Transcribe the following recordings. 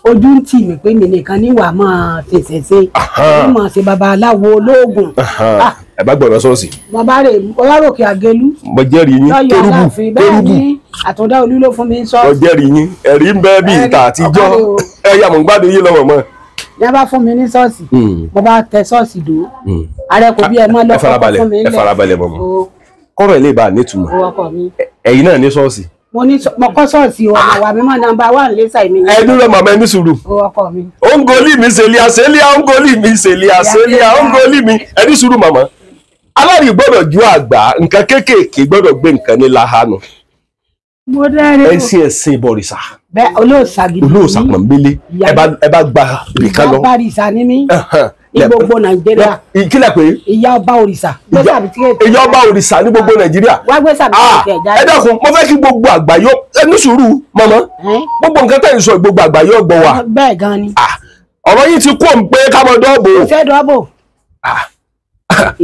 ojú ń tì mí pé mi nìkan níwà máa ṣèṣẹ̀ṣe máa ṣe babaláwo olóògùn. ẹ bá gbọ́dọ̀ ṣọ́ọ̀ṣì. bàbá rẹ̀ ọláròkè àgẹlú. mo jẹ́rìí yín kérúbù bẹ́ẹ̀ ni àtúndá olú ló fún mi sọ. mo jẹ́rìí yín ẹ̀rí ń bẹ bí ìta àtijọ́ ẹ yà mọ̀ ń gbádùn yín lọ́wọ́ mọ́. ní a bá fún mi ní ṣọ́ọ̀ṣì mo bá tẹ ṣọ́ọ̀ṣì dò ààrẹ kò bí ẹ mọ́ lọ́kọ̀ọ́kọ́ fún mi nílẹ̀. ẹ farabalẹ̀ mọ́ kọ́rọ̀ ilé ìbá nítumọ̀ ẹ̀yin náà ní ṣọ́ọ̀ṣì. mo kọ́ ṣọ́ọ̀ṣì ọmọ wa mímọ́ nọ́mbà 1 lẹ́sà mi. ẹ dúró màmá ẹni sùúrù. òǹgolí mi ṣèlíà ṣèlíà òǹgolí mi ṣèlíà ṣèlíà òǹgolí mi ẹni sùúrù màmá. aláàrí gbọ́dọ̀ ju àgbà nǹkan kéékèèké gbọ́dọ̀ gbé nǹkan ní láhánù. mo dáre o. ẹ̀sìn ìbọ̀rìṣà. bẹ́ẹ̀ olóòṣà gidi. olóòṣà pọ̀nbélé ẹ bá gba ibìkan lọ. ìyá òrìṣà ni mí ní gbogbo nàìjíríà. kílẹ̀ pé. ìyá ọba òrìṣà. ìyá ọba òrìṣà ní gbogbo nàìjíríà. wá gbé sàbíkẹ́ jáde. ẹ dákun mo fẹ́ kí gbogbo àgbáyé ẹni sùúrù mọ́mọ́ gbogbo nǹkan tẹ̀ ń sọ gbogbo àgbáyé ọgbọ́n wa. bẹ́ẹ̀ gan ni. ọ̀rọ̀ yìí ti kú òun pé ká mọ dọ́ọ̀bù. ìfẹ́ dọ́ọ̀bù.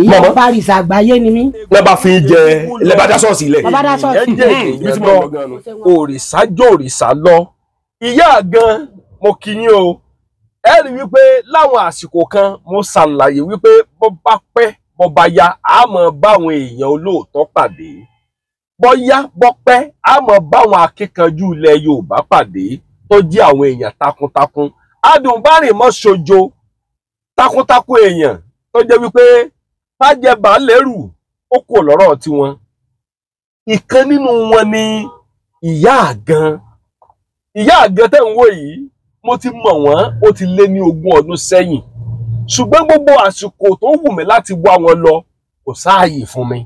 ìyá ọba òrìṣà àgbáyé ni mí. lẹ́bà fi jẹ lẹ́bà dá ṣọ́ọ̀ṣì lẹ̀. bàbá dá ṣọ́ọ̀ṣì. òrìṣà jó òrìṣà lọ ìyá gan mo kí yín o ẹ rí wípé láwọn àsìkò kan mo ṣàlàyé wípé bó bá pẹ́ bó bá yá a máa báwọn èèyàn olóòótọ́ pàdé bóyá bó pẹ́ a máa báwọn akíkanjú ilẹ̀ Yorùbá pàdé tó jẹ́ àwọn èèyàn takuntakun adùnbárìn ṣojo takuntakun èèyàn tó jẹ́ wípé fàjẹbà lẹ́rù ó kò lọ́rọ̀ tiwọn ìkan nínú wọn ni ìyá àgan tẹ́ ń wò yìí mo ti mọ̀ wọ́n ó ti lé ní 20 ọdún sẹ́yìn ṣùgbọ́n gbogbo àsìkò tó wù mí láti wá wọn lọ kò sáàyè fún mi.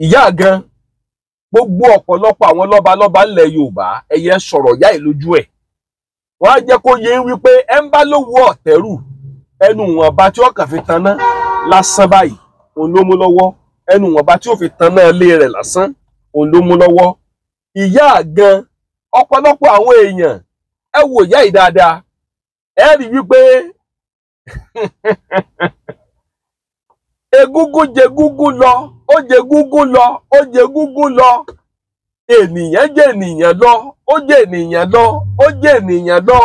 ìyá gan gbogbo ọ̀pọ̀lọpọ̀ àwọn lọ́balọ́ba ńlẹ̀ Yorùbá ẹ̀yẹ sọ̀rọ̀ yá ìlójú ẹ̀ wọ́n á jẹ́ kó yé wípé ẹ ń bá lówó ọ̀tẹ́rù ẹnu wọn bá tí ó kàn fi tanná lásán báyìí òun ló mú lọ́wọ́ ẹnu wọn bá tí ó fi tanná ilé rẹ̀ lásán òun ló mú lọ́wọ́. ìyá gan ọ̀pọ̀lọpọ̀ àwọn èèyàn ẹ wò ìyá yìí dáadáa ẹ rí wípé egúngún jẹ gúngún lọ ó jẹ gúngún lọ ó jẹ gúngún lọ ènìyàn jẹ ènìyàn lọ ó jẹ ènìyàn lọ ó jẹ ènìyàn lọ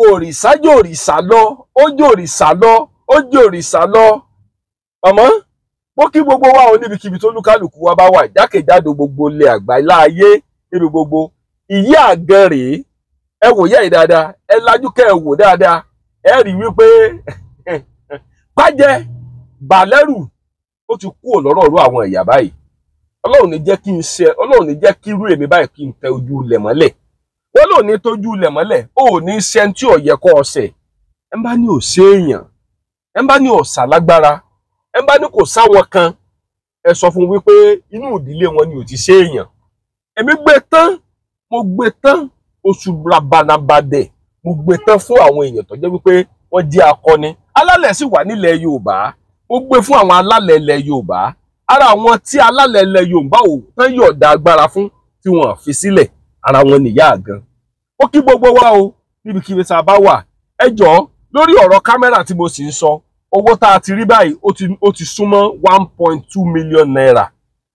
òrìṣà jẹ òrìṣà lọ ó jẹ òrìṣà lọ ó jẹ òrìṣà lọ ọmọ mo kí gbogbo wa ò níbikíbi tó lúkálùkù wa bá wà jákèjádò gbogbo ilẹ̀ àgbáyé ayé níbi gbogbo ìyá àgàn rèé ẹ wò yẹ́ yìí dáadáa ẹ lajú kẹ́ ẹ wò dáadáa ẹ rí wípé pàjẹ́ bàlẹ́rù ó ti kú lọ́rọ̀ ọ̀rọ̀ àwọn ẹ̀yà báyìí ọlọ́run ní jẹ́ kí n ṣe ọlọ́run ní jẹ́ kí irú èmi báyìí kí n tẹ ojú ilẹ̀ mọ́lẹ̀ wọ́n lò ní tójú ilẹ̀ mọ́lẹ̀ ó ní ṣe tí ò yẹ kó ọ̀sẹ̀ ẹ bá ní ò ṣe èèyàn ẹ bá ní ọ̀sà lágbára ẹ bá ní kò sáwọn kan ẹ sọ fún wípé inú ìdílé wọn ni ò ti ṣe èèyàn èmi gbé tán mo gbé tán oṣù rabanabadẹ mo gbé tán fún àwọn èèyàn tó jẹ́ wípé wọ́n jẹ́ akọni alálẹ̀ sì wà nílẹ̀ Yorùbá mo gbé fún àwọn alálẹ̀ ilẹ̀ Yorùbá ara àwọn tí alálẹ̀ ilẹ̀ Yorùbá ò tán yọ̀ọ̀dà agbára fún tí wọ́n fi sílẹ̀ ara wọn nìyá àgan ó kí gbogbo wa o níbikíbi tá a bá wà ẹ jọ̀ọ́ lórí ọ̀rọ̀ kámẹ́rà tí mo sì ń sọ owó tá a ti rí báyìí ó ti súnmọ́ 1.2 million naira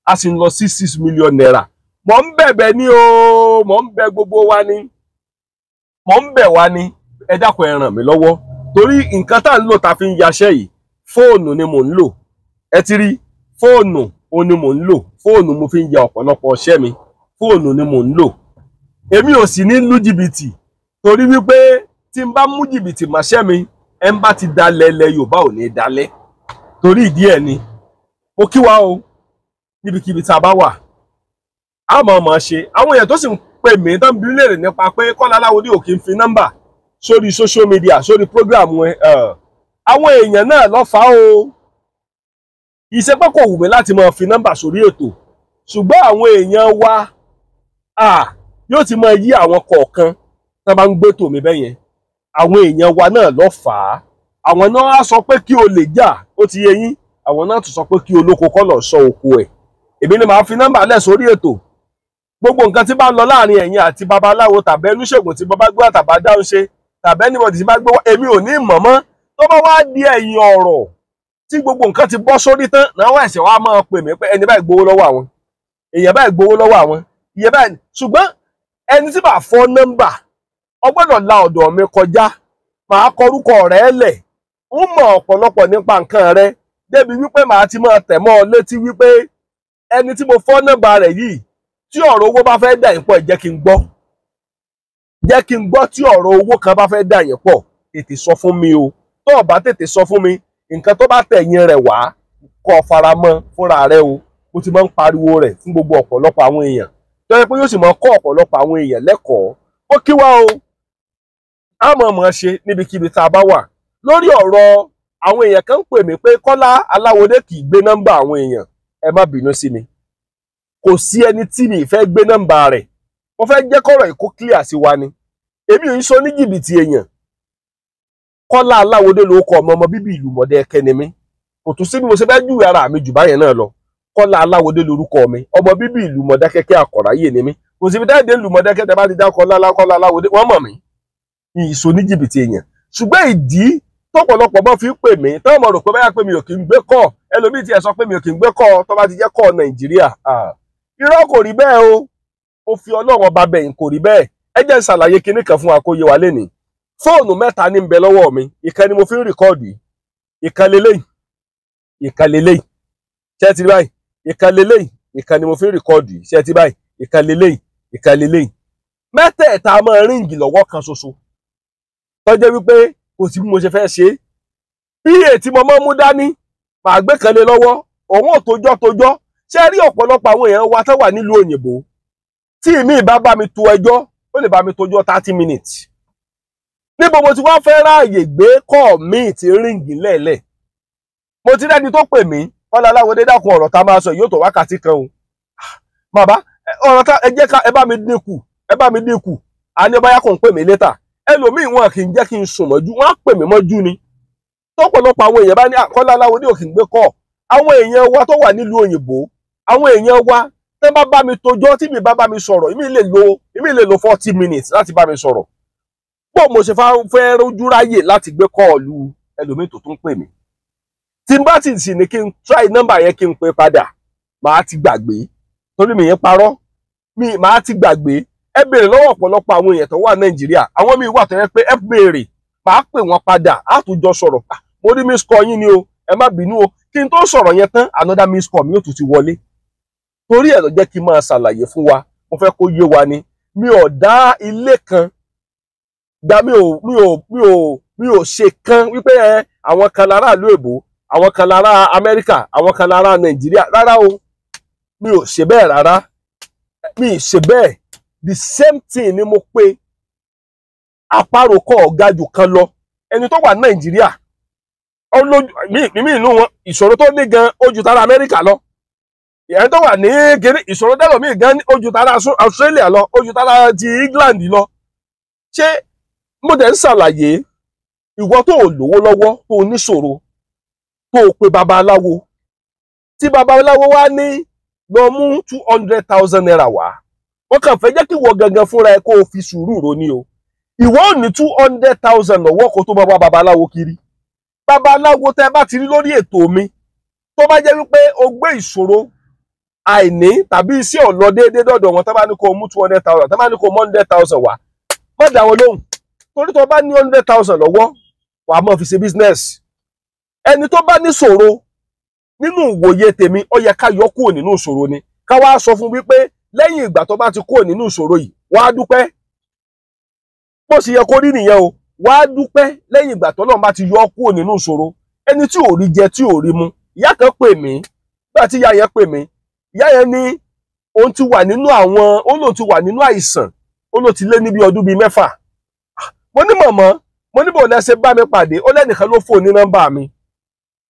a sì ń lọ sí 6 million naira mò ń bẹ̀bẹ̀ ní o mò ń bẹ̀ gbogbo wa ní mò ń bẹ̀ wá ní ẹ dákun ẹ ràn mí lọ́wọ́ torí nǹkan tá à ń lò tá a fi ń yaṣẹ́ yìí fóònù ni mò ń lò ẹ ti rí fóònù o ni mò ń lò fóònù mo fi ń ya ọ̀pọ̀lọpọ̀ ọṣẹ́ mi fóònù ni mò ń lò èmi ò sì ní lù jìbìtì torí wípé tí n bá mú jìbìtì máṣẹ́ mi ẹ ń bá ti dalẹ̀ ilẹ̀ Yorùbá ò ní dalẹ̀ torí ìdí ẹ̀ ni mo kí wa o níbikíbi tá a bá wà a máa ṣe àwọn èèyàn tó sì ń pè mí tán bí léèrè nípa pé Kọ́lá Aláwọ̀dé ò kí ń fi nọ́mbà sórí social media sórí program wọn àwọn èèyàn náà lọ fà o iṣẹ́ pé kò wù mí láti máa fi nọ́mbà sórí ètò ṣùgbọ́n àwọn èèyàn wa yóò ti máa yí àwọn kọ̀ọ̀kan tá bá ń gbé tòmí bẹ́yẹn àwọn èèyàn wa náà lọ fà á àwọn náà á sọ pé kí o lè jà ó ti yé yín àwọn náà tún sọ pé kí olóko kọ́ lọ sọ oko ẹ̀ èmi ni màá fi nọ́mbà lẹ̀ sórí ètò gbogbo nǹkan tí bá ń lọ láàrin ẹ̀yin àti babaláwo tàbí ẹnúṣègùn tí bàbá gbé àtàbá dáhùn ṣe tàbí ẹnìbọdì tí bá gbé wá èmi ò ní mọ̀ mọ́ tó bá wá di ẹ̀yìn ọ̀rọ̀ tí gbogbo nǹkan ti bọ́ sórí tán náà wọ́n ẹ̀sẹ̀ wá máa pè mí pé ẹni báyìí gbowó lọ́wọ́ àwọn èèyàn báyìí gbowó lọ́wọ́ àwọn ìyẹn báyìí ṣùgbọ́n ẹni tí bá fọ́ nọ́mbà ó gbọ́dọ̀ la ọ̀dọ̀ mi kọjá màá kọrúkọ rẹ̀ lẹ̀ ń mọ̀ ọ̀pọ̀lọpọ̀ nípa nǹkan rẹ̀ débi wípé màá ti máa tẹ̀ mọ́ ọ létí wípé ẹni tí mo fọ́ nọ́mbà rẹ̀ yìí tí ọ̀rọ̀ owó bá fẹ́ dà yín pọ̀ jẹ́ kí n gbọ́ tí ọ̀rọ̀ owó kan bá fẹ́ dà yín pọ̀ tètè sọ fún mi o tó o bá tètè sọ fún mi nǹkan tó bá tẹ̀yìn rẹ̀ wá kọ́ faramọ́ fúnra rẹ̀ o mo ti máa ń pariwo rẹ̀ fún gbogbo ọ̀pọ̀lọpọ̀ àwọn èèyàn tó yẹ pé yóò sì máa kọ́ ọ̀pọ̀lọpọ̀ àwọn èèyàn lẹ́kọ̀ọ́ ó kí wá o á mọ̀ ṣe níbikíbi tá a bá wà lórí ọ̀rọ̀ àwọn èèyàn kan ń pè mí pé Kọ́lá Aláwọdé kì í gbé nọ́mbà àwọn èèyàn ẹ má bínú sí mi kò sí ẹni tí mi fẹ́ gbé nọ́mbà rẹ̀ mo fẹ́ jẹ́ kọ́rọ̀ ìkó clear sí wa ni èmi ò ń sọ ní jìbìtì èèyàn Kọ́lá Aláwọdé ló kọ ọmọ bíbí ìlú Mọ̀dákẹ́kẹ́ ni mí kò tún sí bí mo ṣe fẹ́ júwe ara mi jù báyẹn náà lọ Kọ́lá Aláwọdé lórúkọ mi ọmọ bíbí ìlú Mọ̀dákẹ́kẹ́ Àkọ̀ráyè ni mí kò sí bí dáadé ìlú Mọ̀dákẹ́kẹ́ tẹ́ bá ti dá Kọ́lá Aláwọdé wọ́n mọ̀ mí ìsọ ní jìbìtì èèyàn ṣùgbọ́n ìdí tọ́pọ̀lọpọ̀ bọ́ fi pè mí tọ́ mọ̀ rò pé báyà pé mi ò kì í gbé kọ́ ẹlòmíì tí ẹ sọ pé mi ò kì í gbé kọ́ tó bá ti jẹ́ kọ́ Nàìjíríà irọ́ kò rí bẹ́ẹ̀ o ó fi Ọlọ́run ọba bẹ̀yìn kò rí bẹ́ẹ̀ ẹ jẹ́ n ṣàlàyé kinní kan fún wa kó yé wa lénìí fóònù mẹ́ta ní ń bẹ lọ́wọ́ mi ìkan ni mo fi ń rìkọ́ọ̀dù yìí ìkan leléyìí ṣé ti rí báyìí ìkan leléyìí ìkan ni mo fi ń rìkọ́ọ̀dù yìí ṣé ti rí báyìí ìkan leléyìí mẹ́tẹ̀ẹ̀ta máa ríǹgì lọ́wọ́ kan ṣoṣo tó jẹ́ wípé kò sí bí mo ṣe fẹ́ ṣe é tí mo máa mú dání màá gbé kan lé lọ́wọ́ òun ò tójọ́ ṣé rí ọ̀pọ̀lọpọ̀ àwọn èèyàn wa tó wà nílùú òyìnbó tí ìmí bá bá mi to ẹjọ́ ó lè bá mi tójọ́ 30 minutes níbo mo ti wá fẹ́ ráàyè gbé kọ́ mi ti ríǹgì lẹ́ẹ̀lẹ̀ mo ti rẹ́ni tó pè mí Kọ́lá Aláwọdé dákun ọ̀rọ̀ tá máa sọ yóò tó wákàtí kan o bàbá ọ̀rọ̀ tá ẹ jẹ́ ká ẹ bá mi dínkù àní báyà kò ń pè mí létà ẹlòmíì wọn kì í jẹ́ kí n sùn mọ́jú wọn á pè mí mọ́jú ni tọ́pọ̀lọpọ̀ àwọn èèyàn bá ní Kọ́lá Aláwọdé ò kì í gbé kọ́ àwọn èèyàn wa tó wà nílùú òyìnbó àwọn èèyàn wa tẹ́ bá mi tójọ́ tí mi bá mi sọ̀rọ̀ èmi lè lo 40 minutes láti bá mi sọ̀rọ̀ bó mo ṣe fẹ́ rójú ráyè láti gbé kọ́ọ̀lù ẹlòmíì tó tún pè mí tí n bá ti sì ní kí n try nọ́mbà yẹn kí n pè padà màá ti gbàgbé torí mi yẹn parọ́ màá ti gbàgbé ẹ béèrè lọ́wọ́ ọ̀pọ̀lọpọ̀ àwọn èèyàn tó wà Nàìjíríà àwọn míì wà tó yẹ pé ẹ béèrè màá pè wọ́n padà á tún jọ sọ̀rọ̀ mo rí miss call yín ni o ẹ má bínú o kí n tó sọ̀rọ̀ yẹn tán another miss call mi ò tún ti wọlé torí ẹ̀ ló jẹ́ kí n máa ṣàlàyé fún wa mo fẹ́ kó yé wa ni mi ò dá ilé kan gba mi ò ṣe kan wípé àwọn kan lára ìlú èbó àwọn kan lára Amẹ́ríkà àwọn kan lára Nàìjíríà rárá o mi ò ṣe bẹ́ẹ̀ rárá mi ì ṣe bẹ́ẹ̀ the same thing ni mo pé àparò kọ́ ọ̀gá jù kan lọ ẹni tó wà Nàìjíríà mímí inú wọn ìṣòro tó ní gan ó ju tara Amẹ́ríkà lọ ẹni tó wà ní gírí ìṣòro tẹ́lọ̀ míì gan ó ju tara Australia lọ ó ju tara ti England lọ ṣé mo dẹ̀ ń ṣàlàyé ìwọ tó lówó lọ́wọ́ tó níṣòro tó pe babaláwo tí babaláwo wá ní lọ mú 200,000 naira wá wọ́n kàn fẹ́ jẹ́ kí ìwọ gangan fúnra ẹ kó o fi sùúrù roni o ìwọ ò ní 200,000 lọ́wọ́ kó tó bá wá babaláwo kiri babaláwo tẹ́ bá ti rí lórí ètò mi tó bá jẹ́ wípé o gbé ìṣòro àìní tàbí iṣẹ́ ò lọ déédéé dọ̀dọ̀ wọn tẹ́ bá ní kó o mú 200,000 tẹ́ bá ní kó o mú 100,000 wá má dá wọn lóhùn torí tó bá ní 100,000 lọ́wọ́ wàá máa fi ṣe business ẹni tó bá ní ṣòro nínú ìwòye tèmi ó yẹ ká yọ kúrò nínú ìṣòro ni ká wá sọ fún wípé lẹ́yìn ìgbà tó bá ti kúrò nínú ìṣòro yìí wàá dúpẹ́ bó ṣe yẹ kó rí nìyẹn o wàá dúpẹ́ lẹ́yìn ìgbà tó náà bá ti yọ kúrò nínú ìṣòro ẹni tí ò rí jẹ tí ò rí mu ìyá kan pè mí nígbà tí ìyá yẹn pè mí ìyá yẹn ní òun ti wà nínú àwọn ó lóun ti wà nínú àìsàn ó ló ti lé ní bí ọdún bíi 6 mo ní mọ̀mọ́ mo ní bò lẹ́sẹ̀ bá mi pàdé ó lẹ́nìkan ló fóònù ní nọ́mbà mi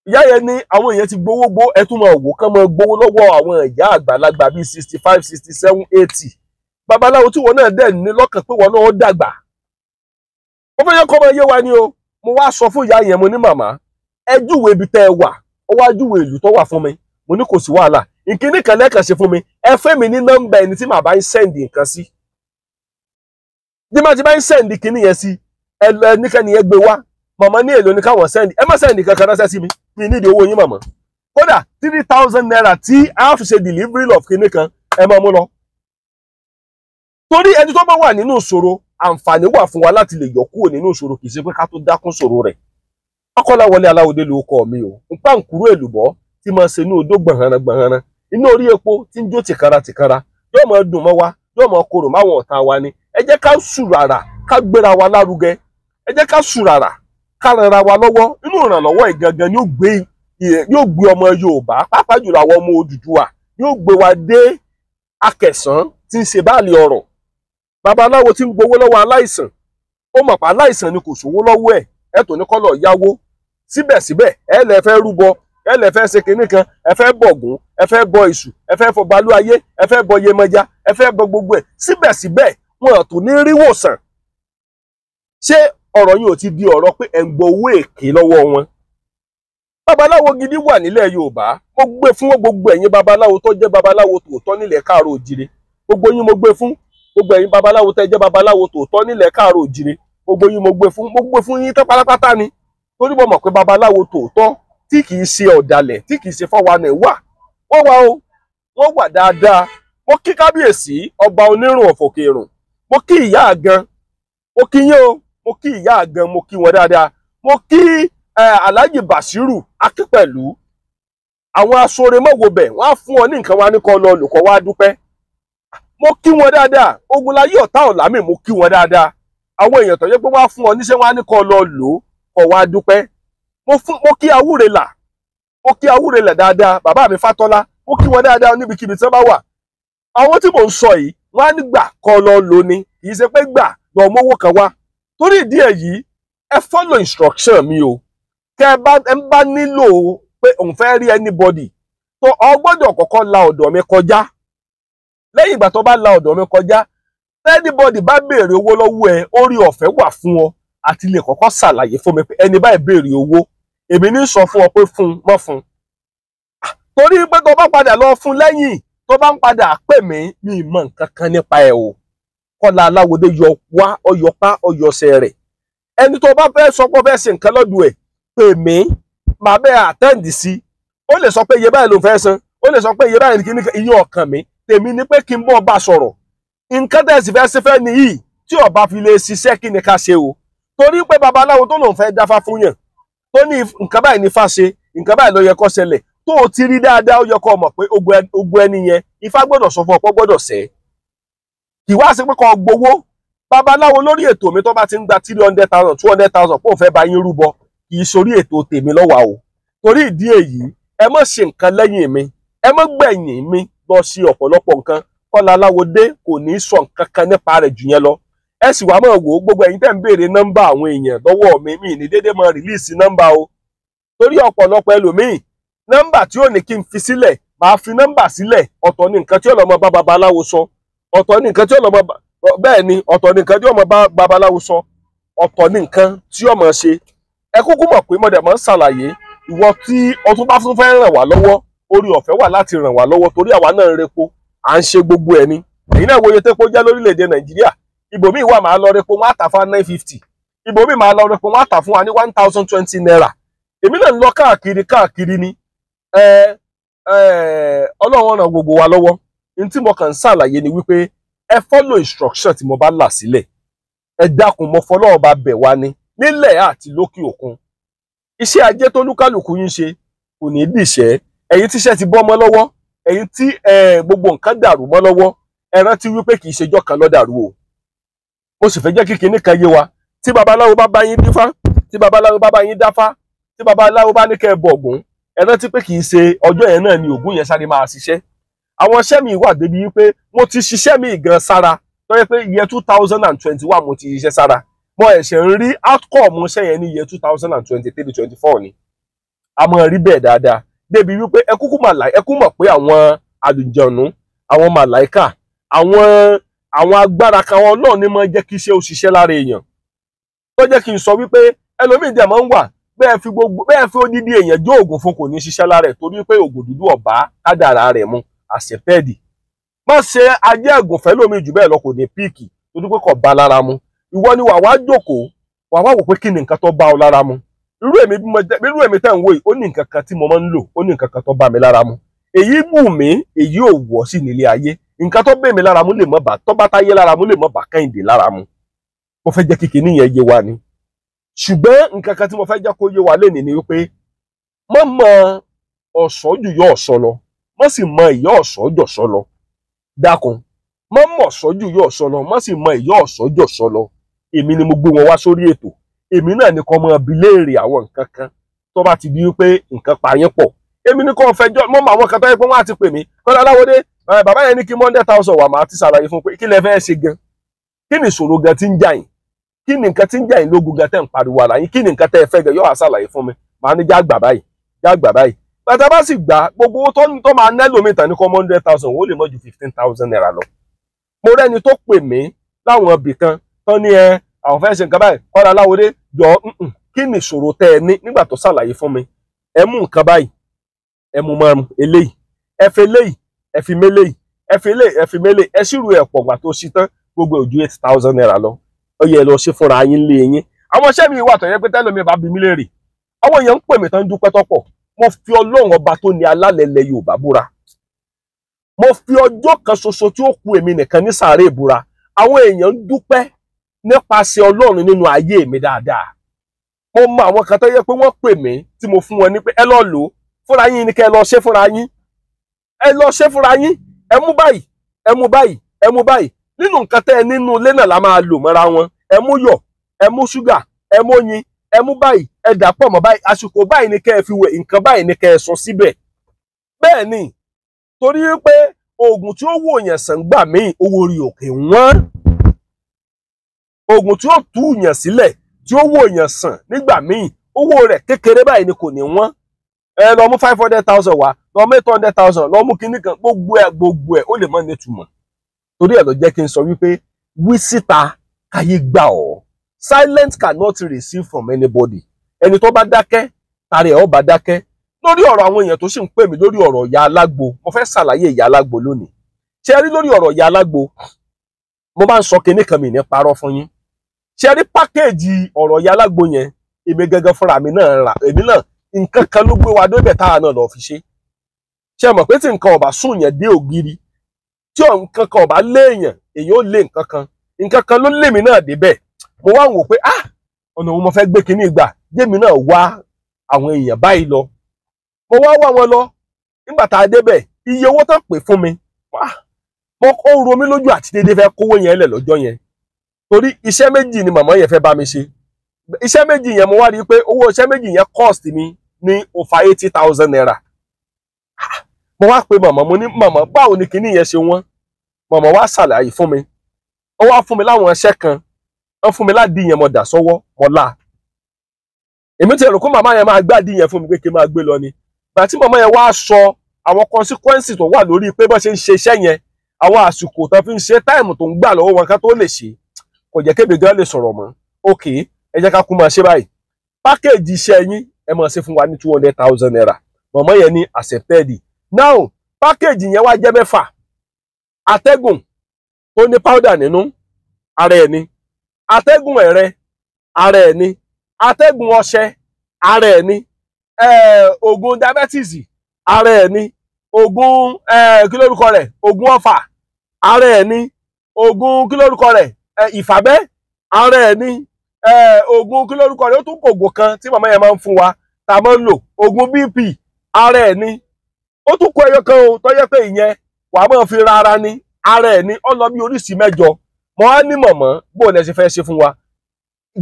ìyá yẹn ní àwọn èèyàn ti gbowó ẹtún máa wò kán máa gbowó lọ́wọ́ àwọn ìyá àgbàlagbà bíi 65 67 80 babaláwo tí wọn náà dẹ̀ ní lọ́kàn pé wọn náà ó dàgbà ó fẹ́ yẹ kọ́ ọmọ yé wa ni o mo wá sọ fún ìyá yẹn mo ní màmá ẹ júwe ibi tẹ́ ẹ wà ó wá júwe ìlú tó wà fún mi mo ní kò sí wàhálà ìkíní kan lẹ́ẹ̀kan ṣe fún mi ẹ fẹ́ mi ní nọ́mbà ẹni tí màá bá ń sẹ́ndì nǹkan sí bí má ti bá ń sẹ́ndì kíní yẹn sí ẹ lọ ẹnikẹ́ni yẹn gbé wá màmá ní èlò ní káwọn sẹ́ndì ẹ má sẹ́ndì kankan ránṣẹ́ sí mi mi nídìí owó yín màmá kódà 3,000 naira tí a fi ṣe delivery of kíní kan ẹ máa mú lọ torí ẹni tó bá wà nínú ìṣòro àǹfààní wà fún wa láti lè yọ kúrò nínú ìṣòro kì í ṣe pé ká tó dákún ìṣòro rẹ̀. Akọ́láwọlé Aláwọ̀dé ló kọ mi o npa nkúrú èlùbọ́ tí máa ṣe ní odó gbọ̀nhànà gbọ̀nhànà inú orí epo tí ń jó tìkara tìkara yóò máa dùn mọ́ wa yóò máa korò máwọn ọ̀tá wa ni. Ẹ jẹ́ ká sùràrà ká gbéra wa lárugẹ, ẹ jẹ́ ká sùràrà ká ranra wa lọ́wọ́. Inú ìrànlọ́wọ́ ìgangan yóò gbé ọmọ Yorùbá pàápàá jùlọ àwọn ọmọ Odùduwà yóò gbé wa dé Akẹ̀sán tí ń ṣe báàlì ọ̀rọ̀. Babaláwo tí ń gbowó lọ́wọ́ aláìsàn ó mọ̀ pé aláìsàn ni kò sówó lọ́wọ́ ẹ̀ tó ní kọ́lọ̀ yáwó síbẹ̀síbẹ̀ ẹ lè fẹ́ rúbọ ẹ lè fẹ́ ṣe kinní kan ẹ fẹ́ bọ̀gún ẹ fẹ́ bọ èṣù ẹ fẹ́ fọ balú ayé ẹ fẹ́ bọ Yemọja ẹ fẹ́ bọ gbogbo ẹ̀ síbẹ̀síbẹ̀ wọn tó ní rí wòsàn. Ṣé ọ̀rọ̀ yìí ò ti di ọ̀rọ̀ pé ẹ̀ ń gbọ́ owó èké lọ́wọ́ wọn? Babaláwo gidi wà nílẹ̀ Yorùbá mo gbé fún gbogbo ẹ̀yin babaláwo tó jẹ́ babaláwo tòótọ́ nílẹ̀ Káàárọ̀ Oòjíire gbogbo yín mo gbé fún gbogbo ẹ̀yin babaláwo tẹ́ jẹ́ babaláwo tòótọ́ nílẹ̀ Káàárọ̀ Oòjíire gbogbo yín mo gbé fún yín tán pátápátá ni. Torí mo mọ̀ pé babaláwo tòótọ́ tí kìí ṣe ọ̀dàlẹ̀ tí kìí ṣe fọ́wánà wọ́n wà dáadáa. Mo kí kábíyèsí ọba onírùn ọ̀fọ̀kẹ̀rùn, mo kí ìyá àgan, mo kí yín o, mo kí ìyá àgan, mo kí wọn dáadáa, mo kí Alhaji Bashiru Akínpẹ̀lú. Àwọn aṣọre mọ́wobẹ̀ wọ́n á fún ọ ní nǹkan wa ní kọ́ lọ olùkọ́ wa dúpẹ́. Mo kí wọn dáadáa, Ogunláyé ọ̀tá ọ̀làmì mo kí wọn dáadáa. Àwọn èèyàn tó yẹ pé wọ́n á fún ọ níṣẹ́ wọn á ní kọ́ lọ lò ó kọ́ wa dúpẹ́. Mo kí Awúrelà dáadáa, bàbá mi Fátọ́lá mo kí wọn dáadáa níbikíbi tí wọ́n bá wà. Àwọn tí mò ń sọ yìí wọ́n á ní gbà kọ́ lọ lò ní kì í ṣe pé gbà lọ mówó kan wá. Torí ìdí èyí ẹ follow instruction mi o. Kẹ́ ẹ bá nílò pé òun fẹ́ rí anybody tó ọ gbọ́dọ̀ kọ́kọ́ la ọ̀dọ̀ mi kọjá. Lẹ́yìn ìgbà tó bá la ọ̀dọ̀ mi kọjá anybody bá béèrè owó lọ́wọ́ ẹ orí ọ̀fẹ́ wà fún ọ àti lè kọ́kọ́ ṣàlàyé fún mi pé ẹni báyìí béèrè owó èmi ní sọ fún ọ pé fún mọ́ fún. Torí pé tó bá padà lọ fún lẹ́yìn tó bá ń padà pè mí ní ìmọ̀ nǹkan kan nípa ẹ̀ o. Kọ́lá Aláwọ̀dé yọ wá ọyọpá ọyọsẹ̀ rẹ̀. Ẹni tó bá fẹ́ sọ pé ó fẹ́ ṣe nǹkan lọ́dún ẹ̀ pè mí màá bẹ́ẹ̀ àtẹ́ǹdì sí. Ó lè sọ pé iye báyìí ló fẹ́ san, ó lè sọ pé iye báyìí ní iye ọkàn mi. Tèmi ni pé kí n bọ́ bá sọ̀rọ̀. Nǹkan tẹ̀sí fẹ́ ṣe fẹ́ nìyí tí ọba fi lè ṣiṣẹ́ kí ni ká ṣe o. Torí pé babaláwo tó lòun fẹ́ dáfá fún yàn tó ní nǹkan báyìí ní fá ṣe nǹkan báyìí ló yẹ kó ṣẹlẹ̀ tó o ti rí dáadáa ó yẹ kó mọ̀ pé ogun ẹni yẹn Ifá gbọ́dọ̀ sọ fún ọ pé gbọ́dọ̀ ṣẹ́. Kì wá sí pé kó gbowó babaláwo lórí ètò mi tó bá ti ń gba 300,000 200,000 pé òun fẹ́ bá yín rúbọ kì í sórí ètò tèmi lọ́wọ́ o. Torí ìdí èyí ẹ má ṣe nǹkan lẹ́yìn mi ẹ má gbẹ̀yìn mi lọ sí ọ̀pọ̀lọpọ̀ nǹkan. Kọ́lá Aláwọ̀dé kò ní sọ nǹkan kan nípa rẹ̀ jù yẹn lọ. Ẹ sì wá máa wò ó gbogbo ẹ̀yin tẹ́ ń béèrè nọ́mbà àwọn èèyàn lọ́wọ́ mi ní dédé máa rìlíìsì nọ́mbà o. Torí ọ̀pọ̀lọpọ̀ ẹlòmíì nọ́mbà tí ò ní kí n fi sílẹ̀ máa fi nọ́mbà sílẹ̀ ọ̀tọ̀ ní nǹkan tí ọlọ́mọ bá babaláwo sọ ọ̀tọ̀ ní nǹkan tí ọlọ́mọ bẹ́ẹ̀ ni ọ̀tọ̀ ní nǹkan tí ọmọ bá babaláwo sọ ọ̀tọ̀ ní nǹkan tí ọmọ ṣe. Ẹ kúkú mọ̀ pé mo dẹ̀ máa ń ṣàlàyé ìwọ tí ọtún bá tún fẹ́ ràn wá lọ́wọ́ orí ọ̀fẹ́ wà láti ràn wá lọ́wọ́ torí àwa náà ń repo à ń ṣe gbogbo ẹ̀ ni. Èyí náà wòye tépo jẹ́ lórílẹ̀‐èdè Nàìjíríà ibòmíì wà máa lọ repo wọ́n á tà fún 950 ibòmíì máa lọ repo wọ́n á tà fún wa ní 1020 naira. Èmi náà ń lọ káàkiri ni Ọlọ́run ràn gbogbo wa lọ́wọ́. Ní tí mo kàn ń ṣàlàyé ni wípé ẹ follow instruction tí mo bá là sílẹ̀. Ẹ dákun mo fọlọ́run bá bẹ̀ wá ní nílẹ̀ àti lókè òkun. Iṣẹ́ ajé tó lúkálùkù yín ṣe kò ní dìṣẹ́. Ẹ̀yin tíṣẹ́ ti bọ́ mọ́ lọ́wọ́ ẹ̀yin tí gbogbo nǹkan dàrú mọ́ lọ́wọ́ ẹ rántí wípé kì í ṣejọ́ kan ló dàrú o. Mo sì fẹ́ jẹ́ kí kinní kan yé wa tí babaláwo bá bá yín dífá tí babaláwo bá bá yín dáfá tí babaláwo bá ní kẹ́ ẹ bọ Ògún ẹ rántí pé kì í ṣe ọjọ́ yẹn náà ni Ògún yẹn sáré máa ṣiṣẹ́. Àwọn iṣẹ́ mi wà débi wípé mo ti ṣiṣẹ́ mi gan sára tó yẹ pé year 2021 mo ti ṣiṣẹ́ sára mo ẹ̀ṣẹ̀ ń rí outcome iṣẹ́ yẹn ní year 2023-24 ni. A mọ̀ rí bẹ́ẹ̀ dáadáa débi wípé ẹ kúkú mọ̀ pé àwọn àlùjọ̀nù àwọn màláìkà àwọn agbára kan wọn náà ní máa jẹ́ kí iṣẹ́ ó ṣiṣẹ́ lára èèyàn. Tó jẹ́ kí n sọ wípé ẹlòmíì dẹ̀ máa ń wà bẹ́ẹ̀ fi odidi èèyàn jó oògùn fún kò ní ṣiṣẹ́ lára ẹ̀ torí pé oògùn dúdú ọ̀bá kádàrá rẹ̀ mu accepted. Má ṣe ajé ẹ̀gùnfẹ́ lómi jù bẹ́ẹ̀ lọ kò ní píìkì torí pé kò bá lára mu. Ìwọ ni wà wá jókòó wà wá wò pé kí ni nǹkan tó bá ọ lára mu. Irú èmi tẹ́ ń wò yìí ó ní nǹkan kan tí mo máa ń lò ó ní nǹkan kan tó bá mi lára mu. Èyí wù mí èyí ò wọ̀ sí nílé ayé nǹkan tó bẹ̀ mí lára mu lè mọ́ bà tó bá táyé lára mu lè mọ́ bà Kẹ́hìndé lára mu mo fẹ́ jẹ́ kíkì níyẹn yé wa ni ṣùgbọ́n nǹkan kan tí mo fẹ́ jẹ́ kó yé wa lénìí ni wípé mọ́ mọ ọ̀ṣọ́ jù yọ ọ̀ṣọ́ lọ mọ́ sì mọ ìyá ọ̀ṣọ́ jọ̀ṣọ́ lọ dákun mọ́ mọ̀ ọ̀ṣọ́ jù yọ ọ̀ṣọ́ lọ mọ́ sì mọ ìyá ọ̀ṣọ́ jọ̀ṣọ́ lọ èmi ni mo gbé wọn wá sórí ètò èmi náà ni kò mọ bi léèrè àwọn nǹkan kan tó bá ti di wípé nǹkan pa yín pọ̀ èmi ni kò fẹjọ́ mọ́ mọ àwọn kan tó yẹ pé wọ́n á ti pè mí Kọ́lá Aláwọ̀dé bàbá yẹn ní kí 100,000 wà máa ti ṣàlàyé fún pé kí lẹ fẹ́ ṣe gan kí ni ìṣòro gan tí ń jà yín kí ni nǹkan tí ń jà yín lógun gan tẹ́ ń pariwo ara yín kí ni nǹkan tẹ́ ẹ fẹ́ gan yóò ṣàlàyé fún mi màá ní já gbà báyìí bàtà bá sì gbà gbogbo owó tó máa ná lómi ìtàn ní kọ́ 100,000 ó lè mọ́ ju 15,000 naira lọ mo rẹ́ni tó pè mí láwọn ibì kan tán ní àwọn fẹ́ ṣe nǹkan báyìí Kọ́lá Aláwọ̀dé jọ kí ni ìṣòro tẹ́ ẹ ní nígbà tó ṣàlàyé fún mi ẹ mú nǹkan báyìí ẹ mú márùn eléyìí ẹ fi eléyìí ẹ fi méléyìí ẹ fi eléyìí ẹ fi méléyìí ẹ ṣírò ẹ pọ̀ gbà tó ṣí tán gbogbo ojú 8,000 naira lọ ó yẹ lọ ṣe fúnra yín lé yín àwọn iṣẹ́ mi wà tó yẹ pé tẹ́lẹ̀ mi bá bi mí léèrè àwọn èèyàn ń pè mí tán dúpẹ́ tọ́pọ̀ mo fi Ọlọ́run ọba tó ní alálẹ̀lẹ̀ Yorùbá búra mo fi ọjọ́ kan ṣoṣo tí ó kù èmi nìkan ní sàárè ìbúra àwọn èèyàn ń dúpẹ́ nípasẹ̀ Ọlọ́run nínú ayé mi dáadáa mo mọ àwọn kan tó yẹ pé wọ́n pè mí tí mo fún wọn ní pé ẹ lọ lò ó fúnra yín ni kẹ́ ẹ lọ ṣe fúnra yín ẹ lọ ṣe fúnra yín ẹ mú báyìí ẹ mú báyìí ẹ mú báyìí nínú nǹkan tẹ́ ẹ nínú ilé náà la máa lò mọ́ra wọn ẹ mú yọ̀ ẹ mú ṣúgà ẹ mú oyin ẹ mú báyìí ẹ dà pọ̀ mọ́ báyìí àsìkò báyìí ni kẹ́ ẹ fi wẹ̀ nǹkan báyìí ni kẹ́ ẹ sọ síbẹ̀ bẹ́ẹ̀ ni torí pé oògùn tí ó wò yẹn sàn gbà míì owó orí òkè wọ́n oògùn tí ó tú yẹn sílẹ̀ tí ó wò yẹn sàn nígbà míì owó rẹ̀ kékeré báyìí ni kò ní wọ́n ẹ lọ mú 500,000 wá lọ mú 800,000 lọ mú kinní kan gbogbo ẹ ó lè mọ nítumọ̀ torí ẹ ló jẹ́ kí n sọ wípé wí síta káyé gbà ọ́ silence cannot receive from anybody ẹni tó bá dákẹ́ tàrí ẹ̀ ó bá dákẹ́ lórí ọ̀rọ̀ àwọn èèyàn tó sì ń pè mí lórí ọ̀rọ̀ ìyá alágbo mo fẹ́ ṣàlàyé ìyá alágbo lónìí ṣe rí lórí ọ̀rọ̀ ìyá alágbo mo bá ń sọ kinní kan mi ní parọ́ fún yín ṣe rí pákéèjì ọ̀rọ̀ ìyá alágbo yẹn èmi gẹ́gẹ́ fúnra mi náà rà èmi náà nǹkan kan ló gbé wa débẹ̀ táwa náà lọ fi ṣe mọ̀ pé tí nǹkan ọ̀bà sùn yẹn dé ògiri tí nǹkan kan ọ̀bà léèyàn èyàn ó lé nǹkan kan ló lé mi náà débẹ̀ mo wá wò pé ọ̀nà wo mo fẹ́ gbé kinní ìgbà jẹ́mi náà wá àwọn èèyàn báyìí lọ mo wá wọn lọ nígbà tá a débẹ̀ iye owó tán pè fún mi ó ro mí lójú àti dédé fẹ́ kówó yẹn lẹ̀ lọ́jọ́ yẹn torí iṣẹ́ méjì ni màmá yẹn fẹ́ bá mi ṣe iṣẹ́ méjì yẹn mo wá rí i pé owó iṣẹ́ méjì yẹn cost mi ní over 80,000 naira mo wá pe màmá mo ní màmá báwo ni kinní yẹn ṣe wọ́n màmá wá ṣàlàyé fún mi ó wá fún mi láwọn iṣẹ́ kan wọ́n fún mi láàdí yẹn mo dà sọ́wọ́ mọ́lá èmi ti rò kó màmá yẹn máa gbádìí yẹn fún mi pé kí n máa gbé lọ ni gbà tí màmá yẹn wá sọ àwọn consequences tó wà lórí pé bó ṣe ń ṣe iṣẹ́ yẹn àwọn àsìkò tó fi ń ṣe táìmù tó ń gbà lọ́wọ́ wọn ká tó lè ṣe kò jẹ́ kébè gan lè sọ̀rọ̀ mọ́ ok ẹ jẹ́ ká kú máa ṣe báyìí pákéèjì iṣẹ́ yín ẹ máa ṣe fún wa ní 200,000 naira màmá yẹn ní accepted now pákéèjì yẹn wá jẹ́ mẹ́fà atẹ́gùn tó ní powder nínú ara ẹ̀ ni atẹ́gùn ẹ̀rẹ́ ara ẹ̀ ni atẹ́gùn ọṣẹ ara ẹ̀ ni oògùn diabetes ara ẹ̀ ni oògùn kí lórúkọ rẹ̀ oògùn ọ̀fà ara ẹ̀ ni oògùn kí lórúkọ rẹ̀ ìfàbẹ́ ara ẹ̀ ni oògùn kí lórúkọ rẹ̀ ó tún kògùn kan tí màmá yẹn máa ń fún wa tá a máa ń lò oògùn BP ara ẹ̀ ni ó tún kó ẹyọ kan o tó yẹ pé ìyẹn wà á máa fi ra ara ni ara ẹ̀ ni ó lọ bí oríṣi mẹ́jọ mo wá ní mọ̀mọ́ bó lẹ ṣe fẹ́ ṣe fún wa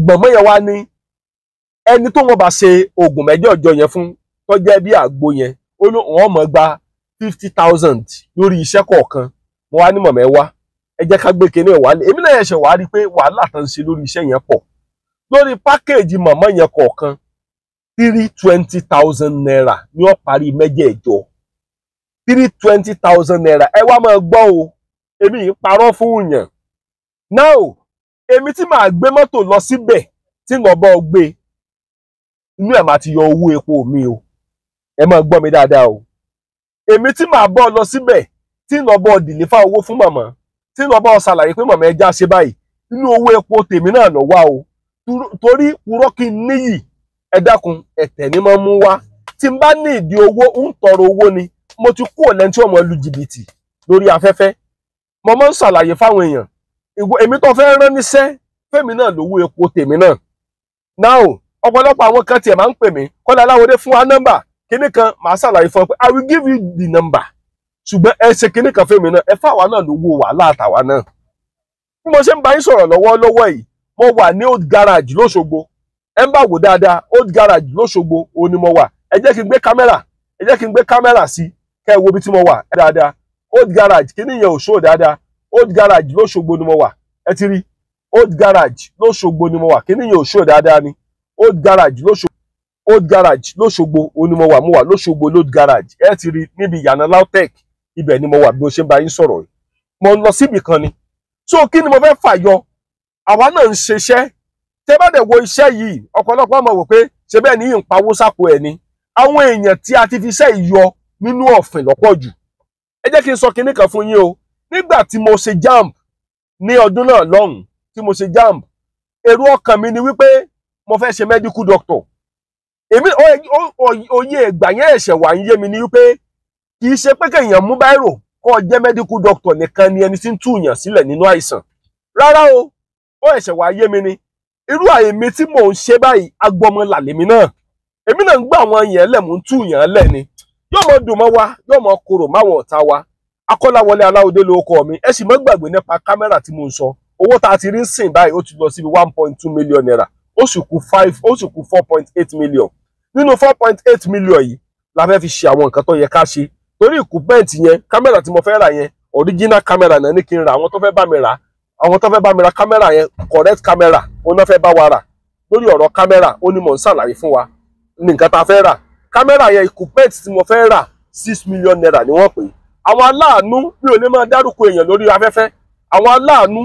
gbọ̀mọ́ yẹn wá ní ẹni tó wọn bá ṣe oògùn mẹ́jọ yẹn fún tó jẹ́ bí àgbo yẹn ó ní wọ́n mọ̀ gba 50,000 lórí iṣẹ́ kọ̀ọ̀kan mo wá ní mọ̀mọ́ ẹ wá ẹ jẹ́ ká gbé kinní ẹ̀ wálé èmi náà ṣe wá rí i pé wàhálà tán ṣe lórí iṣẹ́ yẹn pọ̀ lórí pákéèjì mọ̀mọ́ yẹn kọ̀ọ̀kan 320,000 naira ni ó parí mẹ́jẹ̀ẹ̀jọ 320,000 naira ẹ wá máa gbọ́ o èmi yìí parọ́ fún yàn now èmi tí màá gbé mọ́tò lọ síbẹ̀ tí ń bọ̀ gbé inú ẹ̀ máa ti yọ owó epo mi o ẹ máa gbọ́ mi dáadáa o èmi tí màá bọ́ lọ síbẹ̀ tí ń bọ̀ dìlífà owó fún màmá tí ń bọ̀ ṣàlàyé pé màmá ẹ já ṣe báyìí inú owó epo tèmi náà lọ wá o torí purọ́ kí n níyì ẹ dákun ẹ̀tẹ̀ ni máa mú wá tí n bá ní ìdí owó ń tọrọ owó ni mo ti kú ọ̀lẹ́ni tí ọmọ lu jìbìtì lórí afẹ́fẹ́ mo máa ń ṣàlàyé fáwọn èèyàn èmi tó fẹ́ rán níṣẹ́ fẹ́mi náà lówó epo tèmi náà. Now ọ̀pọ̀lọpọ̀ àwọn kan tiẹ̀ máa ń pè mí Kọ́lá Aláwọdé fún wa nọ́mbà kíní kan màá ṣàlàyé fún ọ pé I will give you the number ṣùgbọ́n ẹ ṣe kíní kan fẹ́mi náà ẹ fáwa náà lówó wàhálà àtàwa náà. Bí mo ṣe ń bá yín sọ̀rọ̀ lọ́wọ́lọ́wọ́ yìí mo wà ní old garage l'Óṣogbo ẹ ń bá wò dáadáa old garage l'Óṣogbo òun ni mo wà ẹ jẹ́ kí n gbé kámẹ́rà sí kẹ́ ẹ wo ibi tí mo wà dáadáa old garage kíní yẹn ò ṣó dáadáa old garage l'Óṣogbo ni mo wà ẹ ti rí old garage l'Óṣogbo ni mo wà kíní yẹn ò ṣó dáadáa ni old garage l'Óṣogbo òun ni mo wà l'Óṣogbo old garage ẹ ti rí níbi ìyànà LAUTECH ibẹ̀ ni mo wà bí mo ṣe ń bá yín sọ̀rọ̀ yìí mo ń lọ síbì kan ni so kí ni mo fẹ́ fàyọ àwa náà ń ṣiṣẹ́ tẹ́ bá dẹ̀ wo iṣẹ́ yìí ọ̀pọ̀lọpọ̀ máa wò pé ṣe bẹ́ẹ̀ ni yìí ń pawó sápò ẹ̀ ni àwọn èèyàn tí a ti fi iṣẹ́ ìyọ nínú ọ̀fìn lọ́pọ̀ jù ẹ jẹ́ kí n sọ kinní kan fún yín o nígbà tí mo ṣe JAMB ní ọdún náà lọ́hùn tí mo ṣe JAMB èrò ọkàn mi ni wípé mo fẹ́ ṣe medical doctor èmi oyè ìgbà yẹn ẹ̀ṣẹ̀ wà ń yé mi ni wípé kì í ṣe pé kéèyàn mú báírò kó jẹ́ medical doctor nìkan ni ẹni tí ń túyàn sílẹ̀ nínú àìsàn rárá o ó ẹ̀ṣẹ̀ wà yé mi ni irú àyèmí tí mò ń ṣe báyìí agbọmọlà lèmi náà èmi náà ń gbà àwọn yẹn lẹ̀ mò ń túyàn lẹ̀ ni yóò mọ dùn mọ́ wa yóò mọ korò máwọn ọ̀tá wa Akọ́láwọlé Aláwọdé lórúkọ mi ẹ sì mọ́ gbàgbé nípa kámẹ́rà tí mo ń sọ owó tá a ti rí ń sìn báyìí ó ti lọ síbi 1.2 million naira ó sì kù 4.8 million nínú 4.8 million yìí la fẹ́ fi ṣe àwọn nǹkan tó yẹ ká ṣe torí ìkúpẹ́ǹtì yẹn kámẹ́rà tí mo fẹ́ rà yẹn original camera náà ní kí n ra àwọn tó fẹ́ bá mi ra kámẹ́rà yẹn correct camera ó náà fẹ́ bá wa rà lórí ọ̀rọ̀ kámẹ́rà ó ní mò ń ṣàlàyé fún wa ní nǹkan tá a fẹ́ rà kámẹ́rà yẹn ìkúpẹ́ǹtì tí mo fẹ́ rà 6 million naira ni wọ́n pè àwọn aláàánú mi ò lè máa dárúkọ èèyàn lórí afẹ́fẹ́ àwọn aláàánú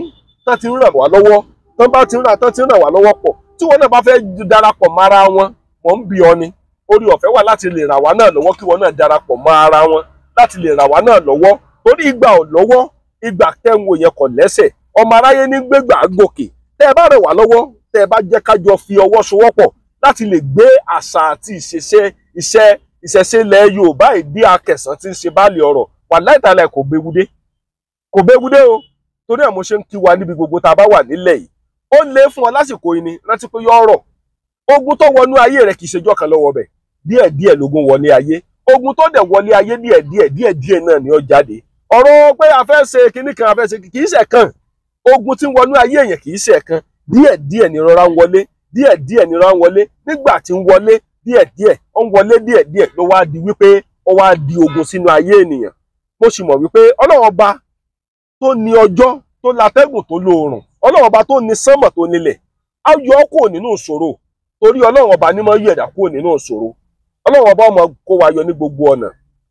tán ti ń ràn wá lọ́wọ́ tán ti ń ràn wá lọ́wọ́ pọ̀ tí wọ́n náà bá fẹ́ darapọ̀ mọ́ ara wọn mò ń bi ọ ni orí ọ̀fẹ́ wà láti lè ràn wá náà lọ́wọ́ kí wọ́n náà darapọ̀ mọ́ ara wọn láti lè ràn wá náà lọ́wọ́ torí ìgbà ò lọ́wọ́ ìgbà tẹ́wọ̀n yẹn kò lẹ́sẹ̀ ọmọ aráyé ní gbégbà gòkè tẹ́ ẹ bá ràn wá lọ́wọ́ tẹ́ ẹ bá jẹ́ ká jọ fi ọwọ́ sowọ́pọ̀ láti lè gbé àṣà àti ìṣẹ̀ṣe ilẹ̀ Yorùbá ìdí akẹsàn tí ń ṣe báàlì ọ̀rọ̀ wàláhì tàláhì kò gbégudé o torí ẹ̀ mo ṣe ń kí wa níbi gbogbo tá a bá wà nílẹ̀ yìí ó lé fún ọ lásìkò yìí ni rántí pé yọ ọ̀rọ̀ ogun tó wọnú ayé rẹ kì í ṣèjọ́ kan lọ́wọ́ bẹ̀ díẹ̀díẹ̀ lógun wọlé ayé ogun tó dẹ̀ wọlé ayé díẹ̀díẹ̀ náà ni ó jáde ọ̀rọ̀ pé a fẹ́ ṣe kinní kan a fẹ́ ṣe kì í ṣe kan ogun tí ń wọnú ayé èèyàn kì í ṣe kan díẹ̀díẹ̀ ni rọra ń wọlé nígbà tí ń wọlé díẹ̀díẹ̀ ló wá di wípé ó wá di ogun sínú ayé ènìyàn mo sì mọ̀ wípé Ọlọ́run ọba tó ní ọjọ́ tó látẹ́gùn tó lóòrùn Ọlọ́run ọba tó ní sánmọ̀ tó nílẹ̀ á yọ ọ́ kúrò nínú ìṣòro torí Ọlọ́run ọba ní mọ́ yí ẹ̀dá kúrò nínú ìṣòro Ọlọ́run ọba ọmọ kó wa yọ ní gbogbo ọ̀nà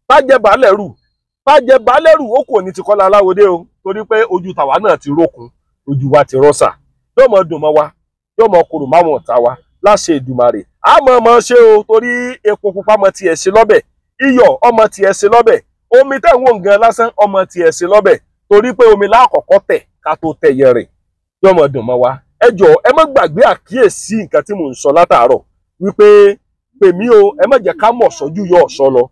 bájẹ́ baálẹ̀ rù ó kò ní ti Kọ́lá Aláwọdé o torí pé ojú tàwa náà ti rókun ojú wa ti rọ́ṣà yóò mọ dùn mọ́ wa yóò mọ korò máwọn ọ̀tá wa láṣẹ Èdùmàrè àmọ́ ọmọ ṣe o torí epo pupa mọ tiẹ̀ ṣe lọ́bẹ̀ iyọ̀ ọmọ tiẹ̀ ṣe lọ́bẹ̀ omi tẹ̀wọ̀n gan lásán ọmọ tiẹ̀ ṣe lọ́bẹ̀ torí pé omi lákọ̀ọ́kọ́ tẹ̀ ká tó tẹ̀ yẹn rè yóò mọ dùn mọ́ wa ẹ jọ̀ọ́ ẹ má gbàgbé àkíyèsí nǹkan tí mò ń sọ látàárọ̀ wípé pèmí o ẹ má jẹ́ ká mọ̀ sọ́ ju yọ ọ̀ṣọ́ lọ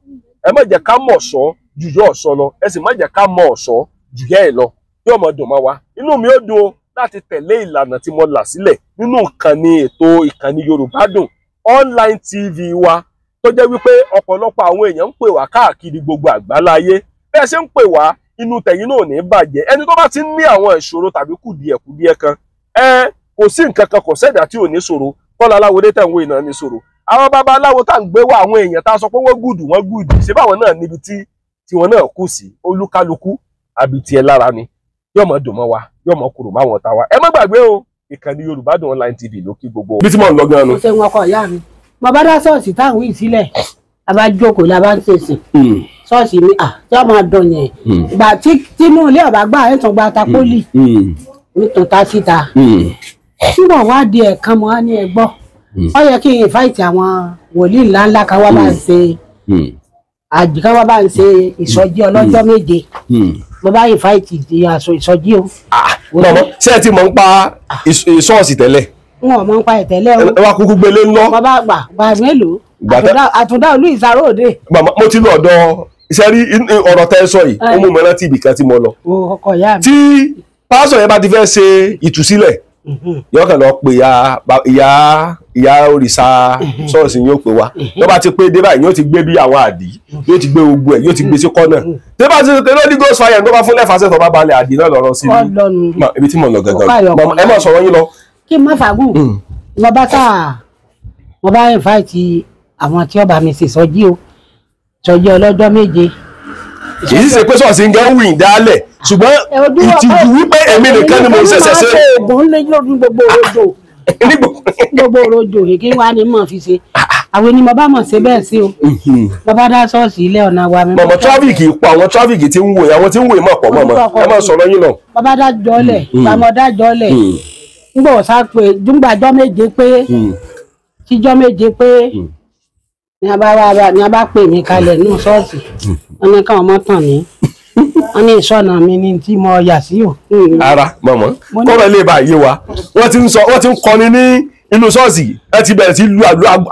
ẹ má jẹ́ ká mọ̀ sọ́ ju yọ ọ̀ṣọ́ lọ ẹ sì má jẹ́ ká mọ̀ ọ̀ṣọ́ jù yẹ́ ẹ lọ yóò mọ dùn mọ́ wa inú mi ó dùn o láti tẹ̀lé ìlànà tí mo là sílẹ̀ nínú ìkànnì Yorùbá Dùn online TV wa tó jẹ́ wípé ọ̀pọ̀lọpọ̀ àwọn èèyàn ń pè wá káàkiri gbogbo àgbáláyé bẹ́ẹ̀ ṣe ń pè wá inú tẹ̀yin náà ò ní bàjẹ́ ẹni tó bá ti ní àwọn ìṣòro tàbí kùdìẹ̀kùdìẹ̀ kan kò sí nǹkan kan kò sẹ́dá tí ò ní ṣòro Kọ́lá Aláwọdé tẹ̀wọ̀n ìná ní ṣòro àwọn babaláwo tá à ń gbé wá àwọn èèyàn tá a sọ pé wọ́n gùdù ṣé báwọn náà níbi tí wọ́n náà kù sí olúkálukú àbí tiẹ̀ lára ni yóò mọ dùn mọ́ wa yóò mọ kúrò máwọn ọ̀tá wa ẹ má gbàgbé o ìkànnì Yorùbá Dùn online TV ló kí gbogbo bí tí mò ń lọ gan-an. mo ṣe wọn kọ ìyá mi mo bá dá ṣọ́ọ̀ṣì táwọn yìí sílẹ̀ a bá jókòó la bá ń ṣèṣìn ṣọ́ọ̀ṣì mi tí wọ́n máa dùn yẹn ìgbà tínú ilé ọ̀bá gbà ẹ̀ tún gba tapoli nítorí ta síta túbọ̀ wá di ẹ̀kan mọ́ á ní ẹgbọ́ ó yẹ kí n fáìtì àwọn wòlíì ńláńlá kan wá bá ń ṣe àjìká wá bá ń ṣe ìsọjí ọlọ́jọ́ méje mo bá yìí fáìtì ìsọjí o. ṣé ẹ ti mọ̀ ń pa ṣọ́ọ̀ṣì tẹ́lẹ̀. wọn ò mọ̀ ń pa ìtẹ́lẹ̀ o. ẹ wá kúkú gbélé ńlọ. bàbá gbà mélòó àtúndá olú ìsàrò òde. mo ti lọ ọ̀dọ̀ sẹ́rí ọ̀rọ̀ tẹ́ sọ yìí ó mú mi rántí ibì kan tí mo lọ ọkọ ìyá mi. tí pásọ̀ yẹn bá ti fẹ́ ṣe ìtúsílẹ̀ yóò kàn lọ pè ìyá òrìṣà ṣọ́ọ̀ṣì yóò pè wá yóò bá ti pé dé báyìí yóò ti gbé bí àwọn àdì yóò ti gbé gbogbo ẹ̀ yóò ti gbé sí kọ́nà tó bá ti ṣe lórí ghost fire tó bá fún lẹ́fàṣẹ́ tó bá balẹ̀ àdì náà lọ́rọ̀ sí ibi tí mo lọ gangan ẹ má sọ̀rọ̀ yín lọ. kí n má fagùn mo bá invite àwọn tí ọba mi ṣe sọjí o sọjí ọlọ́jọ́ méje. kì í ṣe pé ṣọ́ọ̀ṣì ń gẹ́ wìn dálẹ̀ ṣùgbọ́n ìtìjú wípé èmi nìkan ni mo ṣẹ̀ṣẹ̀ ṣe. ògùn lé lórí gbogbo òrojò èké wa ni mo fi ṣe àwọn ni mo bá mọ̀ ṣe bẹ́ẹ̀ sí o mo bá dá ṣọ́ọ̀ṣì ilé ọ̀nà wa mi. mọ̀mọ́ tráfíìkì pọ̀ àwọn tráfíìkì tí ń wòye àwọn tí ń wòye mọ̀ pọ̀ mọ̀mọ́ ẹ má sọ̀rọ̀ yín lọ. bàbá dájọ́ lẹ̀ bàmọ́ dájọ́ lẹ̀ ń gbọ́ sá pé dúgbàjọ́ méje pé tíjọ́ méje pé ni a bá pè mí kalẹ̀ nínú ṣọ́ọ̀ṣì wọn ní káwọn mọ́ tàn mí wọn ní ìṣọ̀nà mi ní tí mo yà sí o. ara mọ̀mọ́ kọ́rọ̀ lè bá yé wa wọ́n ti ń kọni ní inú ṣọ́ọ̀ṣì ẹ ti bẹ̀rẹ̀ sí lu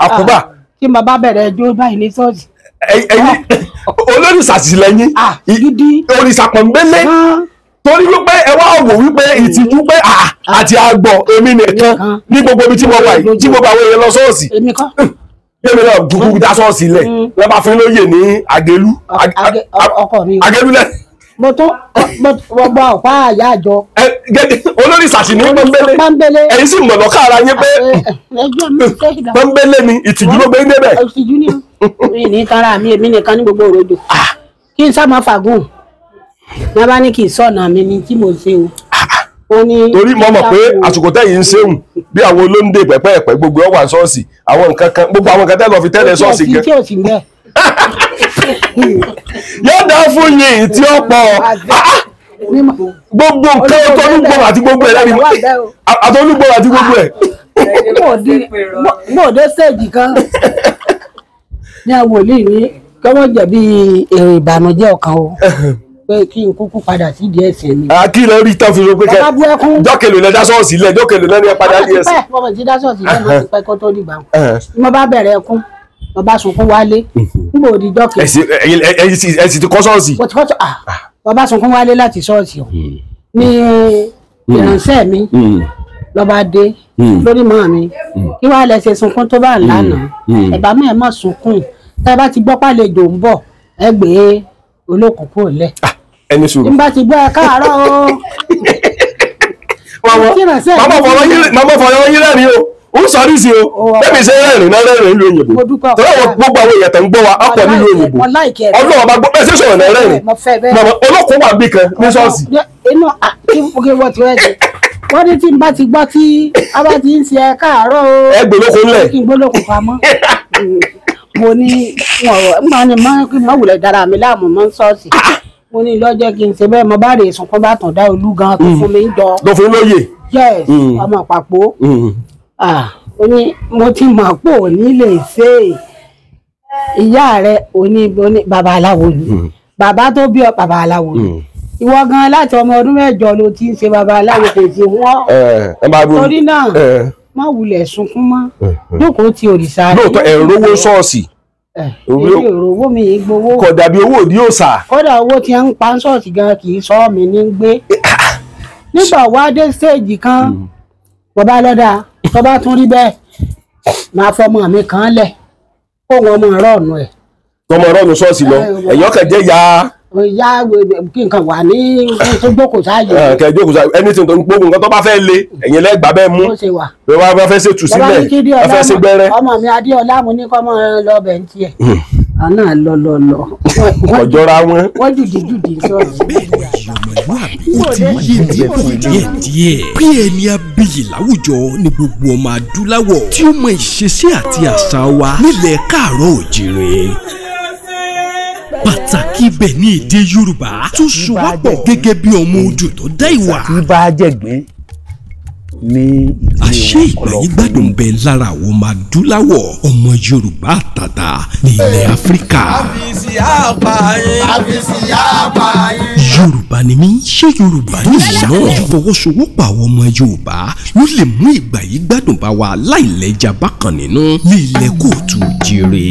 àkúbà. tí mo bá bẹ̀rẹ̀ ẹjọ́ báyìí ní ṣọ́ọ̀ṣì. ẹ̀yin olórí ṣàtìlẹ́yìn òrìṣà pọ̀nbélé torí wípé ẹ wá wò wípé ìtìjú pé àti àgbọ̀ èmi nìkan ní gbogbo ibi tí mo wà yìí tí gbogbo àwọn èèyàn lọ ṣọ́ọ̀ṣì. èmi kọ́. yémi náà dúkú dá ṣọ́ọ̀ṣì lẹ̀ lọ́ bá fún lóye ní Àgélú. ọkọ mi. Àgélú lẹ̀. mo gbọ́ ọ̀pá àyà àjọ. olórí ṣàṣì ní pọ́nbélé ẹ̀yin sì mọ̀ lọ́kà ara yín pé pọ́nbélé ni ìtìjú ló gbé ń débẹ̀. ìtìjú ni mi ní tara mi èmi nìkan ní gbogbo òrojò kí n sá máa fàgùn ní a bá ní kí n sọ̀nà mi ní tí mo ṣe o. torí mo mọ̀ pé àsìkò tẹ́yìn ń ṣéhùn bí àwọn olóńdè pẹ́pẹ́ẹ̀pẹ́ gbogbo ọwà ṣọ́ọ̀ṣì àwọn nǹkan kan gbogbo àwọn nǹkan tẹ́ lọ fi tẹ́lẹ̀ ṣọ́ọ̀ṣì gan. yóò dá fún yìí tí ó pọ̀ gbogbo nǹkan àtọ́lúgbò àti gbogbo ẹ̀ lẹ́nu àtọ́lúgbò àti gbogbo ẹ̀. mo dé stéèjì kan ní àwọn òlì ní kọ́mọ̀ jẹ̀bi èrò ìbànújẹ́ ọkàn o pé kí n kúkú padà sí díẹ̀ sí mi. kí ló rí tán fi ro pé jọ́kèlò lẹ dá ṣọ́ọ̀ṣì lẹ̀ jọ́kèlò náà ní ẹ padà díẹ̀ sí. mo ti dá ṣọ́ọ̀ṣì lẹ̀ mo ti pẹ́ kó tó dìgbà mo bá bẹ̀rẹ̀ ẹkún mo bá sunkún wálé nígbà òdi jọ́kè. ẹ sì ti kọ́ ṣọ́ọ̀ṣì. mo bá sunkún wálé láti ṣọ́ọ̀ṣì o ní ìránṣẹ́ mi lọ́ba dé lórí mọ́ mi kí wàá lẹ ṣe sunkún tó bá lánàá ẹ̀bá mẹ́ẹ̀ mọ̀ sunkún tẹ́ ẹ bá ti gbọ́ pàlejò ń bọ̀ ẹ gbé olókùn kúrò lẹ̀. ẹni sùúrù. n bá ti gbọ́ ẹ káàárọ̀ o. màmá fọyọ́ yín rẹ́rìn o ó ń sọrí sí o bẹ́ẹ̀ ṣe rẹ́rìn náà rẹ́rìn nílùú òyìnbó tọ́lá gbogbo àwọn èèyàn tó ń gbọ́ wa ọ̀pọ̀ nílùú òyìnbó ọlọ́wọ́ bá gbọ́ bẹ́ẹ̀ ṣe sọ̀rọ̀ náà rẹ́rìn màmá olókùn wà bí kan ní ṣọ́ọ̀ṣì. inú kí wọ́n ti rẹ́ jẹ wọ́n ní tí n bá ti gbọ́ tí a bá ti ń ṣe ẹ káàárọ̀ o. ẹ gbólókun ńlẹ̀. kí n gbólókun pamọ́ mo ní má wulẹ̀ dára mi láàmú mọ́ ṣọ́ọ̀ṣì mo ní lọ́jọ́ kí n ṣe bẹ́ẹ̀ mo bá rè sunkún bá tàn dá olú gan tó fún mi ń jọ. tó fún lóye. yes ọmọ pàpọ̀ ó ní mo ti mọ̀ pé ò ní lè ṣe ìyá rẹ̀ òní babaláwo ni bàbá tó bí ọ babaláwo ni ìwọ gan láti ọmọ ọdún mẹ́jọ ló ti ń ṣe babaláwo kò sí wọ́n torí náà má wulẹ̀ sunkún mọ́ jókòó ti òrìṣà rẹ̀. lóòótọ́ ẹ̀ rówó ṣọ́ọ̀ṣì. èmi ò rówó mi yìí gbowó. kò dàbí owó òdì òòṣà. kódà owó tí ń pa ṣọ́ọ̀ṣì gan kì í sọ mi ní gbé. nígbà wá dé stéèjì kan bàbá lọ́dà tó bá tún rí bẹ́ẹ̀ máa fọmọ mi kan lẹ̀ kó wọn mọ ọ̀rọ̀ ọ̀nù ẹ̀. tọmọ ọ̀rọ̀ ọ̀nù ṣọ́ọ̀ṣì lọ ẹ̀yọ́ kẹ̀jẹ́ ya. ìyá kí nǹkan wà ní tó jókòó sáàyè. kẹ jókòó sáàyè ẹni tí n tó ń gbógun nǹkan tó bá fẹ́ le ẹ̀yin lẹ́gbàá bẹ́ẹ̀ mú bí wọ́n bá fẹ́ ṣe tù sílẹ̀ wọ́n fẹ́ ṣe gbẹ́rẹ́. ọmọ mi Adéọlá mo ní kọ́ mọ́ lọ bẹ̀ ń tiẹ̀ àná lọ. ọjọ́ra wọn. wọ́n jùdí sọ̀rọ̀. ó ti yé díẹ̀ bí ẹni abiyì láwùjọ ni gbogbo ọmọ adúláwọ̀ tí ó mọ ìṣesí àti àṣà wa nílẹ̀ káàárọ̀ òjìrè pàtàkì ibẹ̀ ní èdè Yorùbá tó so wá pọ̀ gẹ́gẹ́ bí ọmọ ojú tó dá ìwà. tí bá jẹ̀gbẹ́ ní àṣé ìgbàyí gbádùn bẹ lára àwọn ọmọ adúláwọ̀ ọmọ Yorùbá àtàtà ní ilẹ̀ Áfíríkà. Yorùbá ni mí ṣé Yorùbá ní ìṣàwọn ìfọwọ́sowọ́pọ̀ àwọn ọmọ Yorùbá ló lè mú ìgbàyí gbádùn bá wa láìlẹ́jà bákan nínú ní ilẹ̀ kóòtù jíire.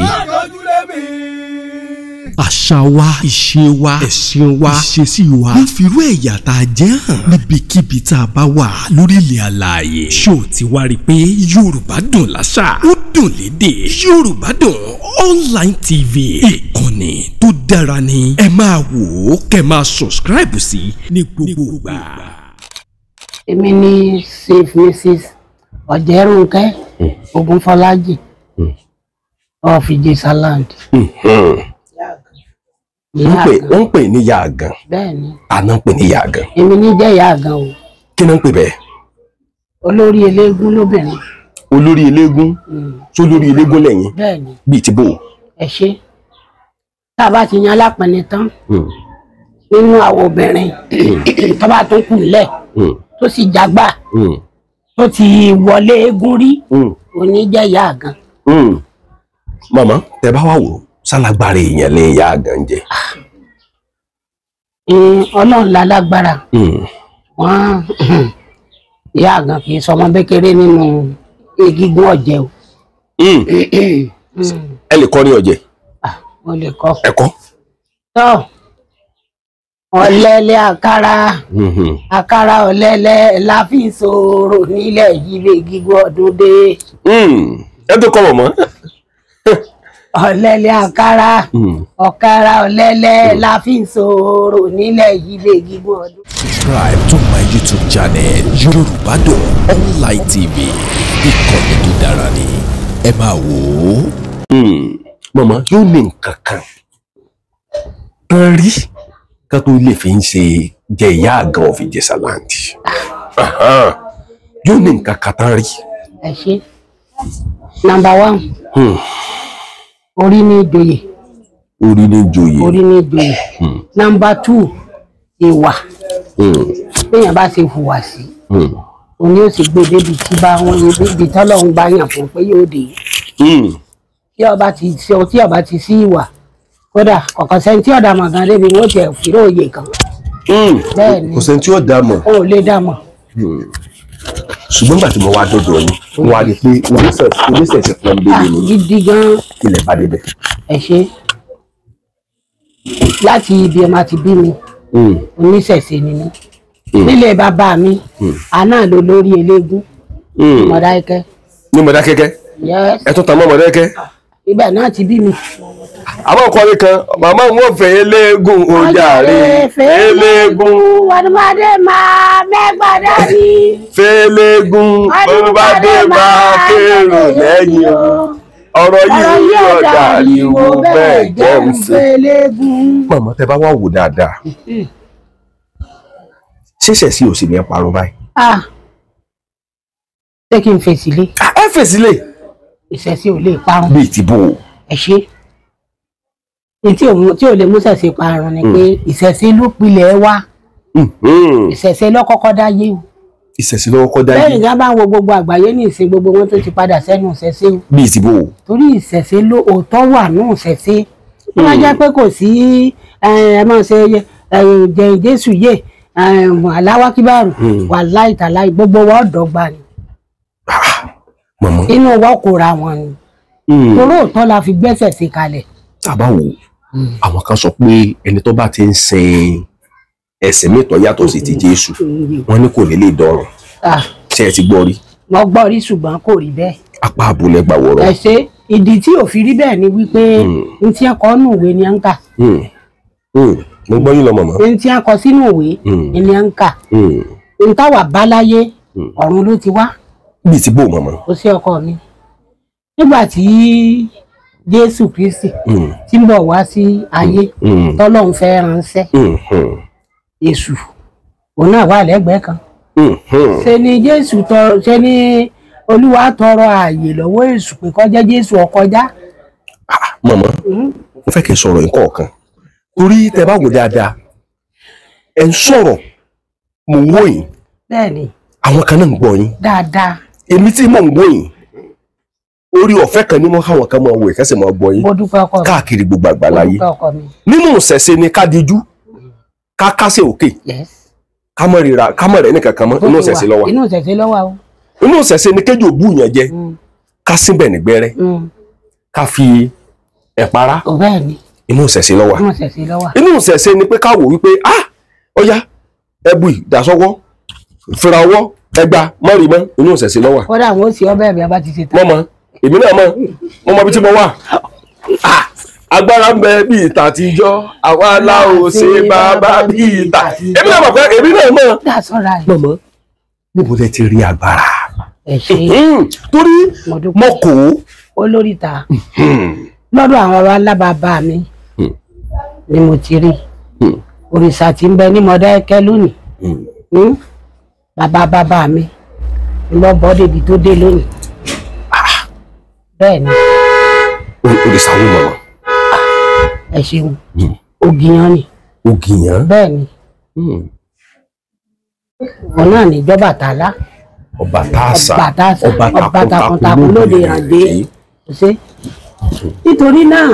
àṣà wa ìṣe wa ẹ̀sìn wa ìṣesí wa ló fi irú ẹ̀yà tá a jẹ́ hàn níbikíbi tá a bá wà lórílẹ̀ alààyè. ṣó o ti wá rí i pé Yorùbá dùn láṣà ó dùn lédè Yorùbá dùn online tv ìkànnì tó dára ni ẹ máa wò ó kẹ́ máa subscribe sí ní gbogbo ìgbà. èmi ni Chief Mrs. Ọ̀jẹ̀rúnkẹ́ Ògúnfọlájì of Ijesaland. wọ́n ń pè ní ìyá àgàn. bẹ́ẹ̀ni. àná ń pè ní ìyá àgàn. èmi ní jẹ́ ìyá àgàn o. kí ló ń pè bẹ́ẹ̀. olórí eléégún lóbìnrin. olórí eléégún. tó lórí eléégún lẹ́yìn. bẹ́ẹ̀ni. bíi ti bò. ẹ ṣe tá a bá ti yan alápẹ̀ni tán nínú àwọn obìnrin tó bá tó kù lẹ̀ tó sì jágbà tó ti wọlé eégún rí òní jẹ́ ìyá àgàn. màmá tẹ bá wà wò sálágbára èèyàn lè ìyá àgàn jẹ. ọlọ́run lálágbára wọ́n ìyá àgàn kì í sọmọ békeré nínú egígún ọ̀jẹ̀ o. ẹ lè kọ́ ní ọ̀jẹ̀. mo lè kọ́. ẹ kọ́. tó ọ̀lẹ́lẹ̀ àkàrà ọ̀lẹ́lẹ̀ la fi ń sọ̀rọ̀ nílẹ̀ yìí lè gígùn ọdún dé. ẹ tó kọ́ mọ̀mọ́. ọ̀lẹ́lẹ̀ àkàrà ọ̀lẹ́lẹ̀ la fi ń sọ̀rọ̀ nílẹ̀ yìí lè gígùn ọdún. Subscribe to my YouTube channel Yorùbá Dùn Online TV ìkànnì tó dára ni ẹ máa wò ó. mọ̀mọ́ yóò ní nǹkan kan tán rí ká tó lè fi ń ṣe jẹ ìyá àgàn of Ijesaland. yóò ní nǹkan kan tán rí. ẹ ṣe number 1 orí ní ìjòyè. orí ní ìjòyè. orí ní ìjòyè. number 2 ìwà. béèyàn bá ṣe hùwà sí òní ó sì gbé débi tí bá wọn ibi tọ́lọ́run bá yàn fún pé yóò dé. tí ọba ti sí ìwà kódà kọ̀ọ̀kan sẹ́ni tí ọ̀dà mọ̀ gan débi wọ́n tiẹ̀ fìró òye kan. bẹ́ẹ̀ ni kò sẹ́ni tí ó dá mọ̀. ó lè dá mọ̀. ṣùgbọ́n nígbà tí mo wá dọ́dọ̀ yín mo wá rí i pé oníṣẹ̀ṣẹ̀ kan lé mi ní gidi gan. ilẹ̀ bá débẹ̀. ẹ ṣe láti ibi ẹ̀ máa ti bí mi oníṣẹ̀ṣe ni mí nílé bàbá mi àná ló lórí eléégún Mọdákẹ́kẹ́. ní Mọdákẹ́kẹ́. ẹ tún ta mọ́ Mọdákẹ́kẹ́. ibẹ̀ náà ti bí mi. àwọn ọkùnrin kan màmá wọn fẹ́ eléégún ojàre eléégún wàdùmádé máa mẹ́gbàdá ni. fẹ́lẹ́gún wàdùmádé máa kérò lẹ́yìn ọ̀rọ̀ yìí ọ̀dà ìwò bẹ́ẹ̀ jẹ́ ń fẹ́lẹ́gún. màmá tẹ bá wà wò dáadáa ṣẹ̀ṣẹ̀ sí òsì ní ẹ parọ́ báyìí. ṣé kí n fèsì lé. ẹ fèsì lé. ìṣẹ̀ṣe ò lè parun. bíi ti bò. ẹ ṣe tí ò lè mú ṣẹ̀ṣe parun ni pé ìṣẹ̀ṣe ló pilẹ̀ wá. ìṣẹ̀ṣe ló kọ́kọ́ dáyé o. ìṣẹ̀ṣe ló kọ́kọ́ dáyé. bẹ́ẹ̀ ni a bá ń wo gbogbo àgbáyé ní ìsìn gbogbo wọn tó ti padà sẹ́nu ìṣẹ̀ṣe o. bíi ti bò. torí ìṣẹ̀ṣe ló òótọ́ wà ní ìṣẹ̀ṣe. wọ́n á jẹ́ pé kò sí ẹ máa ṣe jẹ Jésù yé aláwákíbàrù wà láìtàláì gbogbo wa ọ̀dọ́gba ni. inú wa kò ra wọn ni. torí òótọ́ la fi gbẹ́sẹ̀ sí kalẹ̀. tàbá wo àwọn kan sọ pé ẹni tó bá ti ń sin ẹ̀sìn mìtọ́ yàtọ̀ sí ti Jésù wọn ní kò ní lè dọ̀rùn. ṣé ẹ ti gbọ́ rí. wọ́n gbọ́ rí ṣùgbọ́n kò rí bẹ́ẹ̀. apá abúlé gbà wọ̀rọ̀. ẹ ṣe ìdí tí ò fi rí bẹ́ẹ̀ ni wípé n tí a kọ nù ìwé ni a ń kà. mo gbọ́ yín lọ mọ̀mọ́. n tí a kọ sínú ìwé ni a ń kà. n táwà bá láyé ọ̀run ló ti wá. bíi ti bò mọ̀mọ́. ó sí ọkọ mi nígbà tí Jésù Kristi tí ń bọ̀ wá sí ayé tọ́lọ́run fẹ́ ránṣẹ́ Èṣù òun náà wà lẹ́gbẹ̀ẹ́ kan. ṣe ni Jésù ṣe ni Olúwa tọrọ ààyè lọ́wọ́ Èṣù pé kó jẹ́ Jésù ó kọjá. mọ̀mọ́ mo fẹ́ kí n sọ̀rọ̀ nǹkan kan torí tẹ bá wò dáadáa ẹ ń sọ̀rọ̀ mo ń wò yín. bẹ́ẹ̀ni. àwọn kan náà ń gbọ́ yín. dáadáa. èmi tí mò ń wò yín orí ọ̀fẹ́ kan ní wọ́n káwọn kan máa wò ìkẹ́sì máa gbọ́ yín. mo dúpẹ́ ọkọ mi. káàkiri gbogbo àgbáláyé. mo dúpẹ́ ọkọ mi. nínú ìṣẹ̀ṣe ni ká dijú ká kásẹ̀ òkè. ká mọ̀ rira ká mọ̀ rẹ̀ ní kankan mọ́ inú ìṣẹ̀ṣe ló wà. inú ìṣẹ̀ṣe ló wà o. inú ìṣẹ̀ṣe ni kéjì òbú yẹn jẹ ká síbẹ̀ nígbẹ́rẹ́ ká fi ẹ̀párá inú ìṣẹ̀ṣe ló wà. inú ìṣẹ̀ṣe ló wà. inú ìṣẹ̀ṣe ni pé ká wò wípé ọya ẹbù ìdásọ́wọ́ fìrà ọwọ́ ẹgbà mọ́rì mọ́ inú ìṣẹ̀ṣe ló wà. kódà àwọn ó sì ọbẹ̀ ẹ̀bí abá ti ṣe tán. mọ́mọ́ èmi náà mọ́ bí tí mo wà. agbára ń bẹ bí ìta àtijọ́ àwa aláwo ṣe bàbá bí ìta. èmi náà mọ̀ pé èmi náà mọ̀. mọ̀mọ́ níbo lẹ ti rí agbára. ẹ ṣe torí mo kò ó. olórí ta lọ́dọ̀ àwọn alábàbà mi ni mo ti rí òrìṣà tí ń bẹ ní Mọdákẹ́kẹ́ lónìí bàbá mi lọ bọ́ débi tó dé lónìí. bẹ́ẹ̀ ni. òrìṣà wo mọ̀mọ́. ẹ ṣeun Ògìyàn ni. Ògìyàn. bẹ́ẹ̀ ni. wọn náà ní Ọbàtálá. ọba takuntakun lóde ìrànlẹ́ ṣe. nítorí náà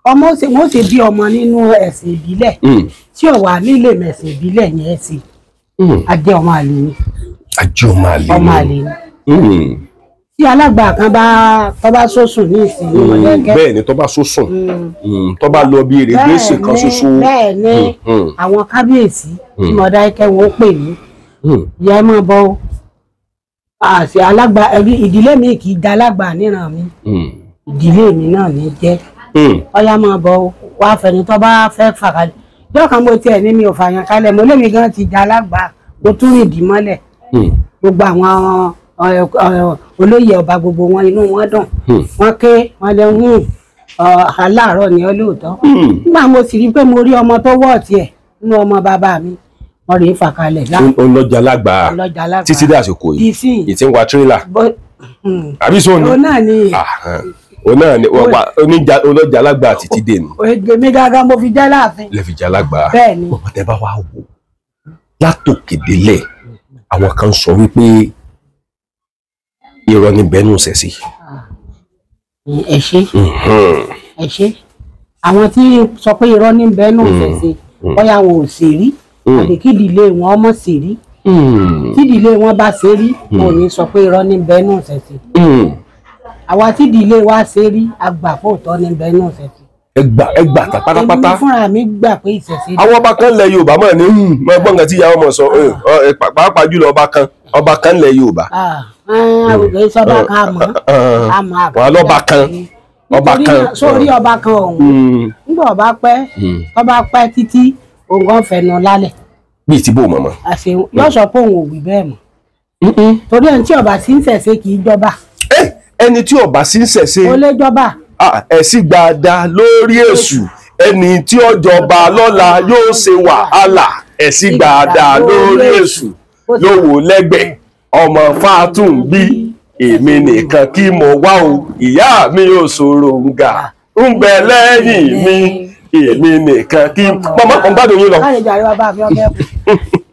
wọn ṣe bí ọmọ nínú ẹ̀sìn ìbílẹ̀ tí ò wà nílé mẹ̀sìn ìbílẹ̀ yẹn sí ajé ọmọ àlè ni. ajé ọmọ àlè ni. tí alàgbà kan tó bá sọ̀sùn ní ìsinmi Mọdákẹ́kẹ́. bẹ́ẹ̀ ni tó bá sọ̀sùn tó bá lọ bí èrègbèsè kan ṣoṣo. bẹ́ẹ̀ ni àwọn kábíyèsí tí Mọdákẹ́kẹ́ wọn ó pè ní ìyá ẹ máa bọ àṣẹ alàgbà ìdílé mi kì í da alàgbà níran mi ìdílé mi náà ní jẹ́ ọyá máa bọ wá fẹni tó bá fẹ́ fàkàlẹ̀ yóò kàn mo tiẹ̀ ní mi ò fàyàn kalẹ̀ mo lémi gan ti da alàgbà mo tún rìn dì mọ́lẹ̀ gbogbo àwọn olóyè ọba gbogbo wọn inú wọn dùn wọn ké wọn lè aláàárọ̀ ni ọ lóòótọ́ nígbà mo sì rí pé mo rí ọmọ tó wọ̀ tiẹ̀ nínú ọmọ bàbá mi wọn rèé fàkalẹ̀ láàrín. ọlọ́jà lágbà títí dé àsìkò yìí ìtí ń wa tírélà àbí sọ ni. òun náà ni. òun náà ni ọlọ́jà lágbà títí dé ni. èmi gángan mo fi jẹ́ láàfin. lè fi jẹ́ lágbà. bẹ́ẹ̀ ni. ọmọ tẹ bá wà wò látòkè délẹ̀ àwọn kan sọ wípé irọ́ ni bẹ́ẹ̀ nù sẹ́sì. ẹ ṣe àwọn tí sọ pé irọ́ ní bẹ́ẹ̀ nù sẹ́sì bóyá wọn ò sì rí àbí kí ìdílé wọn ọmọ sì rí tí ìdílé wọn bá ṣe rí wọn ò ní sọ pé irọ́ ní bẹ́ẹ̀ nù sẹ́sì. àwa tí ìdílé wa ṣe rí àgbà fóòtọ́ ní bẹ́ẹ̀ nù sẹ́sì. ẹgbà tá pátápátá. èmi fúnra mi gbà pé ìṣẹ̀ṣe. àwọn ọba kan lẹ Yorùbá mọ̀ ní gbọ́n nǹkan tí ìyá ọmọ sọ pàápàá jùlọ ọba kan lẹ Yorùbá. àwùjọ sọba kan àmọ́ wọn lọba kan ọba kan sórí ọba kan ọ̀hún nígbà ọba pẹ́ títí òun fẹnu lálẹ́. bíi ti bò mọ̀mọ́. àṣehun yóò sọ pé òun ò wí bẹ́ẹ̀ mọ́ torí ẹni tí ọba sí ń ṣẹ̀ṣe kì í jọba. ẹni tí ọba sí ń ṣẹ̀ṣe. ó lè jọba. ẹ̀sìn gbàdá lórí èṣù ẹni tí ó jọba lọ́la yóò ṣe wàhálà ẹ̀sìn gbàdá lórí èṣù lówó lẹ́gbẹ̀ẹ́ ọmọ Fátúnbí èmi nìkan kí mo wá o ìyá mi ò sọ̀rọ̀ ǹgà ń bẹ lẹ́yìn mi èmi nìkan kí mọ́mọ́ kan gbádùn yín lọ.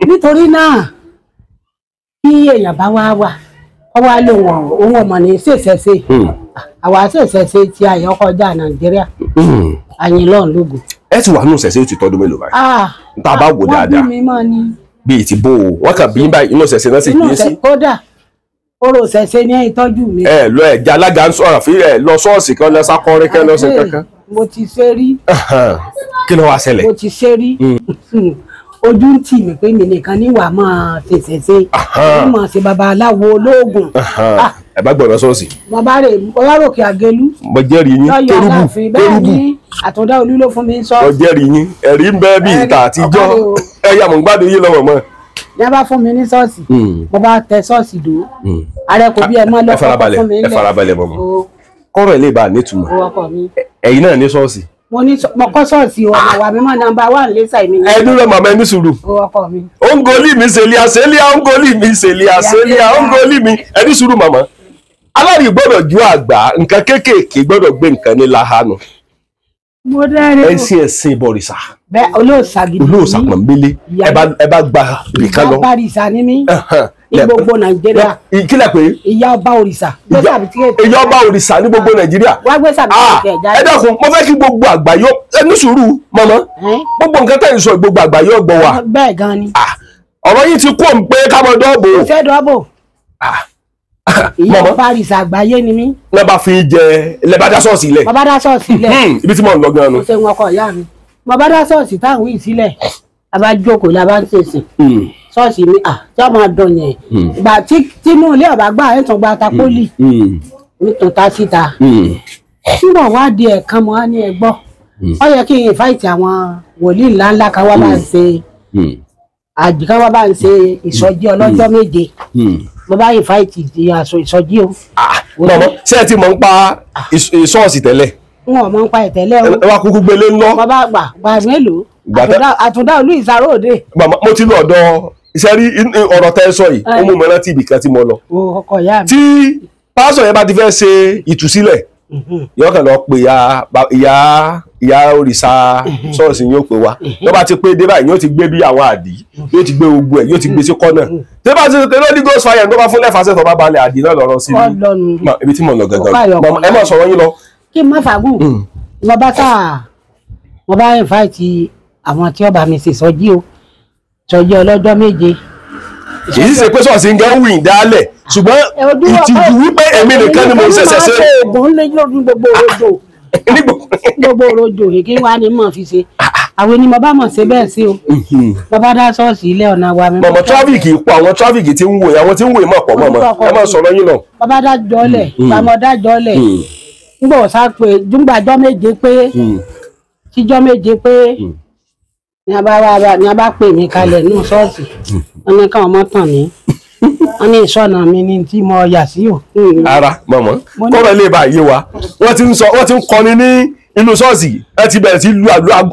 nítorí náà kí èèyàn bá wá wà ọ wá lóun òun ọmọ ní ṣèṣẹṣe àwa ṣèṣẹṣe ti àyàn kọjá Nàìjíríà àyìn lọ́n lógo. ẹ ti wà nù ṣẹ̀ṣẹ̀ ó ti tọ́dún mélòó báyìí. tá a bá wò dáadáa wọ́n bí mi mọ́ ni. bíi ti bó o wọn kàn bí báyìí inú ṣẹ̀ṣẹ̀ náà sì gbé sí. kódà orò ṣẹ̀ṣẹ̀ ní ìtọ́jú mi. lọ ẹ̀jẹ̀ alága ń sọ̀rọ̀ fi lọ ṣọ́ọ̀ṣì kan lọ sákọ́rin kan lọ́sẹ̀ kankan. mo ti ṣe rí. kí ló wá ṣẹlẹ̀. mo ti ṣe rí. ojú ń tì mí pé mi nìkan ní wàá máa ṣèṣẹ̀ṣe ní mọ̀ ṣe babaláwo olóògùn. ẹ bá gbọ́dọ̀ ṣọ́ọ̀ṣì. mo bá rè Ọláròkè Àgélú. mo jẹ́rìí yín kérúbù àtúndá olú ló fún mi sọ. mo jẹ́rìí yín ẹ̀rí ń bẹ bí ìta àtijọ́ ẹ̀yà mọ̀ ń gbádùn yín lọ́wọ́ mọ́. ní a bá fún mi ní ṣọ́ọ̀ṣì mo bá tẹ ṣọ́ọ̀ṣì dò ààrẹ kò bí ẹ mọ́ lọ́kọ́ fún mi nílẹ̀. ẹ farabalẹ̀ mọ́ mọ́ kọ́rọ̀ ẹ̀ lè bá a nítumọ̀ ẹ̀yin náà ní ṣọ́ọ̀ṣì. mo kọ́ ṣọ́ọ̀ṣì ọ̀nà wà mímọ́ nọ́mbà 1 lẹ́sà mi. ẹ dúró màmá ẹni sùúrù. òǹgolí mi ṣèlíà òǹgolí mi ṣèlíà òǹgolí mi ẹni sùúrù màmá. aláàrí gbọ́dọ̀ ju àgbà nǹkan kéékèèké gbọ́dọ̀ gbé nǹkan ní láhánù. mo dáre o. ẹ̀sìn ìbọ̀rìṣà. bẹ́ẹ̀ olóòṣà gidi. olóòṣà pọ̀nbélé ẹ bá gba ibìkan lọ. ìyá ọba òrìṣà ni mí ní gbogbo Nàìjíríà. kílẹ̀ pé. ìyá ọba òrìṣà. ìyá ọba òrìṣà ní gbogbo Nàìjíríà. wá gbé sàbíkẹ́ jáde. ẹ dákun mo fẹ́ kí gbogbo àgbáyé ẹni sùúrù mọ́mọ́ gbogbo nǹkan tẹ̀ ń sọ gbogbo àgbáyé ọgbọ̀n wa. bẹ́ẹ̀ gan ni. ọ̀rọ̀ yìí ti kó ń pé ká mọ dọ́ọ̀bù. kò fẹ́ dọ́ọ̀bù. ìyá Paris àgbáyé ni mí. lẹ́bàá fi jẹ lẹ́bàá dá ṣọ́ọ̀ṣì ilẹ̀. mo bá dá ṣọ́ọ̀ṣì ilẹ̀. ibi tí mò ń lọ gan-an. mo ṣe wọn ọkọ ìyá mi mo bá dá ṣọ́ọ̀ṣì táwọn yìí sílẹ̀ a bá jókòó la bá ń ṣèṣìn ṣọ́ọ̀ṣì mi tí wọ́n máa dán yẹn ìgbà tínú ilé ọ̀bá gbà ẹ̀ tán gba tapoli nítorí ta síta nígbà wá di ẹ̀kan mọ́ á ní ẹgbọ́ ó yẹ kí n fáìtì àwọn wòlíì ńláńlá kan wá bá ń ṣe àjìká wá bá ń ṣe ìsọjí ọlọ́jọ́ méje mo bá yìí fáìtì ìsọjí o. mọ̀mọ́ ṣé ẹ ti mọ̀ ń pa ṣọ́ọ̀ṣì tẹ́lẹ̀. n ò mọ̀ ń pa ìtẹ́lẹ̀ o. ẹ wá kúkú gbélé ńlọ. mo bá gbà mélòó àtúndá olú ìsàrò òde. mo ti lọ ọ̀dọ̀ iṣẹ́ rí ọ̀rọ̀ tẹ́ ẹ sọ yìí ó mú mi rántí ibì kan tí mo lọ. ọkọ ìyá mi. tí pásọ̀ yẹn bá ti fẹ́ ṣe ìtúsílẹ̀ yóò kàn lọ pe ìyá òrìṣà ṣọ́ọ̀ṣì yóò pè wá tó bá ti pé dé báyìí yóò ti gbé bí àwọn àdì yóò ti gbé gbogbo ẹ̀ yóò ti gbé sí kọ́nà tó bá ti tẹ lórí ghost fire tó bá fún lẹ́fàṣẹ́ tó bá balẹ̀ àdì náà lọ́rọ́ sí i ibi tí mo lọ gangan ẹ má sọ̀rọ̀ yín lọ. kí n má fàgùn mo bá invite àwọn tí ó bá mi ṣe sọjí o sọjí ọlọ́jọ́ méje. kì í ṣe pé ṣọ́ọ̀ṣì ń gán wìn dálẹ̀ ṣùgbọ́n ìtìjú wípé èmi nìkan ni mo ṣẹ̀ṣẹ̀ ṣe. ògùn lè lórí gbogbo òrojò gbogbo òrojò èké wa ni mo fi ṣe àwọn ènìyàn bá mọ̀ ṣe bẹ́ẹ̀ sí o bàbá dá ṣọ́ọ̀ṣì ilé ọ̀nà wa mi. mọ̀mọ́ tráfíìkì pọ̀ àwọn tráfíìkì tí ń wò àwọn tí ń wò mọ̀ pọ̀ mọ̀mọ́ ẹ má sọ̀rọ̀ yín lọ. bàbá dájọ́ lẹ̀ bàmọ́ dájọ́ lẹ̀ nígbà ọ̀sá pé dúgbàjọ́ méje pé tíjọ́ méje pé ní a bá pè mí kalẹ̀ ní ṣọ́ọ̀ṣì wọn ní káwọn mọ́ tàn mí wọn ní ìṣọ́nà mi ní tí mo yà sí o. ara mọ̀mọ́ kọ́rọ̀ ilé bá yé wa wọ́n ti ń kọni ní inú ṣọ́ọ̀ṣì ẹ ti bẹ̀rẹ̀ sí lu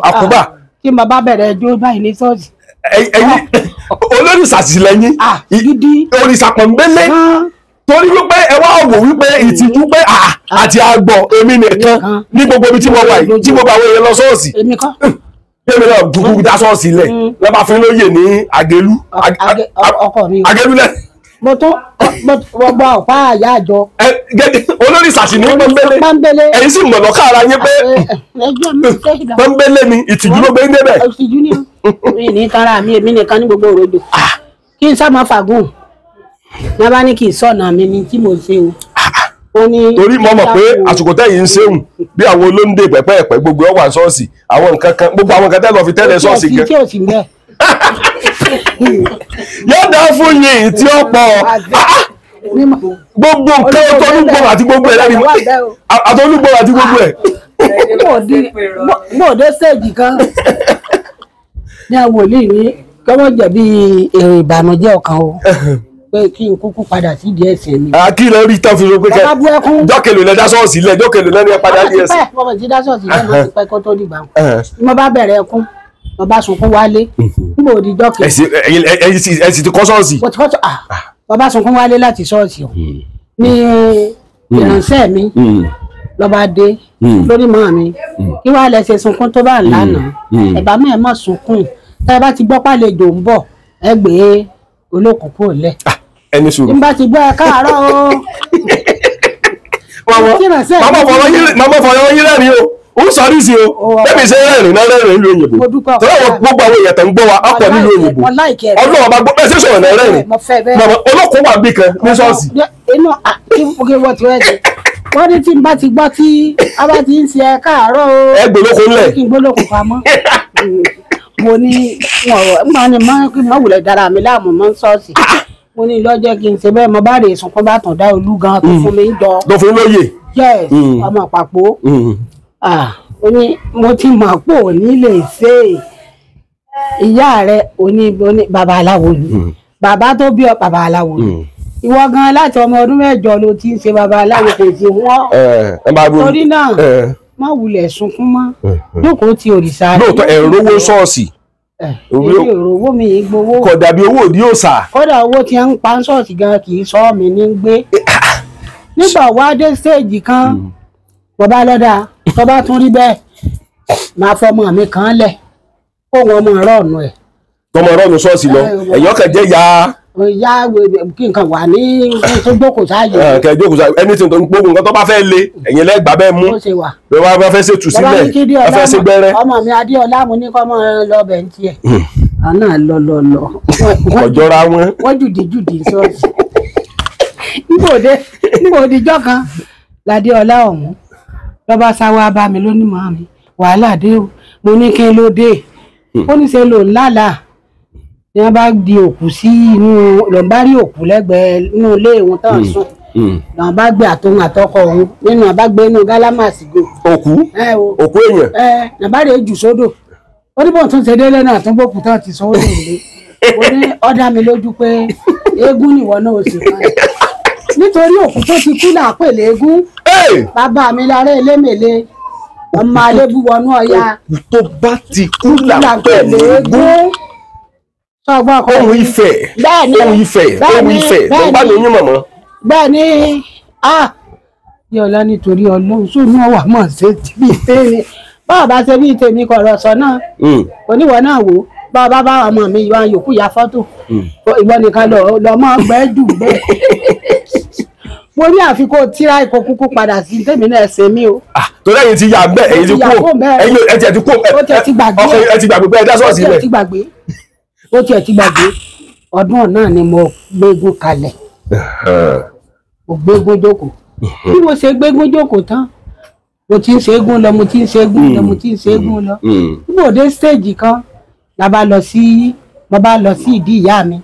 àkúbà. tí mo bá bẹ̀rẹ̀ ẹjọ́ báyìí ní ṣọ́ọ̀ṣì. ẹ̀yin olórí ṣàṣìlẹ́yìn òrìṣà pọ̀nbélé torí wípé ẹ wá wò wípé ìtìjú pé àti àgbọ̀ èmi nìkan ní gbogbo ibi tí mo wà yìí tí gbogbo àwọn èèyàn lọ ṣọ́ọ̀ṣì. èmi kọ́. Èmi náà dúkú dá ṣọ́ọ̀ṣì lẹ̀ lọ́ba fún lóye ní Agelu. ọkọ mi. Agelu lẹ̀. mo tó gbọ́ ọ̀pá àyà àjọ. Olórí ìsàsì ní pọ́nbélé ẹ̀yin sì mọ̀ lọ́kà ara yín pé pọ́nbélé ni ìtìjú ló gbé débẹ̀. ìtìjú ni mi ní tara mi èmi nìkan ní gbogbo òròjò kí n sá máa fàgùn ní a bá ní kí n sọ̀nà mi ní tí mo ṣe o. torí mo mọ̀ pé àsìkò tẹ́yìn ń ṣéhùn bí àwọn olóńdè pẹ́pẹ́ẹ̀pẹ́ gbogbo ọwà ṣọ́ọ̀ṣì àwọn nǹkan kan gbogbo àwọn nǹkan tẹ́ lọ fi tẹ́lẹ̀ ṣọ́ọ̀ṣì gan. yóò dá fún yín tí ó pọ̀ gbogbo nǹkan àtọ́lúgbò àti gbogbo ẹ̀ lẹ́nu àtọ́lúgbò àti gbogbo ẹ̀. mo dé stéèjì kan ní àwọn wòlíì ní kọ́mọ́ jẹ̀bi èrò ìbànújẹ́ ọkàn o pé kí n kúkú padà sí díẹ̀ sí mi. kí ló rí tán fi ro pé kẹ jọ́kèlò lẹ dá ṣọ́ọ̀ṣì lẹ jọ́kèlò lẹ ní ẹ padà díẹ̀ sí. mo ti dá ṣọ́ọ̀ṣì lẹ mo ti pẹ́ kó tó dìgbà mo bá bẹ̀rẹ̀ ẹkún mo bá sunkún wálé níbo di jọ́kè. ẹ sì ti kọ́ ṣọ́ọ̀ṣì. mo bá sunkún wálé láti ṣọ́ọ̀ṣì o ní ìránṣẹ́ mi lọ́ba dé lórí mọ́ mi kí wàá lẹ ṣe sunkún tó bá ń lánàá ẹ̀bá mẹ́ẹ̀ mọ̀ sunkún tá a bá ti gbọ́ pàlejò ń bọ̀ ẹ gbé olókùn kúrò lẹ̀. ẹni sùúrù. n bá ti gbọ́ ẹ káàárọ̀ o. màmá fọyọ́ yín rẹ́rìn o ń sọrí sí o bẹ́ẹ̀ni ṣe rẹ́rìn náà rẹ́rìn nílùú òyìnbó tọ́lá wọn gbogbo àwọn èèyàn tó ń gbọ́ wa ọ̀pọ̀ nílùú òyìnbó ọlọ́wọ́ bá gbọ́ bẹ́ẹ̀ ṣe sọ̀rọ̀ náà rẹ́rìn màmá olókùn wà bí kan ní ṣọ́ọ̀ṣì. inú kí wọ́n ti rẹ́ jẹ wọ́n ní tí n bá ti gbọ́ tí a bá ti ń ṣe ẹ káàárọ̀ o. ẹ gbólókun lẹ̀. kí n gbólókun pamọ́ mo ní mo wulẹ̀ dára mi láàmú mọ́ ṣọ́ọ̀ṣì mo ní lọ́jọ́ kí n ṣe bẹ́ẹ̀ mo bá rè sunkún bá tàn dá olú gan tó fún mi jọ. tó fún lóye. yes ọmọ pàpọ̀ ó ní mo ti mọ̀ pé ò ní lè ṣe ìyá rẹ̀ oní babaláwo ni bàbá tó bí ọ babaláwo ni ìwọ gan láti ọmọ ọdún 8 ló ti ń ṣe babaláwo kò sí wọ́n torí náà má wulẹ̀ sunkún mọ́ jókòó ti òrìṣà rẹ̀. lóòótọ́ ẹ̀rọ owó ṣọ́ọ̀ṣì. èmi ò rówó mi yìí gbowó. kò dàbí owó òdì òòṣà. kódà owó tí ń pa ṣọ́ọ̀ṣì gan kì í sọ mi ní gbé. nígbà wá dé stéèjì kan bàbá lọ́dà tó bá tún rí bẹ́ẹ̀ máa fọmọ mi kan lẹ̀ kó wọn mọ ọ̀rọ̀ ọ̀nù ẹ̀. tọmọ ọ̀rọ̀ ọ̀nù ṣọ́ọ̀ṣì lọ ẹ̀yọ́ kẹ̀ jẹ́ ya. ìyá kí nǹkan wà ní tó jókòó sáàyè. kẹ̀ jókòó sáàyè ẹni tí gbogbo nǹkan tó bá fẹ́ le ẹ̀yìn lẹ́gbàá bẹ́ẹ̀ mú. bẹ́ẹ̀ wá fẹ́ ṣe tù sílẹ̀ wá fẹ́ ṣe gbẹ́rẹ́. ọmọ mi Adéọlá mo ní kọ́ mọ́ lọ bẹ̀ ń tiẹ̀. àná lọ. ọjọ́ra wọn. wọ́n jùdí ṣọ́ọ̀ṣì. níbo òdìjọ́ kan ládé ọlá ọ̀hún lọ́ba sáwá bá mi lónìí mọ́ mi wàhálà dé o mo ní kí n ló dé ó ní ṣe lò ńláńlá ni wọ́n bá di òkú sí inú lọ́n bá rí òkú lẹ́gbẹ̀ẹ́ inú ilé ìwọ̀n tán sùn lọ́n bá gbé àtòhun àtọkọ òun nínú àbágbé inú gálámàsì gò òkú èèyàn nàbá rè jù sódò ó ní bọ́n tún ṣe délé náà tún gbókù tán ti sọ ó lè lé ó ní ọ̀dà mi lójú pé eégún nìwọ náà ó sì kan nítorí òkú tó ti kú là pèlè eégún bàbá mi lára elémèlé ọmọ alébú wọnú ọya tó bá ti kú là pèlè eégún sọgbọn ọkọ ohun Ifẹ̀ ohun Ifẹ̀ tó bá lóyún mọ̀mọ́. bẹ́ẹ̀ ni yọ̀ọ́lá nítorí ọlọ́run sóònù ọ̀wà mọ̀ ṣe bí tèmi báwa bá ṣe bí tèmi kọ̀rọ̀ sọ náà oníwọ̀ náà wò báwa bá bá ọmọ mi ìwà yòókù ya fọ́tò ìwọ nìkan lọ mọ́ gbẹ́ jù bẹ́ẹ̀ mo ní àfikún tíra ìkó kúkú padà sí tèmi náà ṣe mí o. torí ẹ̀yin ti yà bẹ́ẹ̀ ẹ̀yin ti kú ẹ̀yin ẹ ti kú ẹ ti gbàgbé ẹ ti gbàgbé pé ẹ dá sọ́ọ̀sì rẹ̀. ó tiẹ̀ ti gbàgbé ọdún náà ni mo gbégún kalẹ̀ mo gbégún jókòó bí mo ṣe gbégún jókòó tán mo ti ń ṣẹ́gun lọ mo ti ń ṣẹ́gun lọ níbo dé stage kan mo bá lọ sí ìdí ìyá mi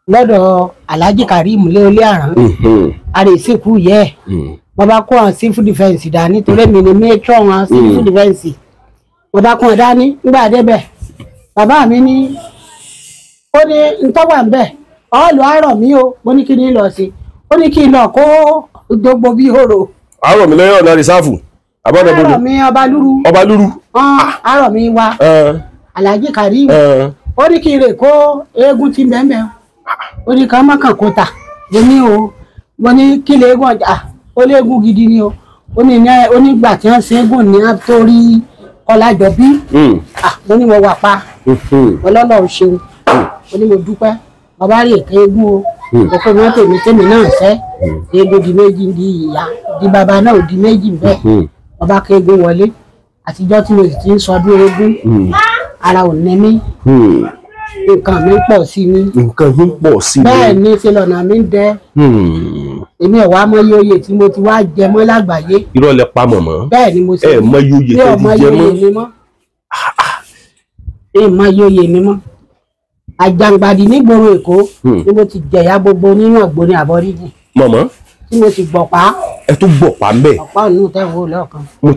lọ́dọ̀ Alhaji Karim léolé àrán àrè ìsìnkú yẹ mo bá kó àwọn civil defence dání torí mi ni matron àwọn civil defence mo bá kó wọn dání nígbà débẹ̀ bàbá mi ní ó ní ntọ́wà ń bẹ̀ ọ̀ọ́lù àárọ̀ mi o mo ní kí ni lọ sí ó ní kí n lọ kó gbogbo bí horo. àárọ̀ mi lẹ́yìn ọ̀nà rìsáàfù àbọ̀dọ̀ gbogbo àárọ̀ mi ọbalúru àárọ̀ mi wa Alhaji Karim ó ní kí n rè kó eégún tí bẹ́ẹ̀ ó ní ká má kàn kó ta mo ní kí lè eégún ọjà ó lé eégún gidi ni o ó ní gbà tí wọ́n ṣe eégún ní àtórí Ọlájọbí mo ní mo wà pa ọlọ́lọ́ ṣeun mo ní mo dúpẹ́ bàbá rí èké eégún o òkú wọn tèmi náà ṣẹ́ eégún di méjì di ìyá di bàbá náà di méjì bẹ́ẹ̀ bàbá ké eégún wọlé àtijọ́ tí mo sì ti ń sọdún eégún ara ò ní mí nǹkan mi pọ̀ sí ni bẹ́ẹ̀ ni ṣe lọ́nà mi ń dẹ́ èmi ẹ̀ wá mọ́yé oyè tí mo ti wá jẹ mọ́ lágbàáyé. irọ́ lẹ pa mọ̀mọ́ bẹ́ẹ̀ ni mo ṣe ẹ mọ́yé oyè tẹ́ ti jẹ mọ́. mọ́yé oyè mi mọ́ àjàngbàdì nígboro Èkó ni mo ti jẹ̀yà gbogbo nínú ọ̀gbọ́n àbọ̀ríjì. mọ̀mọ́ tí mo ti gbọ̀pá. ẹ tún gbọ̀pá ń bẹ̀. ọ̀pá òun tẹ̀ wò lọ́ọ̀kan. mo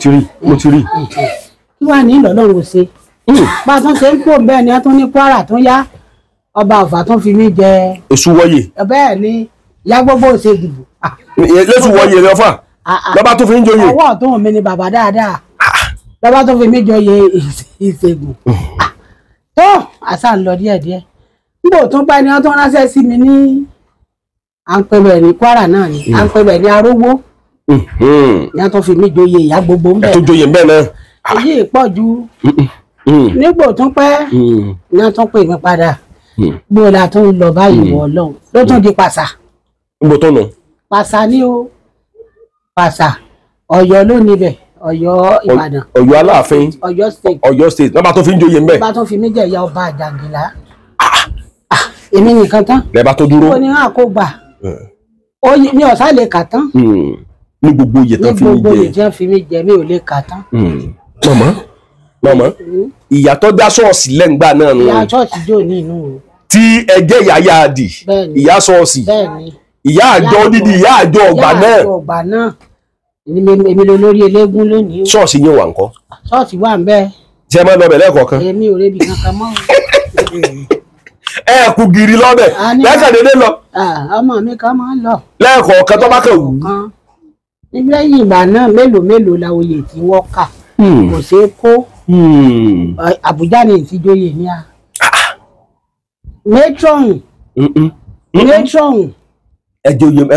ti rí. kí wàá ní ìlọ́lọ́run ṣe. bá a tún ṣe ń pò bẹ́ẹ̀ ni a tún ní Kwara tún yá ọba Ọ̀fà tún fi mí jẹ. èṣù wọ̀yè. bẹ́ẹ̀ ni ìyá gbogbo ṣe dìbò. lẹ́sù wọ̀yè lọ́fà lọ́ba tó fi ń joyè. ọwọ́ ọ̀tún mi ni bàbá dáadáa lọ́ba tó fi mí joyè ìṣègùn. tó àṣà ń lọ díẹ̀díẹ̀ níbo tó bá ní wọn tó ránṣẹ́ sí mi ní à ń pè bẹ̀ ní Kwara náà ni à ń pè bẹ̀ ní Arówó ní wọn tó fi mí joyè ìyá gbogbo ń bẹ̀. ẹ tó joyè ń bẹ̀ náà. èyí pọ̀ ju nígbò tún pẹ́ ní wọn tún pè mí padà gbọ́dọ̀ la tún lọ báyìí wọ̀ Ọlọ́run ló tún di Pàṣà. níbo tó nù. Pàṣà ni o Pàṣà Ọ̀yọ́ ló níbẹ̀ Ọ̀yọ́ Ìbàdàn. Ọ̀yọ́ Aláàfin Ọ̀yọ́ state lọ́ba tó fi ń joyè ń bẹ̀. lọ́ba tó fi mí jẹ́ ìyá ọba Àjàngìlá. èmi nìkan tán. lẹ́bàá tó dúró. ó ní hàn kó gbà ní ọ̀sán lè kà tán. ní gbogbo oyè tán fi mí jẹ. ní gbogbo oyè tán fi mí jẹ mi ò lè kà tán. mọ̀mọ́ ìyá tó dá ṣọ́ọ̀ṣì lẹ́ǹgbà náà nù. ìyá ṣọ́ọ̀ṣì jò ní inú o. tí ẹjẹ́ ìyá yáàdì ìyá ṣọ́ọ̀ṣì ìyá àjọ dídì ìyá àjọ ọgbà náà. ìyá àjọ ọgbà náà èmi ló lórí eléégún lónìí o. ṣọ́ọ̀ṣì yín wà ńkọ́. ṣọ́ọ̀ṣì wà ń bẹ́ẹ̀. ṣé ẹ máa lọ bẹ̀ lẹ́ẹ̀kọ̀ọ̀kan. èmi ò rebi kankan mọ́ ẹ kú gírí lọ́bẹ̀ lẹ́ẹ̀kan dédé lọ. ọmọ mi kan máa ń lọ. lẹ́ẹ̀kọ̀ọ̀kan tó bá kàn wù. lẹ́yìn ìgbà náà mélòó la oyè tí wọ́n kà kò ṣeé kó. Àbújá ni ìtìjọyè ní a. matron ẹ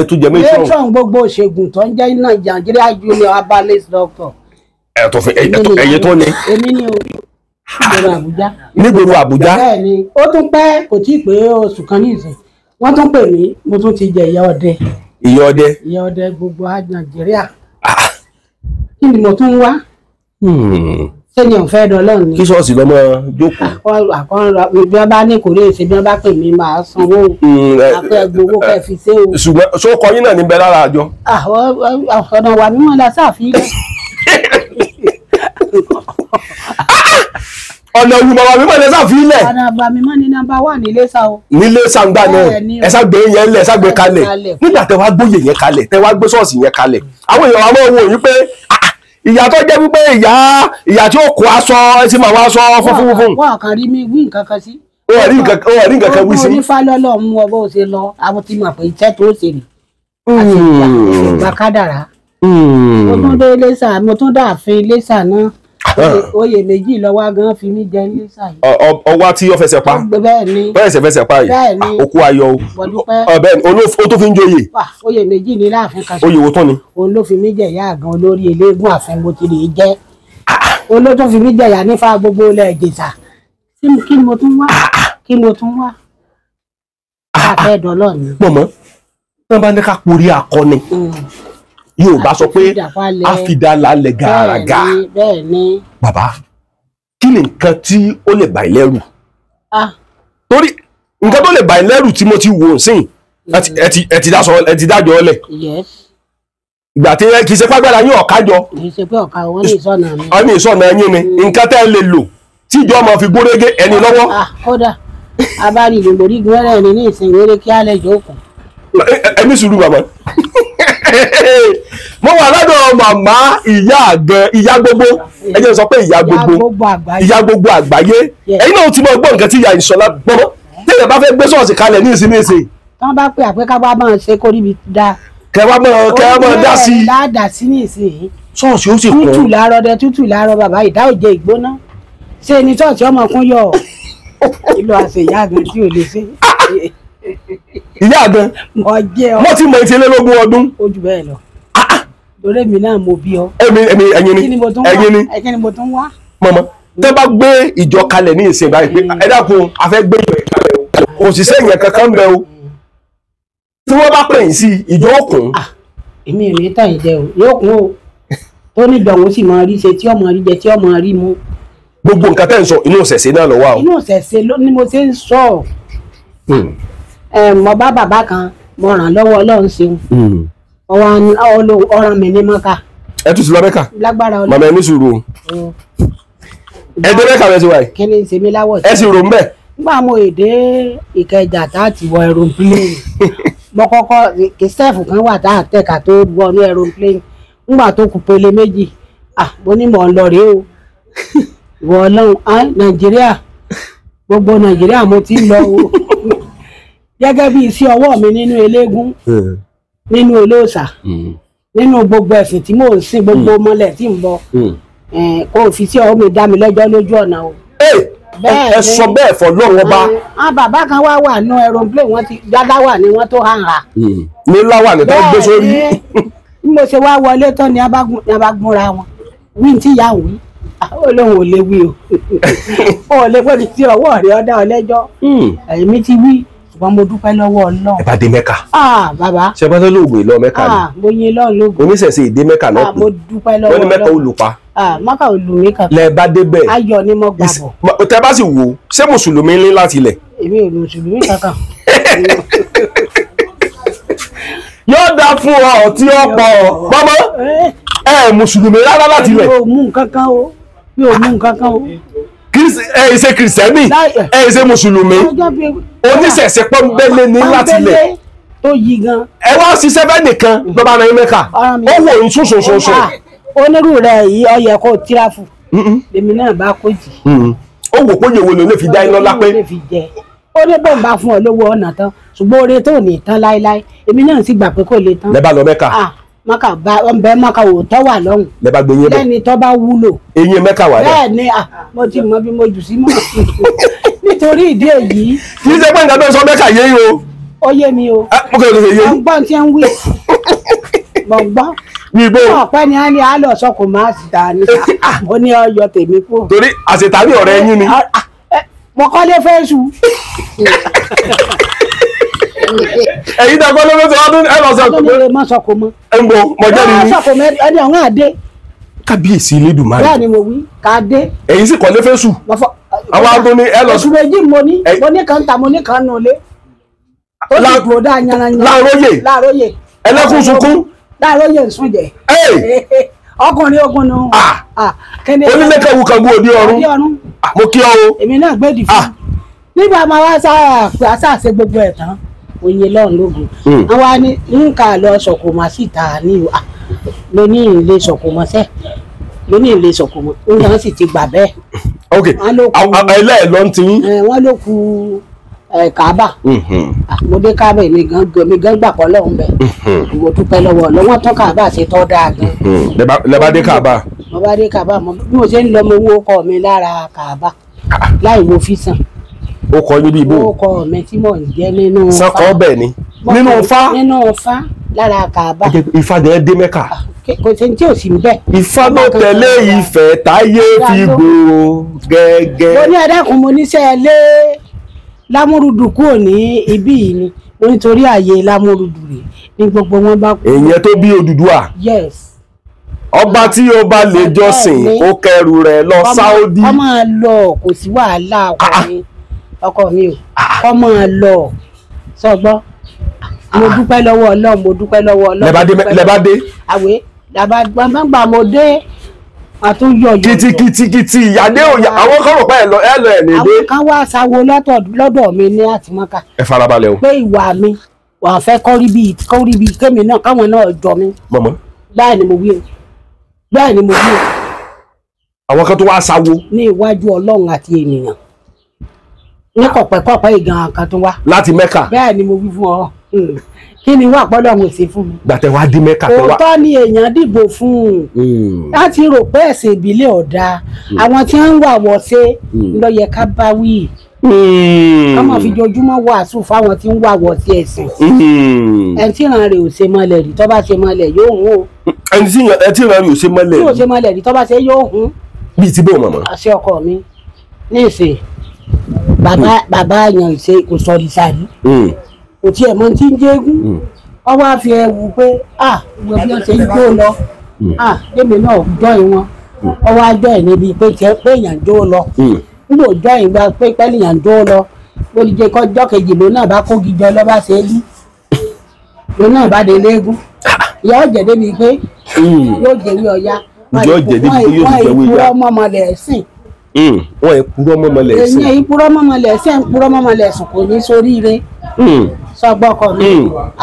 tún jẹ matron gbogbo òṣègùn tó ń jẹ́ iná Nigeria junior herbalist doctor. ẹyẹ tó ní. èmi ni o nígboro Àbújá. nígboro Àbújá. bẹ́ẹ̀ ni ó tún pẹ́ kò tí ì pé oṣù kan ní ìsìn wọ́n tún pè mí mo tún ti jẹ ìyá ọdẹ. ìyá ọdẹ gbogbo Nàìjíríà. kí ni mo tún wá. sẹ́yìn ọ̀fẹ́ dọ́lọ́ ni. kí ṣọ́ọ̀ṣì lọ́mọ jókòó. àkọ́rọ̀ bí wọ́n bá ní kò lè ṣe bí wọ́n bá pè mí máa sanwó àpẹ gbowó kẹ́ fi ṣe o. ṣùgbọ́n sókọ yín náà ní bẹ lára àjọ. ọ̀nà wà mímọ́ la ṣàfihàn. ọ̀nà ìwùmọ̀ wà mímọ́ ní ṣàfihàn. ọ̀nà wà mímọ́ ní nọ́mbà 1 ní Iléṣà o. ní Iléṣà ń gbà náà ẹ ṣàgbé yẹn lẹ̀ ṣàgbé kalẹ̀ nígbà tẹ wá gbóyè yẹn kalẹ̀ tẹ wá gbé ṣọ́ọ̀ṣì yẹn kalẹ̀ àwọn èèyàn wa máa wò yín pé ìyá tó jẹ́ wípé ìyá tí ó kó aṣọ tí màá wá aṣọ fúnfún. wọ́n kàn rí mi wí nǹkan kan sí. ó rí nǹkan kan wí sí. onífà lọ́lọ́ mú ọ bó ṣe lọ àwọn tí mọ̀ pé iṣẹ́ tó ṣe nì. àti ìgbà kádàrá. mo tún dé Iléṣà mo tún dààfin Iléṣà náà oyè méjì lọ́wọ́ gan fi mí jẹ Iléṣà yìí. ọwá tí ó fẹsẹ̀ pa bẹ́ẹ̀ ni fẹsẹ̀ pa yìí òkú ayọ̀ o bẹ́ẹ̀ ni ó tó fi ń joyè. oyè méjì ní láàfin kan. oyè wo tán ni. òun ló fi mí jẹ̀yà àgàn olórí eléégún àfin mo ti lè jẹ́. òun ló tún fi mí jẹ̀yà nífa gbogbo ilẹ̀ Ìjẹ̀ṣà. kí ni mo tún wá. káfẹ́ dọ́lọ́ ni. mọ̀mọ́ wọ́n bá ní ká porí akọni yóò bá sọ pé àfidàlálẹ̀ gàràgà. bẹ́ẹ̀ ni. bàbá kí ni nǹkan tí ó lè bà ẹ́ lẹ́rù. torí nǹkan tó lè bà ẹ́ lẹ́rù tí mo ti wò sìn ẹ ti dájọ́ ọlẹ̀. ìgbà tí kì í ṣe pàgbára yín ọ̀kájọ. kì í ṣe pé ọ̀ka wọn ní ìsọ̀nà mi. ọ ní ìsọ̀nà yín ni nǹkan tẹ́ ẹ lè lò tí ìjọ ọmọ fi gbórégé ẹni lọ́wọ́. kódà abárí ìgbòrí gbẹ́rẹ́ ni ní ìsìn wéré kí á lè jókòó. ẹni sùúrù bàbá mo wà lọ́dọ̀ màmá ìyá gbogbo ẹ jẹ́ sọ pé ìyá gbogbo àgbáyé ẹ̀yin náà ti mọ gbọ́ nǹkan tí ìyá ìṣọ̀lá gbọ́mọ́ tẹ́lẹ̀ bá fẹ́ gbé ṣọ́ọ̀ṣì kalẹ̀ ní ìsinmi ìsìn. wọ́n bá pè àpé ká bá máa ṣe kó níbi dá. kẹwàá máa dá sí i. dáadáa sí ní ìsìn. ṣọ́ọ̀ṣì ó sì kún. tútù láàárọ̀ bàbá ìdá òjé ìgbóná ṣé ni ṣọ́ọ̀ṣì ọmọ kún yọ ìlú àṣẹ ìyá àgbẹ̀ tí ò lè ṣe. ìyá àgbẹ̀ mo ti mọ ìtìlélógún ọdún. ó jù bẹ́ẹ̀ lọ torí èmi náà mo bí ọ. ẹ̀yin ni kí ni mo tún wá. mọ̀mọ́ tẹ́ bá gbé ìjọ kalẹ̀ ní ìsìn báyìí pé ẹ dákun a fẹ́ gbé ìjọ kalẹ̀ o òṣìṣẹ́ yẹn kankan bẹ o tí wọ́n bá pè yín sí ìjọ òkun. èmi ò ní tàn yín jẹ o yóò kún o tó ní ìjọ̀wọ́ sì máa rí ṣe tí ọmọ rí jẹ tí ọmọ rí mu. gbogbo nǹkan tẹ́ ń sọ inú ìṣẹ̀ṣe náà ló wà o. inú ìṣẹ̀ṣe ni mo ṣe ń sọ mo bá bàbá kan mo ràn lọ́wọ́ Ọlọ́run ṣeun ọ̀ràn mi ní mọ́ká. ẹ tún sí lọ mẹ́ka. lágbára Ọlọ́run. màmá ẹ ní sùúrù o. ẹ dé mẹ́ka rẹ ti wáyé. kí ni ṣe mí láwọ̀ sí. ẹ sì rò ń bẹ̀. nígbà mo èdè Ìkẹjà tá a ti wọ aeroplane mo kọ́kọ́ kìsẹ́ẹ̀fù kan wà tá a tẹ̀ka tó wọnú aeroplane nígbà tó kù pele méjì mo ní mọ̀ ń lọ rèé o ìwọ Ọlọ́run Nàìjíríà gbogbo Nàìjíríà mo ti ń lọ o gẹ́gẹ́ bí iṣẹ́ ọwọ́ mi nínú eléégún nínú olóòṣà nínú gbogbo ẹ̀sìn tí mò ń sìn gbogbo mọ́lẹ̀ tí ń bọ kó fi sí ọwọ́ mi dá mi lẹ́jọ́ lójú ọ̀nà o. ẹ sọ bẹ́ẹ̀ fọ lọ́wọ́ bá. àwọn bàbá kan wà nù aeroplane wọn ti dáadáa wà ní wọn tó hàn rà. ní láwà ní tó gbé sórí. bí mo ṣe wá wọlé tán ni a bá gúnra wọn wí tí ìyá wí ó lóun ò lè wí o ó lè pẹ́ ní tí ọwọ́ rẹ̀ ọ̀dà ọlẹ́jọ́ èmi ti wí ṣùgbọ́n mo dúpẹ́ lọ́wọ́ Ọlọ́run. ẹ bá dé mẹ́ka. bàbá. ṣe bá tó lóògùn ìlọ mẹ́ka ni. mo yin lọ́run lóògùn. oníṣẹ̀ṣe ìdé mẹ́ka náà kù. mo dúpẹ́ lọ́wọ́ Ọlọ́run. wọ́n ní mẹ́ka olùpa. mọ́kà olùmí kan. lẹ bá dé bẹ́ẹ̀. ayọ̀ ni mo gbà bọ̀. tẹ bá sì wò ṣé mùsùlùmí ní láti ilẹ̀. èmi ò mùsùlùmí kankan. yóò dá fún ọ tí ó pọ̀ mọ́mọ́ ẹ mùsùlùmí rárá láti ilẹ̀. mi ò mú nǹkan kan o ẹ ṣe kìrìsìtẹ́nì ẹ ṣe mùsùlùmí oníṣẹ̀ṣe pọ́nbélé ní láti ilẹ̀ tó yí gan. ẹ wá ṣiṣẹ́ bẹ́ẹ̀ nìkan lọ́ba náà mẹ́ka ó wò ń sùnsùnsùnsùn. onírú rẹ yìí ó yẹ kó tíráfù èmi náà bá kó jì. ó wò pé yèwo ló lè fi dá iná lápẹ́. ó ní bóun bá fún ọ lówó ọ̀nà tán ṣùgbọ́n oore tó ní tán láéláé èmi náà sì gbà pé kò lè tán. lẹ́bàá lọ mẹ́ka. mọ́kà bá ọ̀nbẹ mọ́kà òótọ́ wà lọ́hùn. lẹ́bàá gbé yín bẹ́ẹ̀. lẹ́ni tó bá wúlò. eyín mẹ́ka wà dẹ́. bẹ́ẹ̀ ni mo ti mọ bí mo jù sí mọ́. nítorí ìdí èyí. kì í ṣe pé nǹkan tó ń sọ mẹ́ka yé yín o. ó yé mi o. mo kàn lè ṣe yé yín. mo gbọ́ tí ń wí. mo gbọ́. ibo. ọ̀pẹ ni a ní àlọ́ sọ́kò máa sì ta ni. mo ní ọyọ tèmi kú. torí àṣetàní ọ̀rẹ́ yín ni. mo kọ́lé fẹ́ sùn. ẹ̀yin dàgbọ́ ló fẹ́ sọ ọdún ẹ lọ sọ ọdún mi lè má sọkò mọ́. ẹ ń bọ mọjá ni. sọkò mẹ́rin ẹni ọ̀hún àdé kábíyèsí Elédùmarè. bẹ́ẹ̀ ni mo wí ká dé. èyí sì kọ́lé fẹ́sù. àwọn aago ni ẹ lọ. oṣù méjì mo ní kan ta mo ní kan nù lé. ó sì dúró dá yanranyan. láàróyè. ẹlẹ́kùn sunkún. láàróyè ń sún jẹ. ọkùnrin ogun nù. onílé kan wù kan gbó òdi ọ̀run. mo kí ọ o. èmi náà gbé dìfún. nígbà máa wá sáàṣe gbogbo ẹ̀ tán oyin lọ́run lógun. àwa ni nǹkan lọ sọ̀kò mà síta ní lóní ilé sọ̀kò mọ́sẹ́ lóní ilé sọ̀kò mọ́ nǹkan sì ti gbà bẹ́ẹ̀. ok ẹlẹ́ẹ̀ ló ń tin. wọ́n ló ku Kaaba. mo dé Kaaba èmi gan gbà pọ̀ lọ́hùn bẹ́ẹ̀. mo dúpẹ́ lọ́wọ́ lọ́wọ́ tán Kaaba ṣe tọ́ dáa gan. lẹ́bàá dé Kaaba. mo bá dé Kaaba bí mo ṣe ń lọ mo wó ọkọ mi lára Kaaba láì wo fi sàn. ó kọ níbi ìbò. ó kọ mi tí mò ń jẹ nínú Ifá. sọkọ bẹ́ẹ̀ ni. nínú Ifá. nínú Ifá lára Kaaba. Ifá dẹ̀ dé Mẹ́kà. kò sẹ́ni tí ò sí bẹ́ẹ̀. Ifá ló tẹ̀lé Ifẹ̀ táyé fi gbòòrò gẹ́gẹ́. mo ní ẹ̀dákun mo níṣẹ́ lé Lámúrúdù kúrò ní ibí yìí ni nítorí ààyè Lámúrúdù rè ní gbogbo wọn bá kú. èèyàn tó bí Odùduwà. yes. ọba tí ó bá lè jọ́sìn ó kẹrù rẹ̀ lọ Sáúdí. kọ́ máa lọ kò sí wàhálà ọkọ mi o kọ́ máa lọ sọgbọ́ mo dúpẹ́ lọ́wọ́ Ọlọ́run mo dúpẹ́ lọ́wọ́ Ọlọ́run. lẹ́bàá dé. àwẹ̀ gbàgbà mo dé àtúnyọ̀ kìtìkìtì ìyáde òyà àwọn kan rò pé ẹ lọ ẹ̀ nílé. àwọn kan wá sáwo lọ́dọ̀ mi ní àtìmọ́ká. ẹ farabalẹ̀ o. pé ìwà mi wà fẹ́ kọ́rí bíi kémi náà káwọn náà jọ mi. mọ̀mọ́. báyìí ni mo wí o. àwọn kan tó wá sáwo. ní iwájú Ọlọ́run àti ènìyàn ní kọ̀pẹ́kọ̀pẹ́ ìgan kan tó wá. láti Mẹ́kà. bẹ́ẹ̀ ni mo wí fún ọ kí ni wà pọ́lọ́ mo ṣe fún mi. gbàtẹ́ wá dé Mẹ́kà tó wá. òótọ́ ni èèyàn dìbò fún un láti rò pé ẹ̀sìn ìbílẹ̀ ọ̀dà àwọn tí wọ́n ń wà wọ̀ ṣe ló yẹ ká bá wí. ká máa fi jojúmọ́ wàásù fáwọn tí ń wà wọ̀ sí ẹ̀sìn. ẹni tí ìran rẹ̀ ò ṣe mọ́lẹ̀ rí tó bá ṣe mọ́lẹ̀ yóò hún o. ẹni tí ìran rẹ̀ ò ṣe mọ́lẹ̀ rí. tí ò ṣe mọ́lẹ̀ rí tó bá ṣe yóò hún. bíi ti bẹ́ẹ̀ mọ̀mọ́. àṣẹ ọkọ mi ní ìsìn bàbá àyàn ìṣe kò sọ ìsàlù kò tiẹ̀ mọ tí ń jégún ọ wá fi ẹwù pé gbogbo bí wọ́n ṣe ń jó lọ lèmi náà jọ ìwọ̀n ọ wá jọ ẹ̀ níbi pé èèyàn jó lọ nígbà jọ ìgbà pé pẹ́lú èèyàn jó lọ olùjẹ kọjọ́ kejì ló náà bá kógi jọ lọ́ bá ṣe é lú ló náà bá dé léegun ìyá ọ̀jẹ̀ débi pé yóò jẹ̀wé ọ̀ya yóò jẹ̀ débi pé yóò sì jẹ̀wé ọ̀ya wọ́n ìpúrọ́ mọ́mọlẹ̀ ẹ̀sìn. wọ́n ìpúrọ́ mọ́mọlẹ̀ ẹ̀sìn. èyí ìpúrọ́ mọ́mọlẹ̀ ẹ̀sìn ìpúrọ́ mọ́mọlẹ̀ ẹ̀sìn kò ní sóríire sọgbọkọ mi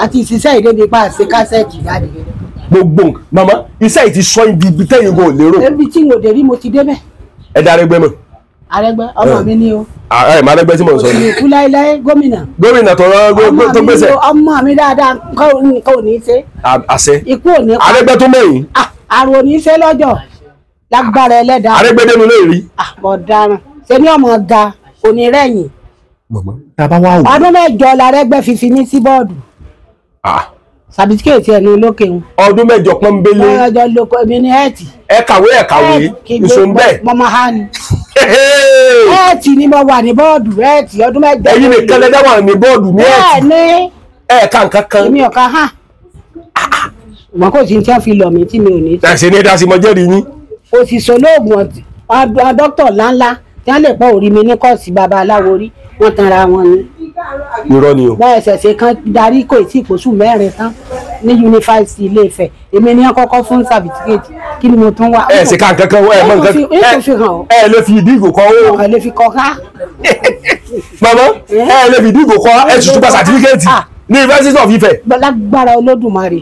àti ìṣiṣẹ́ ìdébi pa àṣẹ kásẹ̀tì jáde. gbogbo mama iṣẹ́ yìí ti sọ ibi tẹ́yìn gan lérò. ebi tí mo dé rí mo ti débẹ̀. ẹ dá Arẹ́gbẹ́ mọ̀. Arẹ́gbẹ́ ọmọ mi ni o. ẹ má Arẹ́gbẹ́ tí mo sọ ni. òkú láéláé gómìnà. gómìnà tó gbèsè. ọmọ mi dáadáa nǹkan ò ní í ṣe. àṣẹ. ikú ò ní pa. Arẹ́gbẹ́ tó mẹ́yìn. àrùn ò ní í ṣe lọ́jọ́ lágbára ẹlẹ́dàá. Arẹ́gbẹ́ dénú lè rí. ọ̀daràn ṣe ní ọmọ ga onírẹ̀yìn. tàbá wà wò. ọdún mẹ́jọ l'Arẹ́gbẹ́ fífi ní sí bọ́ọ̀dù. sàbítíkèétì ẹnu lókè wọn. ọdún mẹ́jọ pọ́nbélé. ọjọ́ lóko èmi ní ẹ̀ẹ́tì. ẹ kàwé ìṣòun bẹ́ẹ̀. mọ́mọ́ ha ni. ẹ̀ẹ́tì ni mo wà ní bọ́ọ̀dù ẹ̀ẹ́tì ọdún mẹ́jọ. ẹ̀yin nìkan lẹ́dá wà ní bọ́ọ̀dù ní ẹ̀ẹ́tì. bẹ́ẹ̀ ni. ẹ̀ẹ̀ka nǹkan kan. èmi ọ̀ka hàn. wọn kò sí ní tí wọ́n fi lọ̀ mí tí mi ò ní. ẹ̀sìn ní ẹ̀dá sí mo jẹ́rìí yín. òṣìṣẹ́ olóògùn dókítà ńláńlá tí wọ́n lè pọ̀ orí mi ní kọ́ọ̀sì babaláwo rí wọ́n tanra wọn ni. irọ́ ni o. wọ́n ẹ̀sẹ̀sẹ̀ kan darí kò tí ìpòsù mẹ́rin tán ní yunifásitì Ilé Ifẹ̀ èmi ní kọ́kọ́ fún sàbítíkẹ́ẹ̀tì kí ni mo tún wá. ẹ ṣe ká nǹkan ẹ mọ nǹkan ẹ lè fi ìdí ìgò kọ ó. ẹ lè fi kọ ká. mama ẹ lè fi ìdí ìgò kọ ẹ sì tún gba sàtífíkẹ́ẹ̀tì ní University of Ifẹ̀. lágbára Olódùmarè.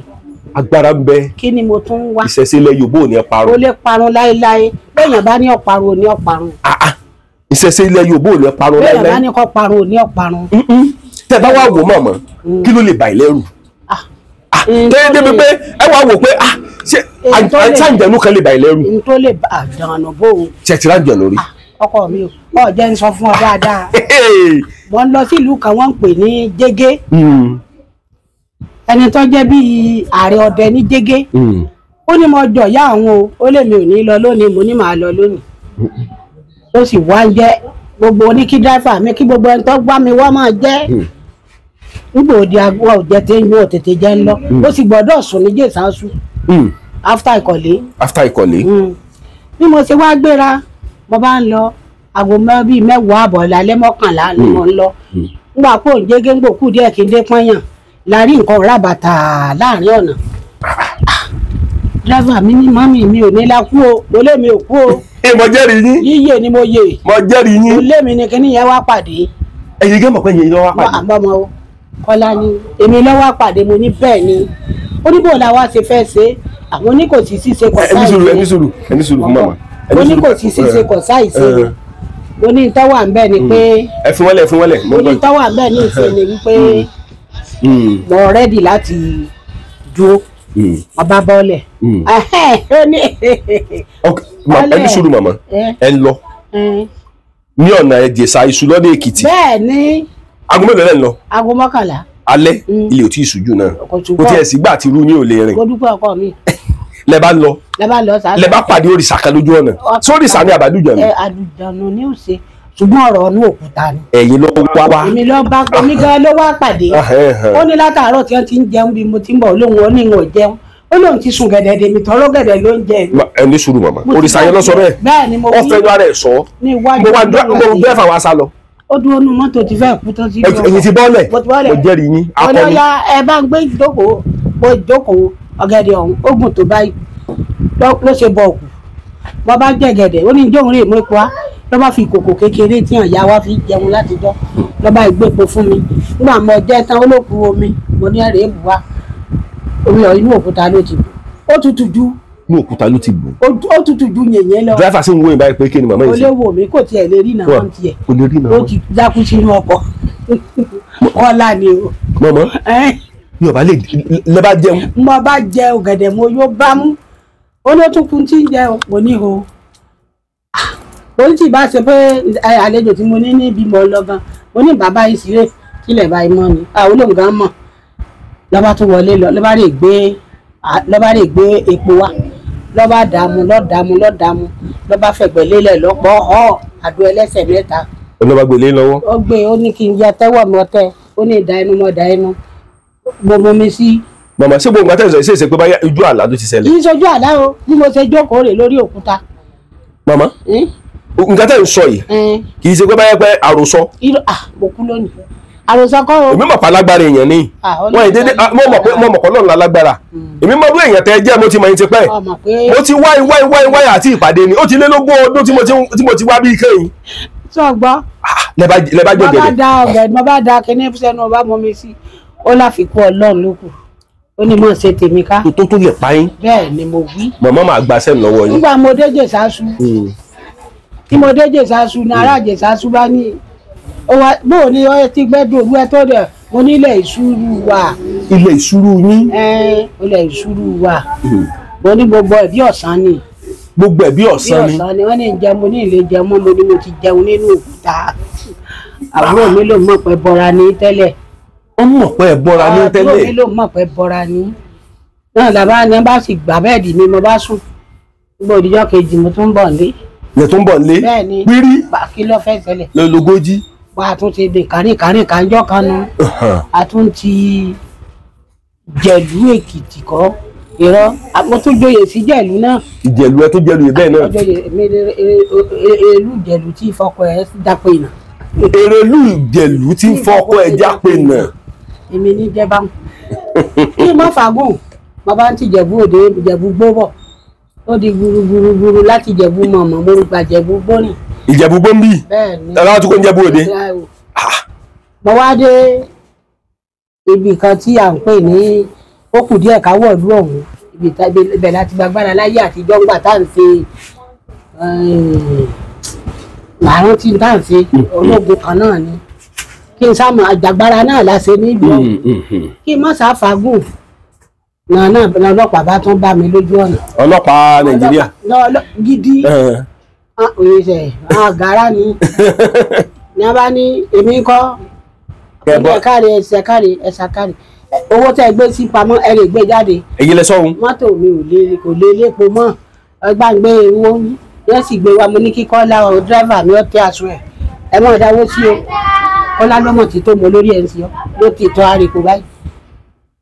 agbára ń bẹ. kí ni mo tún wá. ìṣẹ̀ṣe ilẹ̀ Yorùbá ò ní parun. ó lè parun láéláé bẹ́ẹ̀yàn bá ní ọ̀parun ò ní ọ̀parun. ìṣẹ̀ṣe ilẹ̀ Yorùbá ò ní parun láéláé. bẹ́ẹ̀yàn bá ní kọ́ parun ò ní ọ̀parun. tẹ bá wà wò mọ̀mọ́ kí ló lè bà ilẹ̀ rù. tẹ́lẹ̀ débi pé ẹ wá wò pé ṣé àǹtàǹjẹ̀nu kan lè bà ilẹ̀ rù. n tó lè bà àdànù bóun. ṣe ti rájọ lórí. ọkọ mi ò jẹ́ ń sọ fún ọ dáadáa. wọ́n lọ sí ìlú kan wọ́n ń pè ní Jégé. ẹni tó jẹ́ bíi ààrẹ ọdẹ ní Jégé. ó ní mo jọ ìyá àwọn o ó lè mi ò ní lọ lónìí mo ní màá lọ lónìí. ó sì wá ń jẹ́ gbogbo oníkí dáfà mi kí gbogbo ẹni tó gbá mi wá máa jẹ́. nígbà òde àgbọ̀ òjẹ́ tí ń yún òtètè jẹ́ ń lọ ó sì gbọ́dọ̀ sùn ní jésàsù. after Ìkọ̀lé. after Ìkọ̀lé. bí mo ṣe wá gbéra mo bá ń lọ aago bíi 10 àbọ̀ lálẹ́ 11 ni mo ń lọ nígbà pò ń jẹ́gẹ́ ń gbòkú díẹ̀ kí n dé pọ́nyàn la rí nǹkan rà bàtà láàrin ọ̀nà. dírẹ́fà mi ní mọ́mì mi ò ní lákú o mo lé mi ò kú o. mo jẹ́rìí yín. yíyè ni mo yè. mo jẹ́rìí yín. mo lé mi ni kíní yẹn wá pàdé. ẹ̀yin gẹ́gẹ́ mọ̀ pé yẹn lọ́wọ́ pàdé. àbọ̀mọ́ o Kọ́lá ni èmi lọ́wọ́ pàdé mo ní bẹ́ẹ̀ ni ó ní bò làwa ṣe fẹ́ ṣe àwọn oní kò sí ṣíṣe kọ̀ sáì ṣe. ẹni sùúrù fún màmá. ó ní kò sí ṣíṣe kọ̀ sáì ṣe mo ní tọ́wà ń bẹ́ẹ̀ ni pé. ẹ fi wọ́n lẹ̀. mo ní tọ́wà ń bẹ́ẹ̀ ní ìṣe ni wípé mo rẹ́dì láti dúró ọba bọ́ọ̀lẹ̀. ẹni sùúrù màmá ẹ ń lọ ní ọ̀nà Ẹ̀jẹ̀ṣà Iṣu lọ́dọ̀ Èkìtì. bẹ́ẹ̀ ni. aago mélòó lẹ́ ń lọ. aago 11. alẹ́ ilé ò tí ì ṣújú náà kò tiẹ̀ sígbà tí irú ní ò lè rìn. mo dúpẹ́ ọkọ mi. lẹ bá lọ sáà lẹ bá pàdé òrìṣà kan lójú ọ̀nà sóríṣà ní àbádùjọ. àdùjọ̀nù ni ó ṣe ṣùgbọ́n ọ̀rọ̀ ọ̀nù òkúta ni. ẹ̀yin ló wá. èmi lọ bá omi gan ló wá pàdé. ó ní látàárọ̀ tí wọ́n ti ń jẹun bí mo ti ń bọ̀ lóhùn ó ní ìwọ̀n jẹun ó lóun ti sùn gẹ̀dẹ̀dẹ̀ mi tọ́rọ́ gẹ̀dẹ̀ ló ń jẹ. ẹni sùúrù màmá òrìṣà yẹn lọ sọ bẹ́ẹ̀. bẹ́ẹ̀ ni mo fi ọ̀fẹ́ ara ẹ̀ sọ. ní iwájú mo dẹ́fà wá sá lọ. ó dúró nu mọ́tò ti fẹ́ kú tó ti. ẹ̀yin ti bọ́ọ̀lẹ̀ mo jẹ́rìí yín akọni. ọlọ́yà ẹ bá ń gbé ìjókòó mo jókòó ọ̀gẹ̀dẹ̀ ọ̀hún ogun tó báyìí ló ṣe bọ̀ ọ̀kù bọ́ bá jẹ́ gẹ̀dẹ̀ ó ní ìjọ́hún rè mú epo wá ló bá fi kòkò kékeré tí àyà wa fi jẹun látijọ́ ló bá ìgbépo fún mi nígbà mo jẹ́ tán ó ló ku omi mo ní ẹ̀rẹ̀ èbù wá omi ọ̀ inú òkúta ló ti bù ó tutù ju. inú òkúta ló ti bù. ó tutù ju yẹ̀yẹ́ lọ. dírẹ́fà sì ń wo ìbáyìí pé kí ni màmá yìí sí. kò lè wò mí kò tiẹ̀ lè rí ìnáwó tiẹ̀. kò lè rí ìnáwó. ó ti dákú sínú ọkọ̀ Kọ́lá ni o. mọ̀mọ́ mi ò bá lè lẹ́ bá jẹun. mo bá jẹ ọ̀gẹ̀dẹ̀ mo yóò bá mú olótùkùn tí ń jẹ mo ní o òun tí bá ṣe pé àlejò tí mo ní níbi mọ̀ lọ́gán mo ní bàbá yìí sílẹ̀ kílẹ̀ báyìí mọ́ ni àwọn olóńgá mọ̀ lọ́ba tó wọlé lọ lọ́ba lè gbé epo wá lọ́ba dààmú lọ́ba fẹ̀gbẹ́ lélẹ̀ lọ́pọ̀ ọ́ àdó ẹlẹ́sẹ̀ 3. ọlọ́ba gbélé lọ́wọ́. ó gbé ó ní kí n ya tẹ́wọ̀ mi ọtẹ ó ní ìdá inú gbogbo mi sí. màmá ṣé gbogbo àtẹ̀sọ̀ ṣe é ṣe pé báyà ojú àlá ló ti ṣẹlẹ̀. kì í ṣojú àlá o bí mo ṣe jókòó rè lórí òkúta. màmá nǹkan tẹ̀ ń sọ yìí kì í ṣe pé báyà pé àròsọ. mo kú lónìí àròsọ kọ́ o. èmi mọ̀ pa lágbára èèyàn ni wọ́n yìí dédé mo mọ̀ kọ́ lọ́nà lágbára èmi mọ̀ bí èèyàn tẹ́ jẹ́ mo ti mọ̀ yín ti pẹ́ mo ti wáyé àti ìpàdé ni ó ti lé lógún ọdún tí mo ti wá bí kẹ́yìn. sọ gbọ́ lẹ bá jọ gẹ̀dẹ̀. mo bá da kíní sẹ́nu ọba mọ́ mi sí ó láfikún Ọlọ́run ló kù ó ní mọ̀ ṣe tèmi ká. tó lè pa yín. bẹ́ẹ̀ ni mo wí. màmá máa gba sẹ́nu lọ́wọ́ yín. nígbà mo dé Jèṣàṣu tí mo dé Jèṣàṣu ní ará Jèṣàṣu bá ní bóò ni ọ ti gbẹ́dùn òwú ẹ tó dẹ̀ mo ní ilẹ̀ ìṣúrú wa. ilẹ̀ ìṣúrú yín. ilẹ̀ ìṣúrú wa mo ní gbogbo ẹ̀ bí ọ̀sán ni. gbogbo ẹ̀ bí ọ̀sán ni. bí ọ̀sán ni wọ́n ní jẹun mo ní ilé jẹun mo ní mo ti jẹun nínú òkúta àbúrò mi ló mọ̀ pé bọ́ra ní tẹ́lẹ̀. ó mọ̀ pé ẹ bọ́ra ní tẹ́lẹ̀. àbúrò mi ló mọ̀ pé bọ́ra ní. náà làbá ni bá sì gbà bẹ́ẹ̀dì mi mo bá sùn gbogbo òdìjọ́ kejì mo tún bọ̀ nílé. lè tún bọ̀ nílé. bẹ́ẹ̀ni pírí. kí ló fẹ́ ṣẹlẹ̀. lọ́gọ́jì. wà á tún ti dè kárìn kánjọ́ kan nu. a tún ti Jẹ̀lú Èkìtì kọ́ irọ́ mo tún joyè sí Jẹ̀lú náà. Ìjẹ̀lú ẹ tó Jẹ̀lú yìí bẹ́ẹ̀ náà. Èrèlú Jẹ̀lú tí fọkọ ẹ jápé náà. Èrèlú Ìjẹ̀lú tí fọkọ ẹ jápé náà. èmi ní jẹ́ báwọn. kí n má fagùn bàbá ń ti Jẹ̀bú Òde Jẹ̀bú gbóbọ̀ ó di gburugburu láti Jẹ̀bú mọ̀mọ́ mo gba Jẹ̀bú gbóni. Ìjẹ̀bú gbóǹbì. bẹ́ẹ̀ni ẹ̀rọ tó kó ń Jẹ̀bú Òde. mo wá dé ibì kan tí à ń pè ní ó kù díẹ̀ káwọ̀ ìlú ọ̀hún ibẹ̀ láti gbàgbára láyé àtijọ́ ńgbà tá à ń ṣe màrún tí tá à ń ṣe ológun kan náà ni kí n sáà mọ àjàgbára náà láṣẹ níbi ọ̀hún kí n má sáà fagùn náà ọlọ́pàá bá tún bá mi lójú ọ̀nà. ọlọ́pàá Nàìjíríà. gidi òye ṣe àgárá ni ní a bá ní èmi kọ́ ẹsẹ̀ káre owó tẹ́ gbé sí pamọ́ ẹ lè gbé jáde. èyí lẹ sọ́hun. mọ́tò mi kò lè lépo mọ́ ẹgbà ń gbé owó ní yẹn sì gbé wa mo ní kí Kọ́lá dírẹ́fà mi ó tẹ aṣọ ẹ̀ ẹ mọ̀ dáwó sí o Kọ́lá lọ́mọ tí tó mọ lórí ẹ̀ ń sí ọ ló ti tọ́ àrèkò báyìí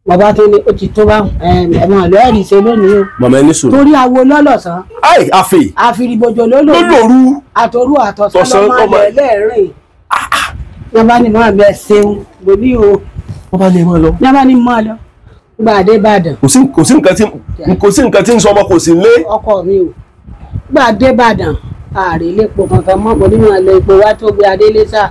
bàbá tó ní ó ti tó bá ẹ̀mọ̀ lọ́ ẹ̀rì ṣe lónìí o. màmá ẹni sùn. torí awo lọ́lọ́sàn. ai àfè. àfìrìbòjò lólòrú. àtòrú àtọ̀sán lọ́mọ ẹlẹ́rìn. ní bá ní máa bẹ ṣeun gbòmí o. wọ́n bá lè mọ́ lọ. ní bá ní mọ́ lọ. gbàdé Ìbàdàn. kò sí nǹkan tí ń sọ ọmọ kò sí lé. ọkọ mi o gbàdé Ìbàdàn ààrẹ iléepo kankan mọ́ mo ní wọn lọ ipò wá tó gbé adélé sá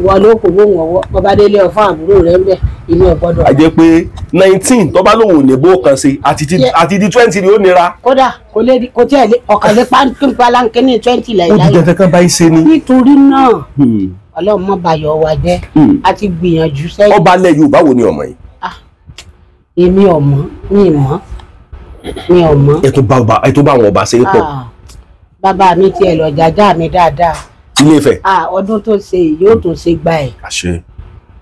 ìwọ ló kò bó wọn wọ bọba délé ọfọ àbúrò rẹ ń bẹ inú ọgbọdọ. a jẹ́ pé 19 tó bá lòun ò ní bó kan ṣe àti di 20 ni ó nira. kódà kò tí ẹ ọkàn lè palanke ní 20 láìláì. ó dìde kankan báyìí ṣe ni. nítorí náà Ọlọ́run mọ bayọ wa jẹ a ti gbìyànjú sẹ́yìn. ọba alẹ Yorùbá wo ni ọmọ yìí. èmi ọmọ mi ọmọ. ẹ tó bá àwọn ọba ṣe é pọ̀. bàbá mi tiẹ̀ lọ jàjà mi dáadáa. Ilé Ifẹ̀. ọdún tó ṣe yóò tún ṣe gba ẹ̀. àṣẹ.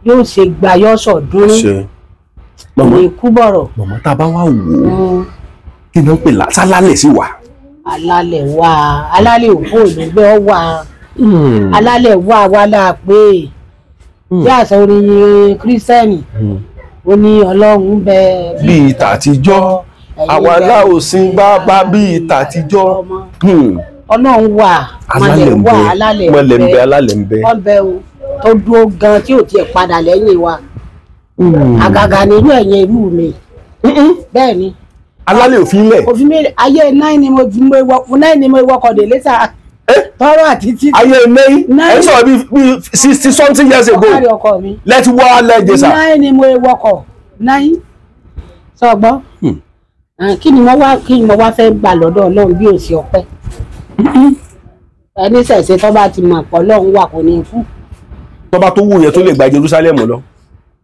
yóò ṣe gba yóò sọdún. àṣẹ. ní ikú bọ̀rọ̀. màmá tá a bá wá wò ó kí ni wọ́n pè sálálẹ̀ sí wa. alálẹ̀ wà alálẹ̀ òkú òlùgbẹ́ wà alálẹ̀ wà wà láà pé bí àṣà orin kírísítẹ́nì ó ní Ọlọ́run bẹ bíi tàtijọ́ àwọn aláòsìn bàbá bíi tàtijọ́. Ọlọ́run wà alálẹ̀ wà alálẹ̀ ń bẹ ọbẹ̀ o tó dúró gan tí ò tiẹ̀ padà lẹ́yìn wa àgàgà nínú ẹ̀yìn ìlú mi bẹ́ẹ̀ ni. alálẹ̀ òfin lẹ̀. òfin mi ayé 9 ni mo wọkọ̀ dé lẹ́sà tọrọ àti títí. ayé 9 ẹ sọ bí 60 something years ago lẹ́tí wá lẹ́jẹ̀ sà. 9 ni mo wọkọ̀ 9 sọgbọ́n kí ni mo wá fẹ́ gbà lọ́dọ̀ Ọlọ́run bí ò sí ọpẹ́ ẹni ṣẹ̀ṣẹ̀ tó bá ti mọ̀ pọ̀ Ọlọ́run wà kò ní kú. tó bá tó wù yẹn tó lè gba Jerusalem lọ.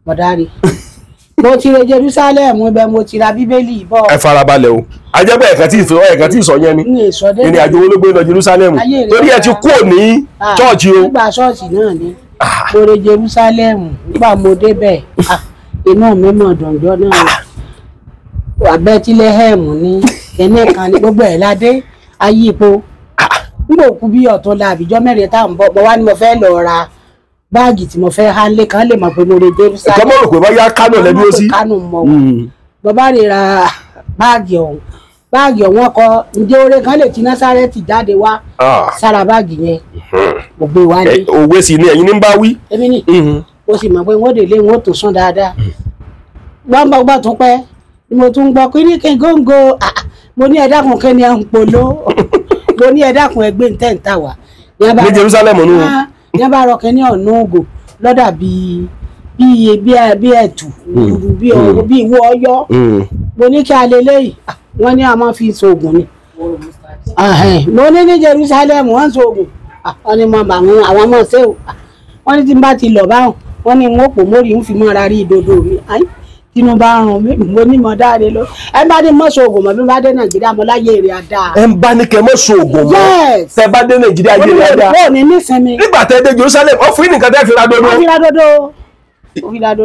bọ̀dárí mo ti re Jerusalem ibẹ̀ mo ti ra Bíbélì bọ̀. ẹ farabalẹ̀ o ajẹ́bẹ̀ ẹ̀kan tí ìsọ yẹn ni ìrìn àjò wo ló gbé lọ Jerusalem torí ẹ ti kúrò ní chọ́ọ̀chì o. nígbà ṣọ́ọ̀ṣì náà ni mo re Jerusalem nígbà mo débẹ̀ inú mi mọ̀ dọ̀njọ́ náà Bẹ́tílẹ́hẹ́mù ní kẹ́nẹ́ kan ní gbogbo ẹ̀ ládé ayé ipò nígbà òkú bí ọ̀tún la àbíjọ́ mẹ́rin tá à ń bọ̀ wá ni mo fẹ́ lọ ra báàgì tí mo fẹ́ hánlé kan lè mọ̀ pé mo re Jerusalem. ìkọ́ mọ̀ rò pé báyá Kánò lẹ́bí ó sí. Kánò mọ̀ wọ́n bàbá rẹ̀ ra báàgì ọ̀hún ọkọ̀ ǹjẹ́ oore kan lè ti Násárẹ́tì jáde wá sára báàgì yẹn mo gbé wá ní. òwe sì ni ẹ̀yin ní ń bá wí. èmi ni o sì mọ̀ pé wọ́n délé wọn ò tún sún dáadáa gbọ́ngbọ́ngbọ́n tún pẹ́ ni mo tún gbọ́ pé ní kí n góńgó mo ní ẹ̀dákun kí ni à ń polo mo ní ẹ̀dákun ẹgbẹ́ ń tẹ̀ǹtà wá. ní Jerusalem nù. ní bá rọ kí ní ọ̀nà ògò lọ́dà bí ẹ̀tù bí ìwọ Ọ̀yọ́ mo ní kí a lè léyìí wọ́n ní a máa fi ṣoògùn ni mo ní Jerusalem wọ́n ń ṣoògùn wọ́n ní mo bà wọ́n àwọn ọmọ ṣé o wọ́n ní tí n bá ti lọ báwọn wọ́n ní wọ́n pò mórí ń fi mọ́ra rí ìdodo mi tínú bá ràn mí mo ní mọ dáadé lọ ẹ bá ní mọ ṣoògùn mọ bí bá dé Nàìjíríà mọ láyé èrè àdá. ẹ ń bá ní kẹ mọ ṣoògùn mọ tẹ bá dé Nàìjíríà ayé èrè àdá. wọ́n ní nísìnyí. nígbà tẹ dé Jerusalem ó fún nìkan tẹ fi ra dodo.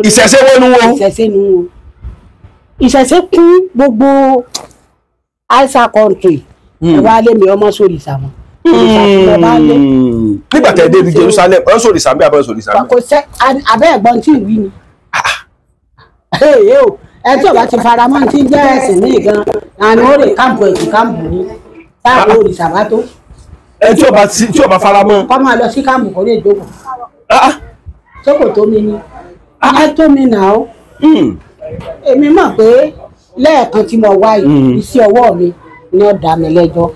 ìṣẹ̀ṣe wo nu wo. ìṣẹ̀ṣe nu wo. ìṣẹ̀ṣe kún gbogbo Aisa country ẹ wá lé mi ọmọ sórí ìsàmọ. nígbà tẹ dé Jerusalem ọ sórí ìsàmì àbẹ sórí ìsàmì. kò sẹ abẹ́ ẹ̀gbọ́n tí ì wí ni ẹ tí o bá ti fara mọ́ tí jẹ́ ẹ̀sìn ní gan àná ó lè káàbù ẹ̀sìn káàbù ní táàbù òrìṣà bá tó. ẹ tí o bá fara mọ́. kọ́ máa lọ sí káàbù kó lè jókòó. ṣé kò tó mi ni ẹ tó mi nà ó. èmi mọ̀ pé lẹ́ẹ̀kan tí mo wá yìí iṣẹ́ ọwọ́ mi ni ó dá mi lẹ́jọ́.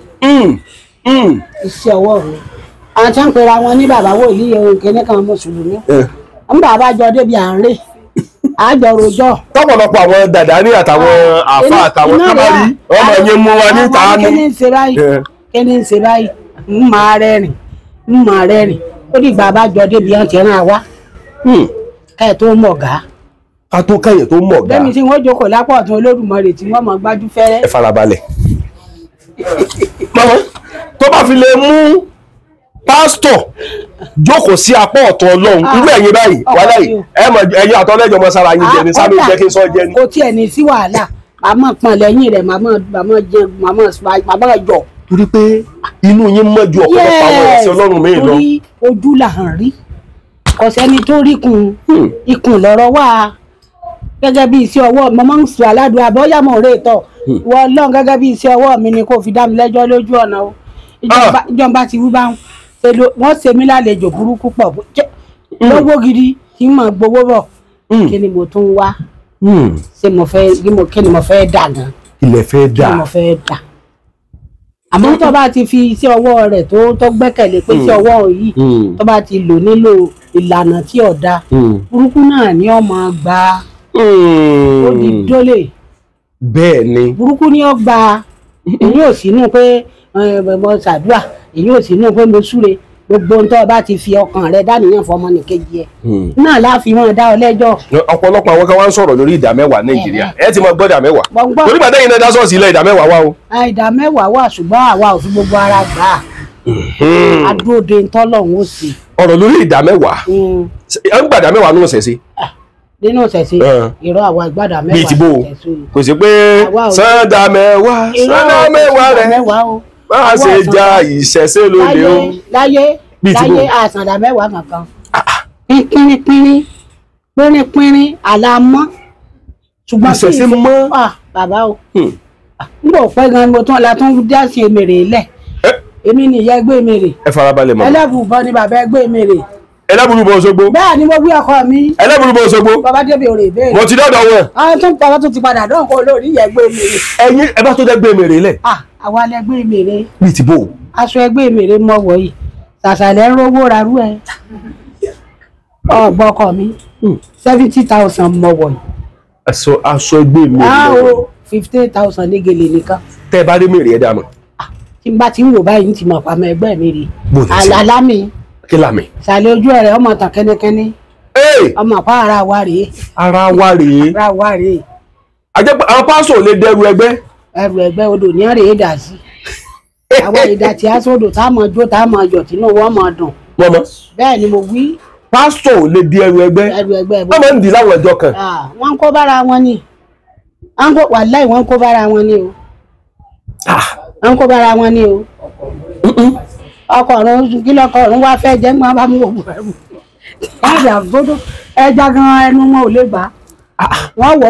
iṣẹ́ ọwọ́ mi àwọn tí wọ́n ń pera wọn ní bàbá wòlíì ohun kìíní kan mùsùlùmí ń bàbá jọ débi àárín àjọròjọ. tọ́pọ̀lọpọ̀ àwọn dàdá ní àtàwọn àfa àtàwọn kábàárì ọmọ yẹn mú wa ní ta ni. kí ni ń ṣe báyìí ń máa rẹ́rìn ó dìgbà àbájọ débi ọ̀n tí ràn wá káyọ̀ tó mọ̀ gá. ká tó káyọ̀ tó mọ̀ gá. lẹ́mi tí wọ́n jókòó lápò ọ̀tún Olódùmarè tí wọ́n mọ̀ gbájú fẹ́rẹ́. ẹ farabalẹ̀. mama tó bá fi lè mú pásítọ̀ jókòó sí apá ọ̀tọ̀ Ọlọ́run irú ẹ̀yin báyìí wàhálà yìí ẹ̀yin àtọ́lẹ́jọ mọ sára yín jẹ ní sábẹ́ jẹ́ kí n sọ jẹ ní. kò tiẹ̀ ní sí wàhálà màmá pọn lẹ́yìn rẹ̀ màmá jọ. torí pé inú yín mọ́ ju ọ̀pọ̀lọpọ̀ àwọn ẹ̀sìn Ọlọ́run mi lọ. torí ojú là ń rí kò sẹ́ni tó rí ikùn lọ́rọ̀ wá gẹ́gẹ́ bí iṣẹ́ ọwọ́ mo máa ń sọ aládùn àbọ̀yá mọ̀ rè tọ̀ wọ́n lọ́n gẹ́gẹ́ bí iṣẹ́ ọwọ́ mi ni kò fi dá mi lẹ́jọ́ lójú ọ̀nà o ìjọba ti wú bá wọ́n ṣe mí lálejò burúkú pọ̀ lówó gidi kí n máa gbowó bọ̀ kí ni mo tún wá ṣé mo fẹ́ kí ni mo fẹ́ dà gan ilẹ̀ fẹ́ dà kí ni mo fẹ́ dà àmọ́ tó bá ti fi iṣẹ́ ọwọ́ rẹ̀ tó gbẹ́kẹ̀lé pé iṣẹ́ ọwọ́ yìí tó bá ti lò nílò ìlànà tí ọ̀dà burúkú náà ni ó máa gba ó di dólè bẹ́ẹ̀ ni burúkú ni ó gba èyí ò sínú pé mo ṣàdúrà èyí ò sínú pé mo súre gbogbo ohun tó o bá ti fi ọkàn rẹ dánìyàn fọmọ nìkejì ẹ náà láàfin wọn dá ọ lẹ́jọ́. ọ̀pọ̀lọpọ̀ àwọn kan wá ń sọ̀rọ̀ lórí ìdá mẹ́wàá Nàìjíríà ẹ ti mọ gbọ́ ìdá mẹ́wàá torí bàtà yìí náà dá sọ́ọ̀sì ilẹ̀ ìdá mẹ́wàá wá o. ìdá mẹ́wàá wà ṣùgbọ́n àwa ò fi gbogbo ara gbà á adúróde ntọ́lọ́hún ó sì. ọ̀rọ̀ lórí ìdá mẹ́wàá ẹ ń gbàdá mẹ́wàá nínú ṣẹ̀ṣẹ̀. nínú ṣẹ̀ṣẹ̀ ìrọ̀ àwa ìgbàdá mẹ́wàá bíi ti bó kò sí pé sàndà mẹ́wàá rẹ̀ máa ṣe ja ìṣẹ̀ṣẹ̀ lóde o. láyé àsàndà mẹ́wàá kankan pínrín àlámọ́ ṣùgbọ́n ìṣẹ̀ṣẹ̀ mọ́ bàbá o n kò pẹ́ gan mo tún la tún dá sí èmèrè lẹ̀ èmi nìyẹn ẹgbẹ́ èmèrè ẹ farabalẹ̀ mọ́ ẹlẹ́bùbọn ni bàbá ẹgbẹ́ èmèrè ẹlẹ́bùrúbọ Òṣogbo bẹ́ẹ̀ ni mo gbé ọkọ mi ẹlẹ́bùrúbọ Òṣogbo bàbá débi òrè ìbéèrè mo ti dọ́dọ̀ wọn. àwọn tó ń pa wọn tó ti padà dán kó lórí ìyẹn ẹgbẹ́ èmèrè. ẹ̀yin ẹ bá tó dẹ́gbẹ́ èmèrè lẹ̀. àwa lẹgbẹ́ èmèrè. bíi ti bó. aṣọ ẹgbẹ́ èmèrè mọ wọ̀nyí ṣàṣàlẹ̀ ń rówó rarú ẹ ọgbọkọ mi 70,000 mọ wọ̀nyí. aṣọ ẹgbẹ́ èmèrè o 15,000 ní gèlè nìkan. tẹ́ ẹ bá dé mèrè ẹ dá mọ̀. tí n bá ti ń wò báyìí ń ti mọ̀ pàmò ẹgbẹ́ mi rí alámi kí lámì. sàlẹ̀ ojú ẹ̀rẹ̀ ọmọ tàn kẹ́nẹ́kẹ́ní ọmọ pa ara wa rèé. ara wa rèé. ara wa rèé. àjẹpẹ́ àwọn pásọ̀ lè dẹrù ẹgbẹ́. ẹrù ẹgbẹ́ odò ní àrèé dà sí. àwọn ìdá tí a sódò tá a mọ jó tá a mọ yọ tínú wọn mọ dùn. mọ́mọ́. bẹ́ẹ̀ ni mo wí. pásọ̀ lè di ẹrù ẹgbẹ́. ẹrù ẹgbẹ́ wọ́n máa ń di láwọn ẹjọ́ kan. wọ́n ń kó bára wọn ni wàláì wọ́n ń kó bára wọn ni o. wọ́n ń kó bára wọn ni o. ọkọ ọ̀run kí lọkọ ọ̀run wá fẹ́ jẹ́ ń gbọ́n bá mú òwú ẹrù. ẹja gan ẹnu wọn ò lè gbà. wọ́n wọ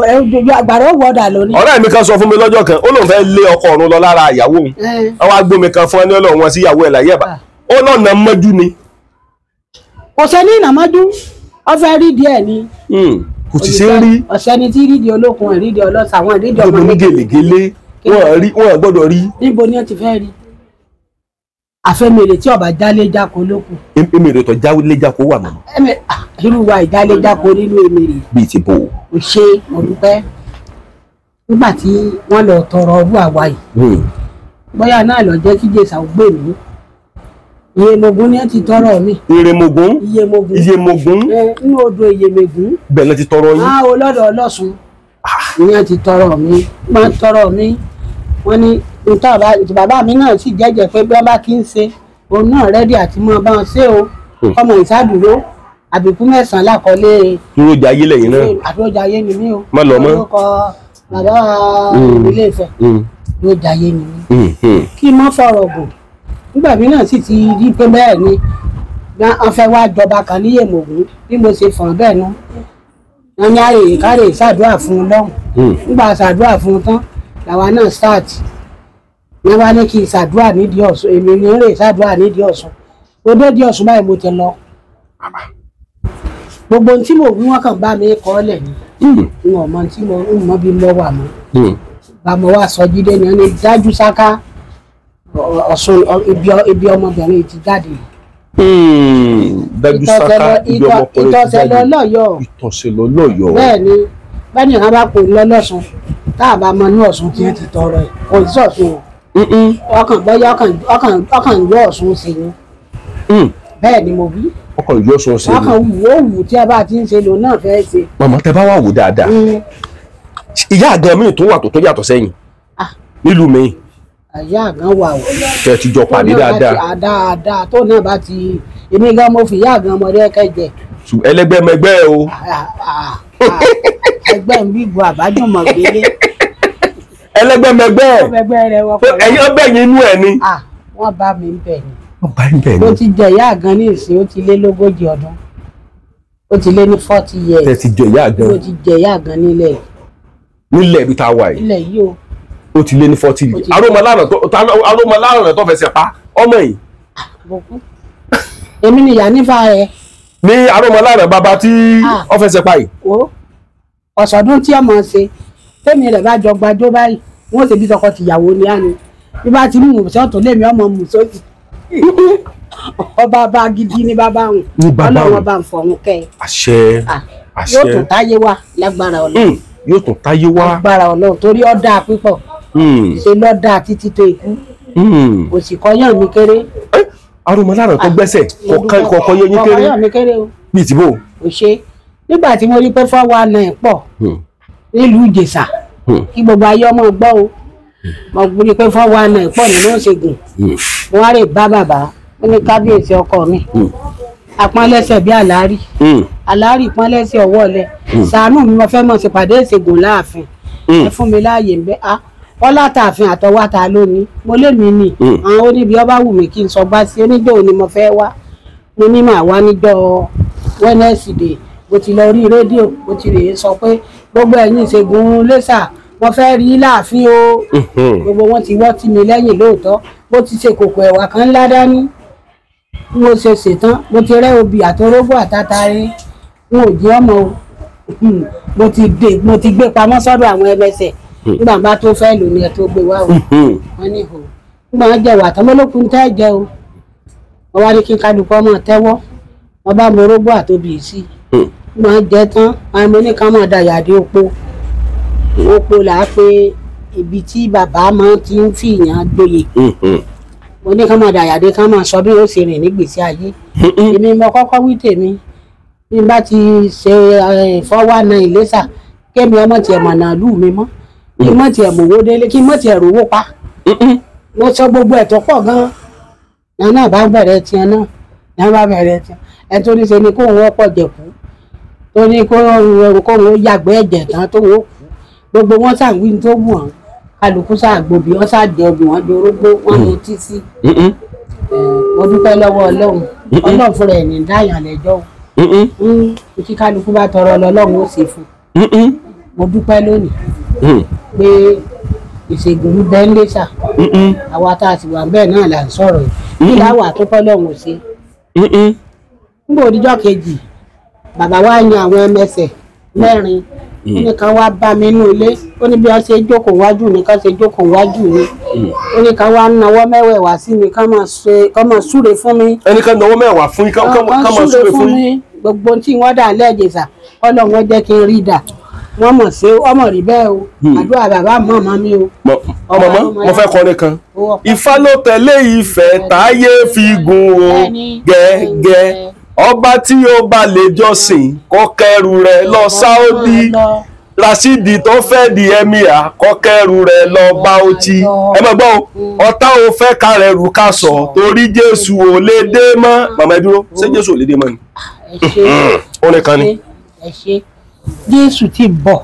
àgbàrá ó wọ̀dà lónìí. ọ̀rẹ́ mi kan sọ fún mi lọ́jọ́ kan ó lóun fẹ́ lé ọkọ ọ̀run lọ lára ìyàwó òun àwọn agbómi kan fún ẹni ọlọ́run wọn sí ìyàwó ẹ̀ láyé ẹ̀bà ó lọ́nà mọ́jú ni. kò sẹ́ni ìnàmọ́jú ọ fẹ́ rí díẹ̀ ni. kò sì ṣe ń rí. ọ̀sẹ́ni tí rídìí olókun rídìí ọlọ́sà àwọn rídìí ọmọ ní gèlègèlè wọn gbọ́dọ̀ rí. níbo ni wọ́n ti fẹ́ rí. àfẹ́mèrè tí ọba jálé jáko lókun. èmèrè tó jálé jáko wà mọ́. irú wa ìjálé jáko nínú èmèrè. bíi ti bò. ò ṣe mo dúpẹ́ nígbà tí wọ́n lọ tọrọ ọdún àwa yìí bóyá náà lọ jẹ́ kí jésà ó gbé mi Iyemogun ni ẹ ti tọrọ mi. Iyemogun. Iyemogun. Nínú odò Iyemogun. bẹ́ẹ̀ lẹ ti tọrọ yín. Olọ́dọ̀ Ọlọ́sùn ni ẹ ti tọrọ mi máa ń tọrọ mi wọ́n ní nítorí bàbá mi náà sì jẹ́jẹ́ pé bí wọ́n bá kí ń ṣe òun náà rẹ́dí àti mọ́ bá wọn ṣe o ọmọ ìsádùúró àbíkú 9 lákọlé. dúró jayé lẹ́yìn náà. àdúró jayé ni mí o. má lọ mọ́. orúkọ bàbá Ilé Ifẹ̀ dúró jayé ni mí. kí n má fọ̀rọ̀ gùn nígbà mí náà sì ti rí pé bẹ́ẹ̀ ni wọ́n fẹ́ wá jọba kan ní Iyemogun bí mo ṣe fọ̀n bẹ́ẹ̀ nu wọ́n ní àrèé kárè ṣàdúrà fún un lọ́hùn nígbà ṣàdúrà fún un tán làwa náà start ní wá ní kí n ṣàdúrà nídìí Ọ̀ṣun èmi ní rè ṣàdúrà nídìí Ọ̀ṣun ó dé di Ọ̀ṣun báyìí mo ti lọ gbogbo ohun tí mo wí wọn kàn bá mi kọ́ lẹ̀ ni n ò mọ tí mo ń mọ bí mo wà mọ́ bá mo wá sọ jíde ni wọ́n ní dájú sáká Ọ̀ṣun ibi ọmọbìnrin ti jáde. dájú sáká ibi ọmọkùnrin ti jáde. ìtọ̀sẹ̀lọ lọ́yọ̀ọ́. ìtọ̀sẹ̀lọ lọ́yọ̀ọ́. bẹ́ẹ̀ ni bẹ́ẹ̀ni àwọn bá pè lọ́lọ́sùn tá a bá mọ ní Ọ̀ṣun tí wọ́n ti tọrọ ẹ̀ kò sí Ọ̀ṣun o. ọkàn bọ́yá ọkàn yọ Ọ̀ṣun sí ni. bẹ́ẹ̀ ni mo wí. ọkàn yọ Ọ̀ṣun sí ni. ọkàn wù tí a bá ti ń ṣe lò náà fẹ́ ṣe. màmá tẹ bá wà wò dáadáa ìyá àgàn mi tó wà tó yàtọ̀ sẹ́yìn nílùú mi. àyà àgàn wà o. tẹ ti jọ pàdé dáadáa. dáadáa tó náà bá ti èmi gan mo fi ìyá àgàn ọmọdé kẹjẹ. ẹlẹgbẹmẹgbẹ o. ẹgbẹ́ ń bí bu àbájọmọ̀ gbélé. ẹlẹgbẹmẹgbẹ ẹyin ọbẹ yín inú ẹ ni. wọ́n bá mi ń bẹ̀ ni. wọ́n bá ń bẹ̀ ni. mo ti jẹ ìyá àgàn ní ìsìn ó ti lé lógójì ọdún. ó ti lé ní 40 years. tẹ́ ti jẹ ìyá gan. ó ti jẹ ìyá gan nílẹ̀. nílẹ̀ ibi tá a wà yìí. nílẹ̀ yìí o. ó ti lé ní 40 years. arómọláràn tó fẹsẹ̀ pa ọmọ yìí. èmi ni ìyá nífà rẹ. ní arómọláràn bàbá tí ó fẹsẹ̀ pa yìí. ọ̀sọ̀dún tí ọmọ ṣe tẹ́mi rẹ̀ bá jọ gbàjọ́ báyìí wọ́n ṣe bí tọkọ tìyàwó ni á ni bí bá ti mú mùsọ́ tó lémi ọmọ mùsọ́sì ọba bá gidi ní bàbá òun ọlọ́run ọba ń fọ̀hún kẹ́ ẹ. àṣẹ yóò tún táyé wá lágbára ọlọ́run. yóò tún táyé wá lágbára ọlọ́run torí ọ̀dà pípọ̀ ṣe lọ́dà títí tó ikú kò sì kọ́yàn mi kéré. arómọláràn tó gbẹ́sẹ̀ kọ̀ọ̀kan yẹn yín kéré. kọ́yàn mi kéré o. bíi tìbò. kò ṣe nígbà tí mo rí pé 419 pọ̀ nílùú Ìjẹ̀ṣà kí gbogbo ayé ọmọ gbọ́ o mo rí pé 419 pọ̀ nínú ìṣègùn mo wá rè bá bàbá ó ní kábíyèsí ọkọ mi apọ́nlẹ́sẹ̀ bí àlárí àlárí pọ́nlẹ́sẹ̀ ọwọ́ lẹ ṣàánú mi mo fẹ́ mọ̀ ṣèpàdé ìṣègùn láàfin ẹ fún mi láàyè ń bẹ́ wọ́n látàfin àtọwátà lónìí mo lé mi nì àwọn oníbi ọba wù mí kí n sọ gbá sí oníjọ́ ni mo fẹ́ wá mo ní màá wá níjọ́ Wednesday mo ti lọ rí rédíò mo ti rèé sọ pé gbogbo ẹ̀yin ìṣègùn lẹ́sà wọ́n fẹ́ rí láàfin o gbogbo wọn ti wọ́ tì mí lẹ́yìn lóòótọ́ bó ti ṣe kòkò ẹ̀wà kan ńlá dání mo ṣe ṣetán mo ti rẹ́ obì àtorógbó àtàtàrí n ò jí ọmọ o mo ti gbé pamọ́ sọ́dọ̀ àwọn ẹlẹ́sẹ̀ nígbà bá tó fẹ́ lò ní ẹ tó gbé wá o wọ́n ní o nígbà wọn jẹ wà tọmọlókun tẹ́ jẹ o wọ́n wá ní kí kálukú ọmọ tẹ́wọ́ wọ́n bá mo rógbó àtòbí sí wọ́n jẹ tán àwọn ọmọ oníkan máa da yàdé opó là á pé ibi tí bàbá máa ti ń fìyàn gboyè mo ní ká máa da yàdé ká máa sọ bí ó ṣe rìn nígbèsí ayé èmi mo kọ́kọ́ wí tèmi bí n bá ti ṣe 419 Iléṣà kémi ọmọ tiẹ̀ mọ̀nà lù mí mọ́ kí n mọ̀ tiẹ̀ mọ̀wó délé kí n mọ̀ tiẹ̀ rówó pa mo sọ gbogbo ẹ̀ tó pọ̀ gan-an náà bá bẹ̀rẹ̀ tiẹ̀ náà bá bẹ̀rẹ̀ tiẹ̀ ẹ̀ tó ní ṣe ni kóun wọ́pọ̀ jẹ̀kú tó ní kóun yàgbẹ́ ẹ̀jẹ̀ tán tó wọ́n kú gbogbo wọn ṣàwí tó wù wọn kálukú ṣàgbòbí wọn ṣàjẹ obì wọn di orógbó wọn ní títí mo dúpẹ́ lọ́wọ́ Ọlọ́run Ọlọ́run fúnra ẹ̀ ní dáyàn lẹ́jọ́ o tí kálukú bá tọrọ lọ́lọ́run ó ṣe fún mo dúpẹ́ lónìí pé ìṣègùn bẹ́ẹ̀ ń lẹ́sà àwa tá a sì wà bẹ́ẹ̀ náà là ń sọ̀rọ̀ yìí láwà tó kọ́ lọ́run ò ṣe nígbà òdìjọ́ kejì bàbá wa yan àwọn ẹmẹsẹ̀ mẹ́rin ó ní ká wá bá mi nínú ilé ó ní bí wọ́n ṣe jókòó wájú mi ká ṣe jókòó wájú mi ó ní ká wá nawọ́ mẹ́wẹ̀ẹ̀wá sí mi ká máa súre fún mi. ẹni ká nawọ́ mẹ́wàá fún yín ká máa súre fún yín. gbogbo tí wọ́n dà lẹ́ẹ̀jẹ̀sà Ọlọ́run jẹ́ kí n rí dà wọ́n mọ̀ sí ọmọ rí bẹ́ẹ̀ o àdúrà bàbá màmá mi o. mọ̀mọ́ mo fẹ́ kọrin kan Ifá ló tẹ̀lé ìfẹ́ táyé fi gùn o gẹ́gẹ́ ọba tí ó bá lè jọ́sìn kó kẹ́rù rẹ̀ lọ Sáúdí Rashidi tó fẹ́ di ẹ̀míà kó kẹ́rù rẹ̀ lọ Bauchi ẹ mọ̀ gbọ́ ọ̀tá ò fẹ́ kárẹ̀ rù ká sọ torí Jésù ò lè dé mọ́ màmá ẹ dúró ṣé Jésù ò lè dé mọ́ ni. orin kan ni. ẹ ṣe Jésù ti bọ̀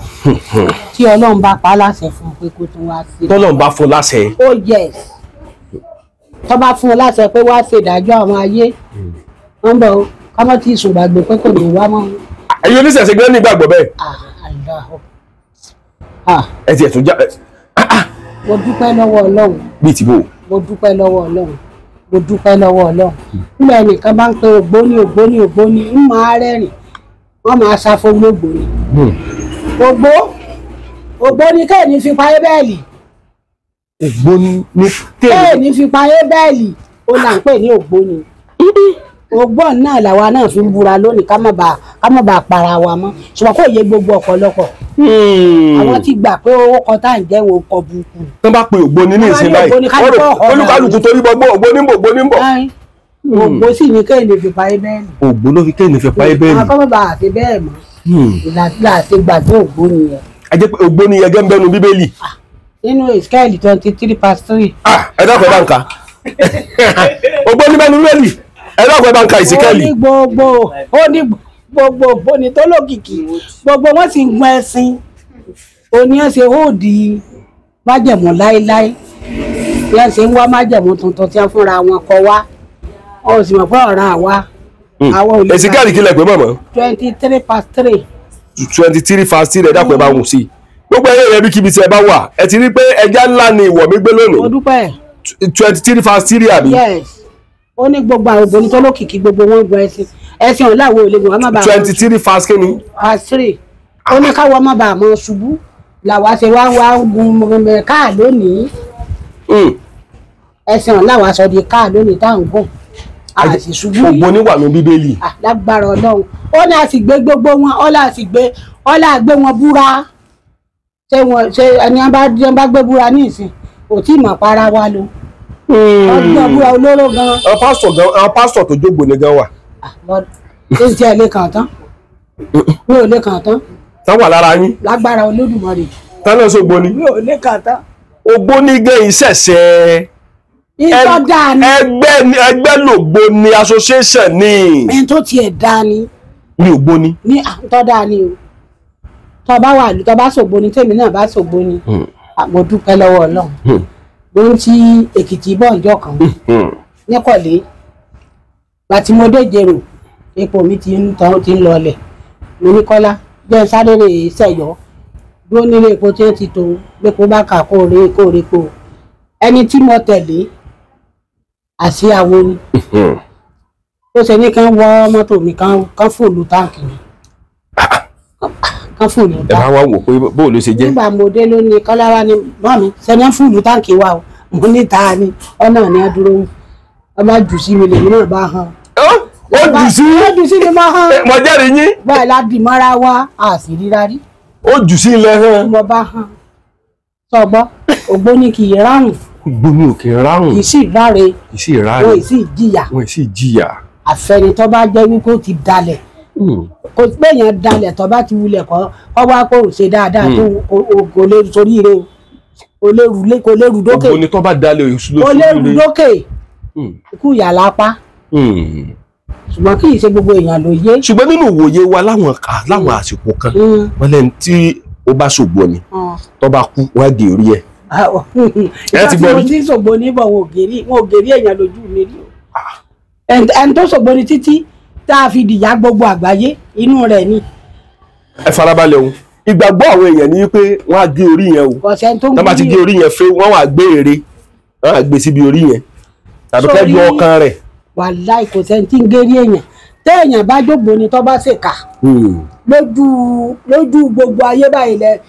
tí Ọlọ́run bá pa á láṣẹ fún un pé kó tún wá sí. tọ́lọ́run bá fún láṣẹ. ó yẹ tó bá fún un láṣẹ pé wá ṣe ìdájọ́ àwọn ayé wọ́n bọ̀ kọ́mọ́ tí ìsùn gbàgbé pé kò ní wá mọ́. ẹ̀yin oníṣẹ̀ṣe gbé ní ìgbàgbọ́ bẹ́ẹ̀. ẹ ti ẹ̀tún já. mo dúpẹ́ lọ́wọ́ Ọlọ́run. bíi tìbò. mo dúpẹ́ lọ́wọ́ Ọlọ́run mo dúpẹ́ lọ́wọ́ Ọlọ́run. nígbà ẹnìkan bá ń pe ògbóni ń máa rẹ́rìn wọ́n máa ṣàfo gbógbóni. ògbóni kéèní fi payé bẹ́ẹ̀lì. ògbóni ní kéèní fi payé bẹ́ẹ̀lì ó là ń pè ní ògbóni. Ògbọ́n náà làwa náà fi ń búra lónìí ká má bàa para wa mọ́ ṣùgbọ́n kò yé gbogbo ọ̀pọ̀lọpọ̀ àwọn ti gbà pé owó kan tá à ń jẹ́ wo kọ burúkú. tó bá pe ògbóni ní ìsìn báyìí olúkálùkù torí gbogbo ògbóni ń bọ̀. ògbó sì ní kéèyàn fi payé bẹ́ẹ̀ ni. ògbó ló fi kéèyàn fi payé bẹ́ẹ̀ ni. àwọn akọ́mọba àti bẹ́ẹ̀ mọ́ ìlàsílà àti gbàgbé ògbóni yẹn. a jẹ́ pé ògbóni yẹn gẹ́gẹ́ bẹ́nu Bíbélì. nínú Ísíkẹ́lì 23:3. ẹ dákọ̀ bá ń ka ògbóni bẹ́nu Bíbélì ẹ lọ́gbọ̀n bá ń ka Ísíkẹ́lì. ó ní gbogbo ògbóni tó lókìkí gbogbo wọn sì ń gun ẹṣin òní ẹsẹ̀ hóòdì májẹ̀mú láéláé bí wọ́n ṣe ń wá májẹ̀mú tuntun tí wọ́n fúnra wọn kọ wá ó sì mọ̀ pé ọ̀ràn àwa àwọn olè èsì káàdì kílẹ̀ pé mọ̀mọ́ 23 + 3 23 fast 3 ẹ̀dá pẹ̀ bá wù sí gbogbo ẹ̀yẹ rẹ̀ bí kíbi tí ẹ bá wà ẹ ti rí pé ẹja ńlá ni ìwọ̀ mi gbé mo lónìí dúpẹ́ 23 fast 3 àbí yes ó ní gbogbo àwọn obìnrin tó lókìkí gbogbo wọn gbọ́ ẹ̀sìn ọ̀la àwọn olè wọn má bàa 23 fast kíni + 3 ó ní káwọn má bàa mọ ṣubú làwa ṣe wá gun káà lónìí ẹ̀sìn ọ̀la wa sọ di káà lónìí tá à ń gùn a sì ṣubú yìí ògbóni wà ní bíbélì lágbára Ọlọ́run ó ní a sì gbé gbogbo wọn ọlá gbé wọn búra ṣe ẹni wọn bá gbé búra ní ìsìn kò tí ì mọ̀ para wa lo ọdún búra olóró gan. àwọn pásítọ̀ tó jógbóni gan wà. ṣé ti ẹ̀ lè kàn tán mi ò lè kàn tán. tán wà lára yín. lágbára Olódùmarè. tán náà sógbóni. mi ò lè kàn tán. ògbóni gan ìṣẹ̀ṣẹ̀ ìtọ́ dáa ni. ẹgbẹ́ lògbóni association ni. ẹni tó tiẹ̀ dáa ni. ní ògbóni. ní àtọ́ dáa ni o tọ́ bá wà tọ́ bá ṣògbóni tèmi náà bá ṣògbóni mo dúpẹ́ lọ́wọ́ Ọlọ́run ló ń ti Èkìtì bọ́ǹjọ́ kan níkọ̀lé gbàtí mo dé Jèrò epo mi ti ń lọlẹ̀ mo ní Kọ́lá jẹ́ sáré rè sẹ́yọ́ dúró nílé epo tí wọ́n ti tó lépo bá kà kóore po ẹni tí mo tẹ̀lé àṣìyàwó ni ó ṣe ní kán wọ́ mọ́tò mi kán fòlù táǹkì mi kán fòlù táǹkì. ẹ bá wá wò pé bóò ló ṣe jẹ́. nígbà mo dé ló ní Kọ́lá wá ní mọ́mí sẹ́ni fòlù táǹkì wa o mo ní ta ni ọ̀nà ni a dúró ọba jù sí mi lèmi náà bá hàn. ó jù sí mi máa hàn. mo jẹ́rìí yín. báyìí láti mọ́ra wá a sì ríra rí. ó jù sí ilẹ̀ hàn. mo bá hàn sọgbọ́ ògbóni kì í ráhùn. ògbóni ò kì í ráhùn. kì í sì ráre. kì í sì ráre. wọn ì sì jìyà. wọn ì sì jìyà. àfẹni tó bá jẹ́ wípé ó ti dalẹ̀. kò péyàn dalẹ̀ tó bá ti wulẹ̀ kọ́ ọ wá kó o ṣe dáadáa tó kò lè sórí ire o kò lè rù dókè. ògbóni tó bá dalẹ̀ oṣù lóṣù. kò lè rù dókè. ikú ìyá lápá. ṣùgbọ́n kì í ṣe gbogbo èèyàn ló yé. ṣùgbọ́n nínú ìwòye wa láwọn àsìkò kan wọ́n lẹ́nu tí ó bá ṣògbó ni tó bá kú wọ́n á gé orí ẹ̀. ẹ ti gbọ́ rí. ìgbà tí mo ti ṣògbó ní bọ̀ wọn ò gèrí èèyàn lójú mi rí o. ẹni tó ṣògbó ni títí tá a fi dìyà gbogbo àgbáyé inú rẹ̀ ni. ẹ farabalẹ̀ o ìgbàgbọ́ àwọn èèyàn ni pé wọ́n á gé orí yẹn o tó bá ti gé orí yẹn fẹ́ wọ́n wá gbé ère wọ́n á gbé síbi orí yẹn tàbí kẹ́ yọ ọkàn rẹ̀. wàláì kò sẹ́ni tí ń gérí èèyàn téèyàn bá jógbó ni tó bá ṣèkà lójú gbogbo ayé báyìí lẹ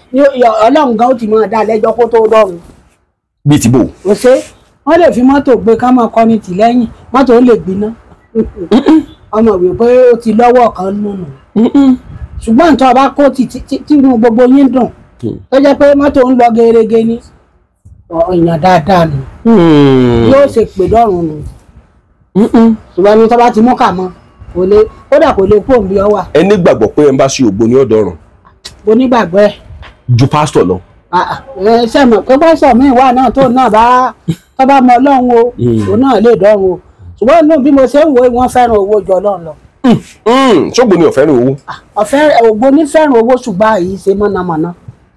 Ọlọ́run gan ó ti máa dá lẹ́jọ́ kó tó rọrùn. bíi tìbò. kò ṣe wọ́n lè fi mọ́tò gbé ká máa kọ́ni tì lẹ́yìn mọ́tò ó lè gbiná ọmọ ìwé pé ó ti lọ́wọ́ kan nùnù ṣùgbọ́n tó bá kó tínú gbogbo yín dùn tó jẹ́ pé mọ́tò ń lọ gerege ní èèyàn dáadáa nù yóò ṣe pè dọ́rùn nù ṣùgbọ́n ní tó bá ti mú kà mọ́ kódà kò lè kú òun bí ọ wà. ẹ nígbàgbọ́ pé ẹ bá ṣe ògbóni ọ̀dọ́rùn. mo nígbàgbọ́ ẹ. ju pásítọ̀ lọ. ẹ ṣe mọ̀ pé pásítọ̀ mi wà náà tó náà tó bá mọ Ọlọ́run o òun náà lè dọ́run o ṣùgbọ́n inú bí mo ṣe ń wo wọ́n fẹ́ràn owó jọ Ọlọ́run lọ. ṣógbóni ò fẹ́ràn owó. ògbóni fẹ́ràn owó ṣùgbọ́n àyè ṣe mọ̀nàmọ́ná.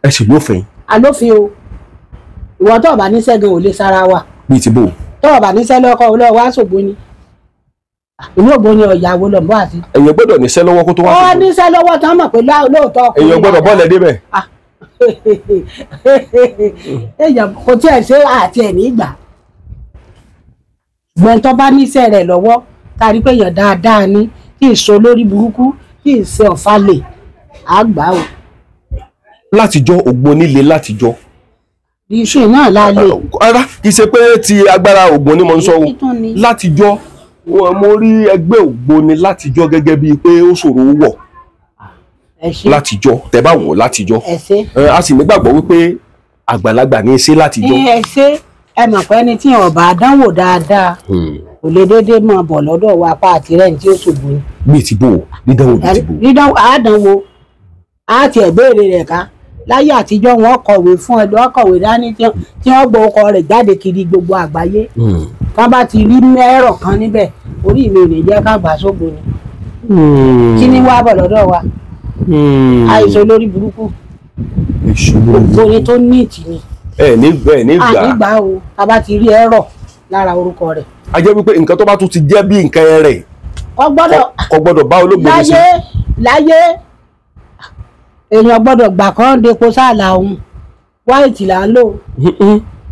ẹ sì lófin. àlófin o ìwọ tó bá níṣẹ́ gan ò lè sára wa. bíi ti bò. tó bá níṣẹ́ lọ́kọ́ olóò wá ṣògbóni ìlú ògbóni ọ̀yàwó lọ bọ́ àti. èèyàn gbọ́dọ̀ níṣẹ́ lọ́wọ́ kó tó wá. ó níṣẹ́ lọ́wọ́ tán mọ̀ pé lóòótọ́ ọkùnrin. èèyàn gbọ́dọ̀ bọ́ọ̀lù débẹ̀. èèyàn kò tí ẹ̀ ṣe àti ẹ̀ nígbà gbọ̀ntọ́ bá níṣẹ́ rẹ̀ lọ́wọ́ kárí pé èèyàn dáadáa ní kí n so lórí burúkú kí n ṣe ọ̀fàlẹ̀ àgbà o. látijọ́ ògbóni le látijọ́. iṣẹ́ náà lálẹ́. rárá kì í ṣe pé ti agbára ògbóni mo ń sọ o látijọ́ mo rí ẹgbẹ́ ògbóni látijọ́ gẹ́gẹ́ bíi pé ó ṣòro wọ̀ látijọ́ tẹ́ bá wọ̀ látijọ́ a sì nígbàgbọ́ wípé àgbàlagbà ní í ṣe látijọ́. ẹ mọ̀ pé ẹni tí ọba àdánwò dáadáa kò lè déédéé máa bọ̀ lọ́dọ̀ wa pa àtìrẹ́yìn tí ó ṣògbó ni. bíi ti bò dídánwò bíi ti bò. dídánwò àádánwò á tiẹ̀ béèrè rẹ̀ ká láyé àtijọ́ wọn kọ̀wé fún ẹ lọ́ọ́ kọ̀wé dání tí wọ́n gbọ́ ọkọ rẹ̀ jáde kiri gbogbo àgbáyé kán bá ti rí mẹ́rọ̀ kan níbẹ̀ orí mi ò ní jẹ́ ká gbà sógbó ni kí ni wá bọ̀ lọ́dọ̀ wa àìsàn lórí burúkú ògbóni tó níìtì ni nígbà o a bá ti rí ẹ̀rọ lára orúkọ rẹ̀. a jẹ́ wípé nǹkan tó bá tún ti jẹ́ bí nǹkan rẹ̀ kò gbọ́dọ̀ bá olóògbé sí. láyé èèyàn gbọ́dọ̀ gbà kán depo sáàlà òun wáìtì là ń lò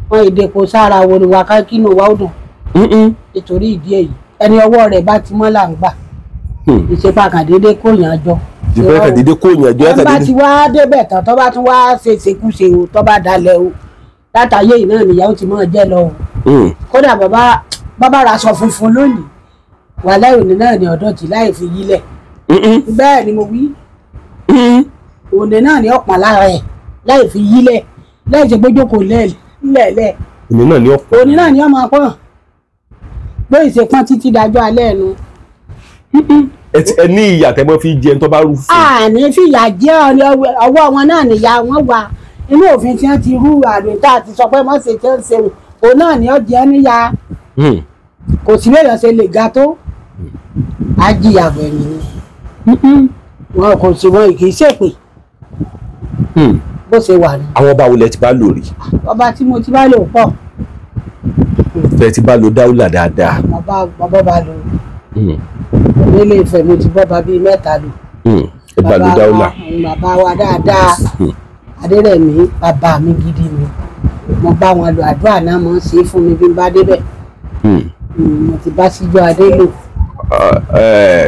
wọn ìdepo sára wo ni wà ká kínú wa ó dùn nítorí ìdí èyí ẹni ọwọ́ rẹ̀ bá ti mọ́ là ń gbà ìṣèpá kàdédé kó yàn jọ. ìṣèpá kàdédé kó yàn jọ. ẹ bá ti wá débẹ̀ tán tó bá tún wá ṣe ṣekúṣe o tó bá dalẹ̀ o látàyè yìí náà nìyàwó ti máa jẹ́ lọ o. kódà bàbá ra aṣọ funfun lónìí wàhálà òní náà ní ọ̀dọ́ tí láì fi yílẹ̀. bẹ́ẹ̀ ni mo wí òní náà ní ọ̀pọ̀ lára ẹ̀ láì fi yílẹ̀ láì ṣe gbójú kò lẹ́ẹ̀lẹ́. òní náà ní ọmọ apọ̀ pé ìṣèpọ́n títí dájọ́ alẹ́ ẹnu. ẹ ní ìyà tẹ́ mọ́ fi jẹun tó bá rú fún. àní fìyà jẹ ọwọ́ wọn náà nìyá wọn wà inú òfin tí wọ́n ti rú àrùn tá a ti sọ pé mọ́ ṣe tí ó ń ṣe òun náà ni ó jẹ́ níyà kò sí lèèyàn ṣe lè ga tó ajíyà bẹ̀rẹ̀ ni wọn kò sí wọn kì í ṣèpè bó ṣe wà ní. àwọn ọba wo lẹ ti bá lò rí. ọba tí mo ti bá lò pọ̀. bẹ́ẹ̀ ti bá lo Dáúlà dáadáa. bàbá bá lò nílé Ifẹ̀ mo ti bọ́ba bíi mẹ́ta lò. ẹ bá lo Dáúlà. bàbá wa dáadáa Adérẹ̀mí bàbá mi gidi ni mo bá wọn lò àdúrà náà mo ń ṣe é fún mi bí n bá débẹ̀. mo ti bá Síjọ́ Adé lò.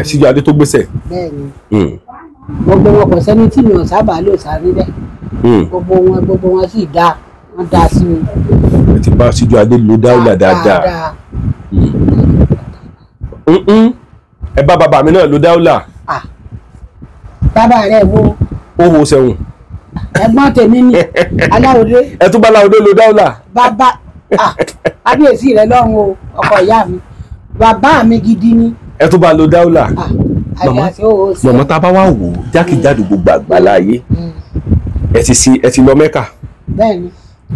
Síjọ́ Adé tó gbéṣẹ̀. bẹ́ẹ̀ni gbogbo wọn kò sẹ́ni tí mi ò sábà lò sáré bẹ́ẹ̀ gbogbo wọn sì dá wọn dá sí mi. ẹ ti bá Síjọ́ Adé lo Dáúlà dáadáa. ẹ bá bàbá mi náà lo Dáúlà. bàbá rẹ wo. ó wo sẹ́wọ̀n. ẹ̀gbọ́n tèmi ni Aláwọ̀dé. ẹ tún bá Aláwọ̀dé lo Dáúlà. bàbá kábíyèsí rẹ lọ́run o ọkọ ìyá mi bàbá mi gidi ni. ẹ tún bá lo Dáúlà. mọ̀mọ́ tá a bá wá wò ó jákèjádò gbogbo àgbáláyé ẹ ti lọ Mẹ́kà. bẹ́ẹ̀ni.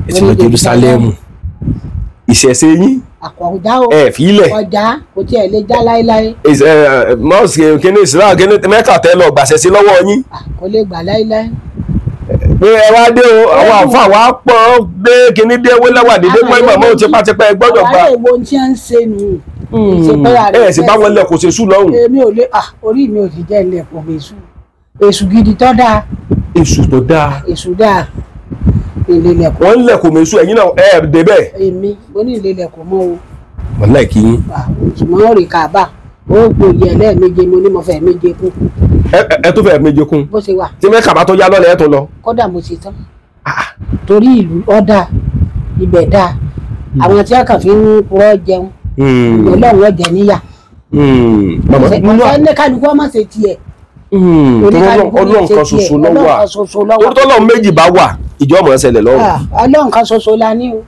ẹ ti lọ Jerúsálẹ́mù. ìṣẹ̀ṣe yín. àkọ̀dá o ẹ fi ilẹ̀. ọjà kò tiẹ̀ lè já láéláé. mọ́ọ̀sì kíní ìsirá kíní Mẹ́kà tẹ́ lọ gbàṣẹ sí lọ́wọ́ yín. kò lè gbà láéláé. pé ẹ wá dé o àwọn àǹfà wa pọ̀ dé kíní dé owó lẹ́wà dédé pọ́ ìgbà mọ́ tipátipá ẹ gbọ́dọ̀ gba. àwọn èèwọ̀ tí wọ́n ń ṣe nù. ẹ sì bá wọn lẹ kò ṣe sùn lọ́hùn. èmi ò lè orí mi ò sì jẹ́ ilẹ̀ kò mẹ́sù èṣù gidi tó dáa. èṣù tó dáa. èṣù dáa ìlẹ̀lẹ̀kọ̀. wọ́n ń lẹ̀kọ̀ mẹ́sù ẹ̀yin náà ẹ̀ débẹ̀. èmi mo ní ìlẹ̀lẹ̀kọ̀ mọ́ o. wọ́n láì kí yín. ṣùgbọ́n ó rí Káàbà ó gbòòyè ẹlẹ́ẹ̀méje mo ní mo fẹ́ méje kún. ẹ tó fẹ́ méje kún. bó ṣe wà. tí Mẹ́kà bá tó yá lọ́lẹ̀ ẹ̀ tó lọ. kódà mo ṣe tán. torí ìlú ọ̀dà ibẹ̀ dáa àwọn tí a kàn fi ń purọ́ jẹun Ọlọ́run ọ̀jẹ̀ níyà. ọ̀sẹ̀ ní kálukú ọmọ ṣe tiẹ̀. Ọlọ́run kan ṣoṣo ló wà torí tọ́lọ́run méjì bá wà ìjọ ọmọ ṣẹlẹ̀ lọ́rùn. Ọlọ́run kan ṣoṣo la ní o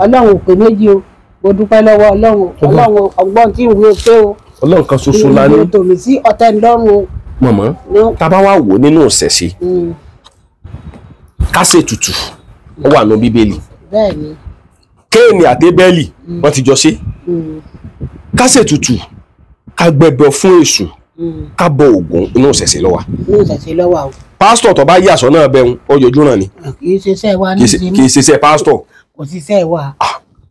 Ọlọ́run ò pé méjì o mo dúpẹ́ lọ́wọ́ Ọlọ́run ọgbọ́n tí ìwé pé o Ọlọ́run kan ṣoṣo la ní. ìwé tòmí sí ọ̀tẹ̀ ńlọ́run o. mọ̀mọ́ tá a bá wá wò nínú ìṣẹ̀ṣe ká ṣètùtù ó wà nínú Bíbélì. bẹ́ẹ̀ni. Kéènì àti Ébẹ́lì wọ́n ti jọ ṣe. ká ṣètùtù ká gbẹbọ fún Èṣù ká bọ Ògún inú ìṣẹ̀ṣe ló wà. inú ìṣẹ̀ṣe ló wà o. pásítọ̀ tó bá yí aṣọ náà bẹ̀rù ó yọjú ràn ni. kì í ṣiṣẹ́ wa ní ìsinmi. kì í ṣiṣẹ́ pásítọ̀. kò ṣiṣẹ́ wa.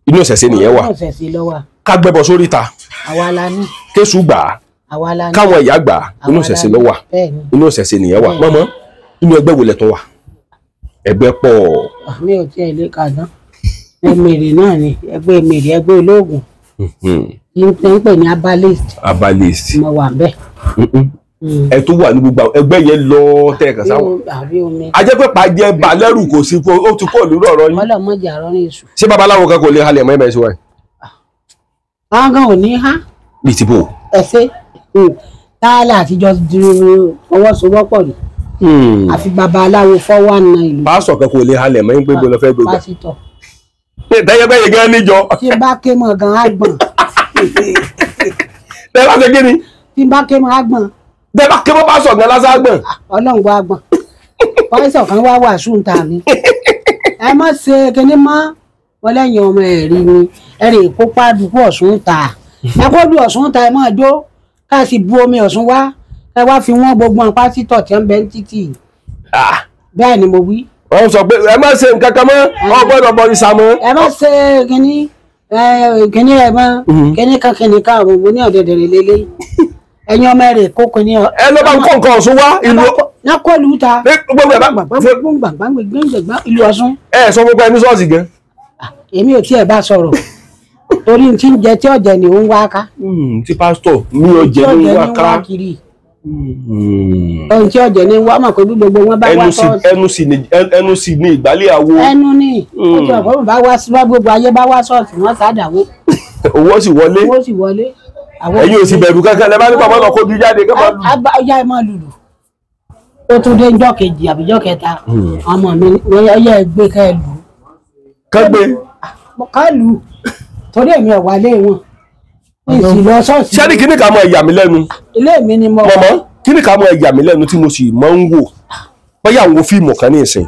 inú ìṣẹ̀ṣe nìyẹn wà. inú ìṣẹ̀ṣe ló wà. ká gbẹbọ sórí ta. àwa la ní. Kéṣù gbà á. àwa la ní. káwọn ìyá gbà á inú ìṣẹ̀ṣe ló wà. inú ìṣẹ̀ṣe nìyẹn wà. mọ́mọ́ inú ẹgbẹ́ wo lẹ tó wà. ẹgbẹ́ pọ̀. mi ò tiẹ̀ lè kà ná ẹ̀mẹ̀rẹ̀ náà ni ẹgbẹ́ ẹ̀mẹ̀rẹ̀ ẹgbẹ́ olóògùn ń pè ní herbalist mo wà bẹ́ẹ̀. ẹ tó wà ní gbogbo ẹgbẹ́ yẹn lọ tẹ̀ka sáwọn. ajẹ́pẹ̀pà jẹ́ balẹ̀rù kò sí ó ti kọ́ lórí ọ̀rọ̀ yín. ọlọ́mọdé àrọ́ ní èṣù. ṣé babaláwo kan kò lè halẹ̀ mọ́ ẹ̀mẹ́ sí wa. àwọn kan ò ní há. bíi ti bò. ẹsẹ táàlà àtijọ́ dúró fọwọ́sowọ́pọ̀ ni àfi babaláwo 419 ìlú. pásítọ̀ kan kò lè halẹ̀ mọ́ ẹ̀mẹ́ gbogbo fẹ́ gbogbo. pásítọ̀. tẹ́yẹ́bẹ́yẹ gan níjọ. tí n bá ké mọ̀ gan àgbọ̀n. tẹ́ bá ṣe kí ni. tí n bá ké mọ̀ àgbọ̀n. tẹ́ bá ké mọ̀ pásítọ̀ gan lásán àgbọ̀n. ọlọ́run wá gbọ̀n pásítọ̀ kan wá wàásù ń ta mi. ẹ má ṣe kíní mọ́ wọn lẹ́yìn ọmọ ẹ̀rí ni ẹ̀rí kópa dùkú Ọ̀ṣun ta ẹ kó du Ọ̀ṣun ta ẹ máa jó ká sì bu omi Ọ̀ṣun wá ẹ wá fi wọ́n gbogbo àwọn pásítọ̀ tí ń bẹ ní títì. bẹ́ẹ̀ ni mo wí. wọ́n sọ pé ẹ má ṣe nǹkan kan mọ́ wọ́n gbọ́dọ̀ bọ ìsà mọ́. ẹ má ṣe kíní ẹ mọ́ kíní kan àwọn ọmọ ní ọ̀dẹ̀dẹ̀rẹ̀ lélẹ́yìn ẹ̀yin ọmọ rẹ̀ kókò ní ọ. ẹ lọ bá ń kó nǹkan Ọ̀ṣun wá ìlú. ní kọlù ta. gbogbo ẹ bá ìlú Ọ̀ṣun. ẹ sọ gbogbo ẹni ṣọ́ọ̀ṣì gan. èmi ò tiẹ̀ bá sọ̀rọ̀ torí tí ń jẹ tí ọ̀jẹ̀ ni ó ń wá ká. tí pásítọ̀ ní ọ̀jẹ̀ ní wá ká. ohun tí ọ̀jẹ̀ ní wá mọ̀ pé bí gbogbo wọn bá wá ṣọ́ọ̀ṣì. ẹnu sì ní ìgbálẹ̀ àwo. ẹnu ni ó ti ọ̀pọ̀ bá wá sí gbogbo ayé bá wá ṣọ́ọ̀ṣì wọ́n sádàwó. owó sì wọlé. owó sì wọlé. ẹ̀yin ò sì bẹ̀rù kankan lẹ bá ní bàbá lọ kó ju jáde ká máa lù. ọjà ẹ máa lùlù ó tún dé njọ́ kejì àbíjọ́ kẹta ọmọ mi ọyẹ ẹgbẹ́ ká ẹ lù. kẹgbẹ. ká lù torí èmi ọ̀wà lé wọn èsì lọ ṣọ́ọ̀ṣì. ṣé ní kíní ká mọ ẹ̀yà mi lẹ́nu. ilé mi ni mo. mọ̀mọ́ kíní ká mọ ẹ̀yà mi lẹ́nu tí mo sì máa ń wò bóyá àwọn fíìmù kan ní ìsìn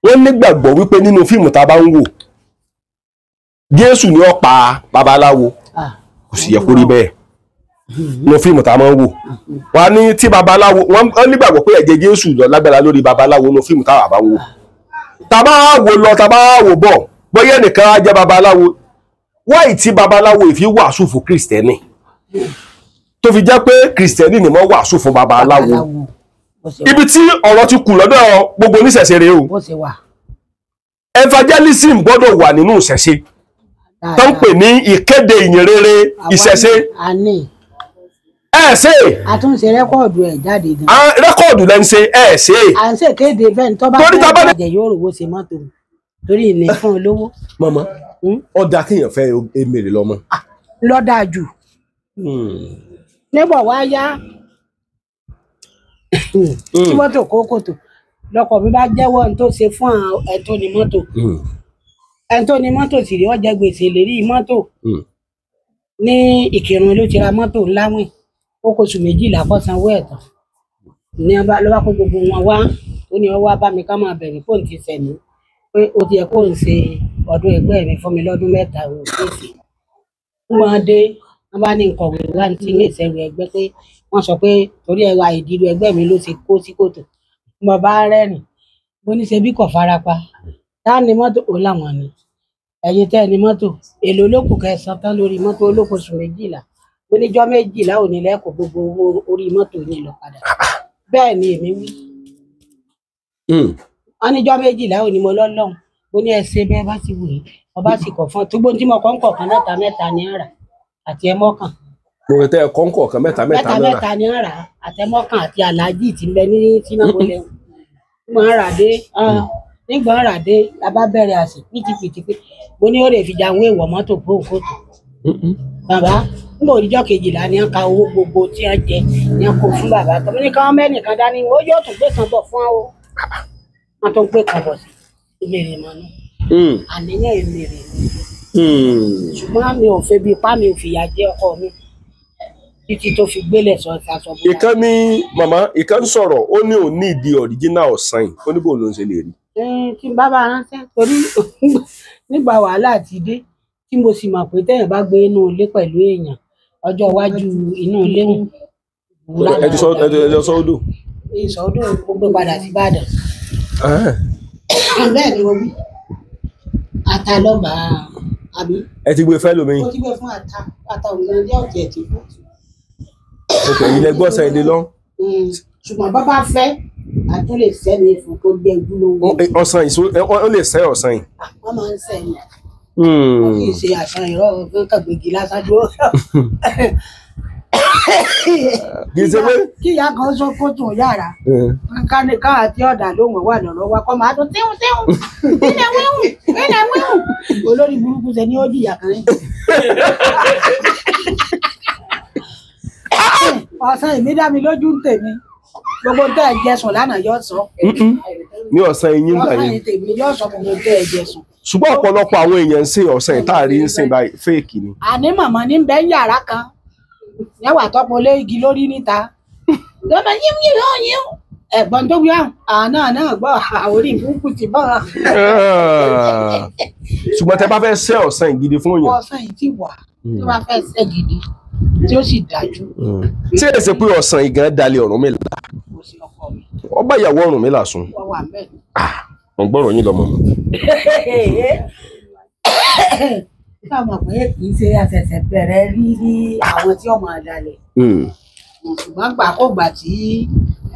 wọ́n nígbàgbọ́ wípé nínú fíìmù tá a bá ń wò Jésù ni ó pa babaláwo kò sì yẹ kó rí bẹ́ẹ̀ nínú fíìmù tá a máa ń wò wọ́n á ní tí babaláwo wọ́n nígbàgbọ́ pé ẹ̀jẹ̀ Jésù lọ lágbára lórí babaláwo nínú fíìmù tá a bá ń wò tá a bá wò lọ tá a bá wò bọ̀ bóyá ẹnìkan á jẹ́ babaláwo wáì tí babaláwo ìfi wàásù fún Kristẹni tó fi jẹ́ pé Kristẹni ni mo wàásù fún babaláwo ibi tí ọ̀rọ̀ ti kù lọ́dọ̀ gbogbo oníṣẹ̀ṣe rèé o evangelism gbọ́dọ̀ wà nínú ìṣẹ̀ṣe tó ń pè ní ìkéde ìyìnrere ìṣẹ̀ṣe ẹ ṣe. àtúnṣe rẹ́kọ̀dù ẹ̀ jáde gan. rẹ́kọ̀dù lẹ́ ń ṣe ẹ ṣe. à ń ṣe kéde fẹ́ni tó bá fẹ́ bàjẹ́ yóò rówó ṣe mọ́tò torí ilé fún olówó. mama ọ̀dà kéèyàn fẹ́ emèrè lọ́mọ. lọ́dà jù nígbà wá yá tí mọ́tò kó kòtò lọkọ̀ mi bá jẹ́wọ́ ní tó ṣe fún ẹ̀tọ́ ní mọ́tò ẹ̀tọ́ ní mọ́tò sì rí ọjà gbèsè lérí mọ́tò ní Ìkìrun ló ti ra mọ́tò ńláwìn ó kó oṣù 12 kó sanwó ẹ̀tàn ní ló bá kó gbogbo wọn wá ó ní ọwọ́ bá mi ká máa bẹ̀rẹ̀ fóun ti sẹ̀mí pé ó ti yẹ kó ń ṣe ọdún ẹgbẹ́ mi fún mi lọ́dún 3 òun fèsì wọ́n dé wọ́n bá ní nǹkan òun wá ní ilé ìṣẹ́rù ẹgbẹ́ pé wọ́n sọ pé torí ẹwà ìdílé ẹgbẹ́ mi ló ti kó sí kòtò mo bá rẹ́rìn mo ní ṣe bí kò farapa tá ní mọ́tò ó láwọn ni ẹ̀yin tẹ́ ní mọ́tò èlò olókùn kẹsàn tán lórí mọ́tò olókòṣù 12 mo níjọ́ 12 òní lẹ́kọ̀ọ́ gbogbo owó orí mọ́tò yìí lọ padà bẹ́ẹ̀ ni èmi wí wọ́n níjọ́ 12 òní mo lọ́lọ́run mo ní ẹsẹ̀ bẹ́ẹ̀ bá ti wù yín ọba sì kọ̀ fún túgbó tí mo kọ́ ń kọ̀ọ̀kan mẹ́ta ní àrà àti ẹmọ́kàn mo tẹ kọ́ńkọ̀ kan mẹ́ta ní àrà àtẹmọ́kàn àti aláàjì tí ń bẹ ní sinamu lẹ́wọ̀n mo ń rà dé nígbà ń rà dé la bá bẹ̀rẹ̀ àsè pìtìpìtì pé mo ní ó lè fi jàwọn èèwọ̀ mọ́tò bóńkòtò bàbá nígbà òdìjọ́ 12 ni wọ́n ka owó gbogbo tí wọ́n jẹ ní wọ́n kó fún bàbá tó ní káwọn mẹ́nìkan dání ó yóò tún gbé kan bọ̀ fún ọ wọ́n tó gbé kan bọ̀ sí ìmèrè mọ́nú àníyàn ìmèrè ṣùgbọ́n mi ò fẹ́ bí ipá mi ò fìyà jẹ ọkọ mi títí tó fi gbélé sọ ìsàsọ bóyá. ìkan ní màmá ìkan sọ̀rọ̀ ó ní òun ní ìdí ọ̀ríjínà ọ̀sán yìí ó ní bò ló ń ṣe lè rí. tí n bá bá ránṣẹ́ torí nígbà wàhálà ti dé tí mo sì mọ̀ pé téèyàn bá gbé inú ilé pẹ̀lú èèyàn ọjọ́ iwájú inú ilé ń. ẹjọ sọdọ. ìsọdọ gbogbo padà sí Ìbàdàn. bẹ́ẹ̀ ni mo wí ata lọ́ba àbí. ẹ ti gbé fẹ́ lómi. mo ti gbé fún ata òmìnira ní ọ̀jẹ̀ tí kò. òkè ilẹ̀ gbọ́sẹ̀ èdè lọ. ṣùgbọ́n bá bá fẹ́ àtún lè sẹ́ni fún tó jẹ́ ojúlówó. ọ̀sán yìí ó lè sẹ́ ọ̀sán yìí. wọ́n máa ń sẹ́ni. wọ́n kì í ṣe àṣà ìrọ̀ kàgbégi lásán dúró. kì í ṣe pé. kí ìyá kan sọ kótó yàrá ká àti ọ̀dà lóhùn wà lọ́rọ̀ wa kọ́ máa dún tíhùn nílẹ̀ wíhùn olórí burúkú ṣe ni ó jìyà kan rẹ̀. ọ̀sán ìmí dá mi lójú ń tèmi gbogbo tẹ́ ẹ jẹsùn lánàá yóò sọ. ní ọ̀sán yín gbà yín. ọ̀sán yìí tèmi yóò sọ gbogbo tẹ́ ẹ jẹsùn. ṣùgbọ́n ọ̀pọ̀lọpọ̀ àwọn èèyàn ń ṣe ọ̀sán yìí táàrí ń sìn báyìí fẹ́ẹ̀kì ni. àní màmá ní bẹ́ẹ̀ yàrá kan yẹ́wà tọ́pọ̀ lé igi lórí níta lọ́mọ yín ẹ̀gbọ́n tó wí àná gbọ́ àwòrán ìfúnkù ti bọ́. ṣùgbọ́n tẹ bá fẹ́ ṣe ọ̀sán gidi fún yín. ọ̀sán yìí ti wà tó bá fẹ́ ṣe gidi tí ó sì dájú. tí ẹ ṣe pé ọ̀sán yìí gan dalẹ̀ Ọ̀rúnmìlà ọba ìyàwó Ọ̀rúnmìlà sùn. mo gbọ́rọ̀ yín lọ́mọ. ká mọ̀ pé kì í ṣe àṣẹ̀ṣẹ̀ bẹ̀rẹ̀ rí ní àwọn tí ọmọ àdàlẹ̀ ṣùgbọ́n gbà kó gbà tí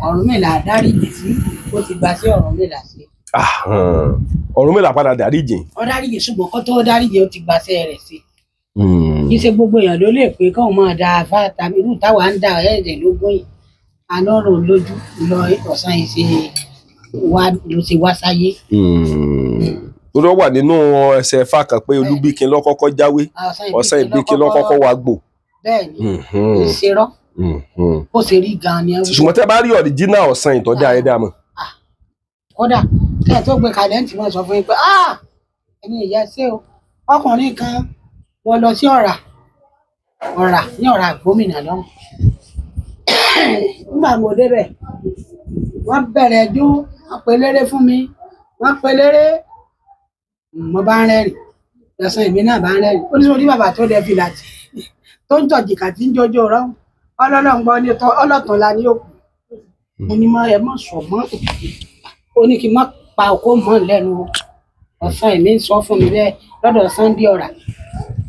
Ọ̀rúnmìlà dáríjì sí ó ti gba sí Ọ̀rúnmìlà sí. Ọ̀rúnmìlà padà dáríjì. Ó dáríjì ṣùgbọ́n kó tó dáríjì ó ti gba sí rẹ̀ sí. Kì í ṣe gbogbo èèyàn ló lè pé káwọn máa da afá tàbí irú táwa ń da ẹ̀ẹ́dẹ̀lógún yìí alọ́run lójú lọ Ọ̀sán yìí ṣe wá ló ṣe wá sáyé. Ó lọ wà nínú ẹsẹ̀ Ifá kan pé Olúbíkin ló kọ́kọ́ jáwé Ọ̀sán Ìbíkin ló kọ́kọ́ wá gbò. Bẹ́ẹ̀ni kò ṣe rọ́ ó ṣe rí gan-an ni. Ṣùgbọ́n tẹ́ bá rí ọ̀ríjínà Ọ̀sán ìtọ́jà ẹ̀dá mọ̀. Kódà kẹ́ ẹ̀ tó gbé kalẹ̀ ń tì wọ́n sọ fún yín pé ẹni ìyá ṣé o ọkùnrin kan wọ́n lọ sí ọ̀rà ní ọ̀rà gómìnà lọ́hùn. Nígbà mo débẹ̀ wọ́n bẹ̀rẹ̀ ẹjọ́ wọ́n pe léré fún mi wọ́n pe léré mo bá ń rẹ́rìn Ọ̀sán èmi náà bá ń rẹ́rìn ó ní sọ ní bàbá tó dẹ fìlà tó ń jọ̀jìkà tí ń jọjọ́ rọ́hùn ọlọ́run gbọ́ ní ọlọ́tàn la ní òkú mo ní ẹ mọ̀ sọ mọ́ ó ní kí n má pa òkú mọ́ lẹ́nu Ọ̀sán èmi ń sọ fún mi bẹ́ẹ̀ lọ́dọ̀ Sunday ọ̀rà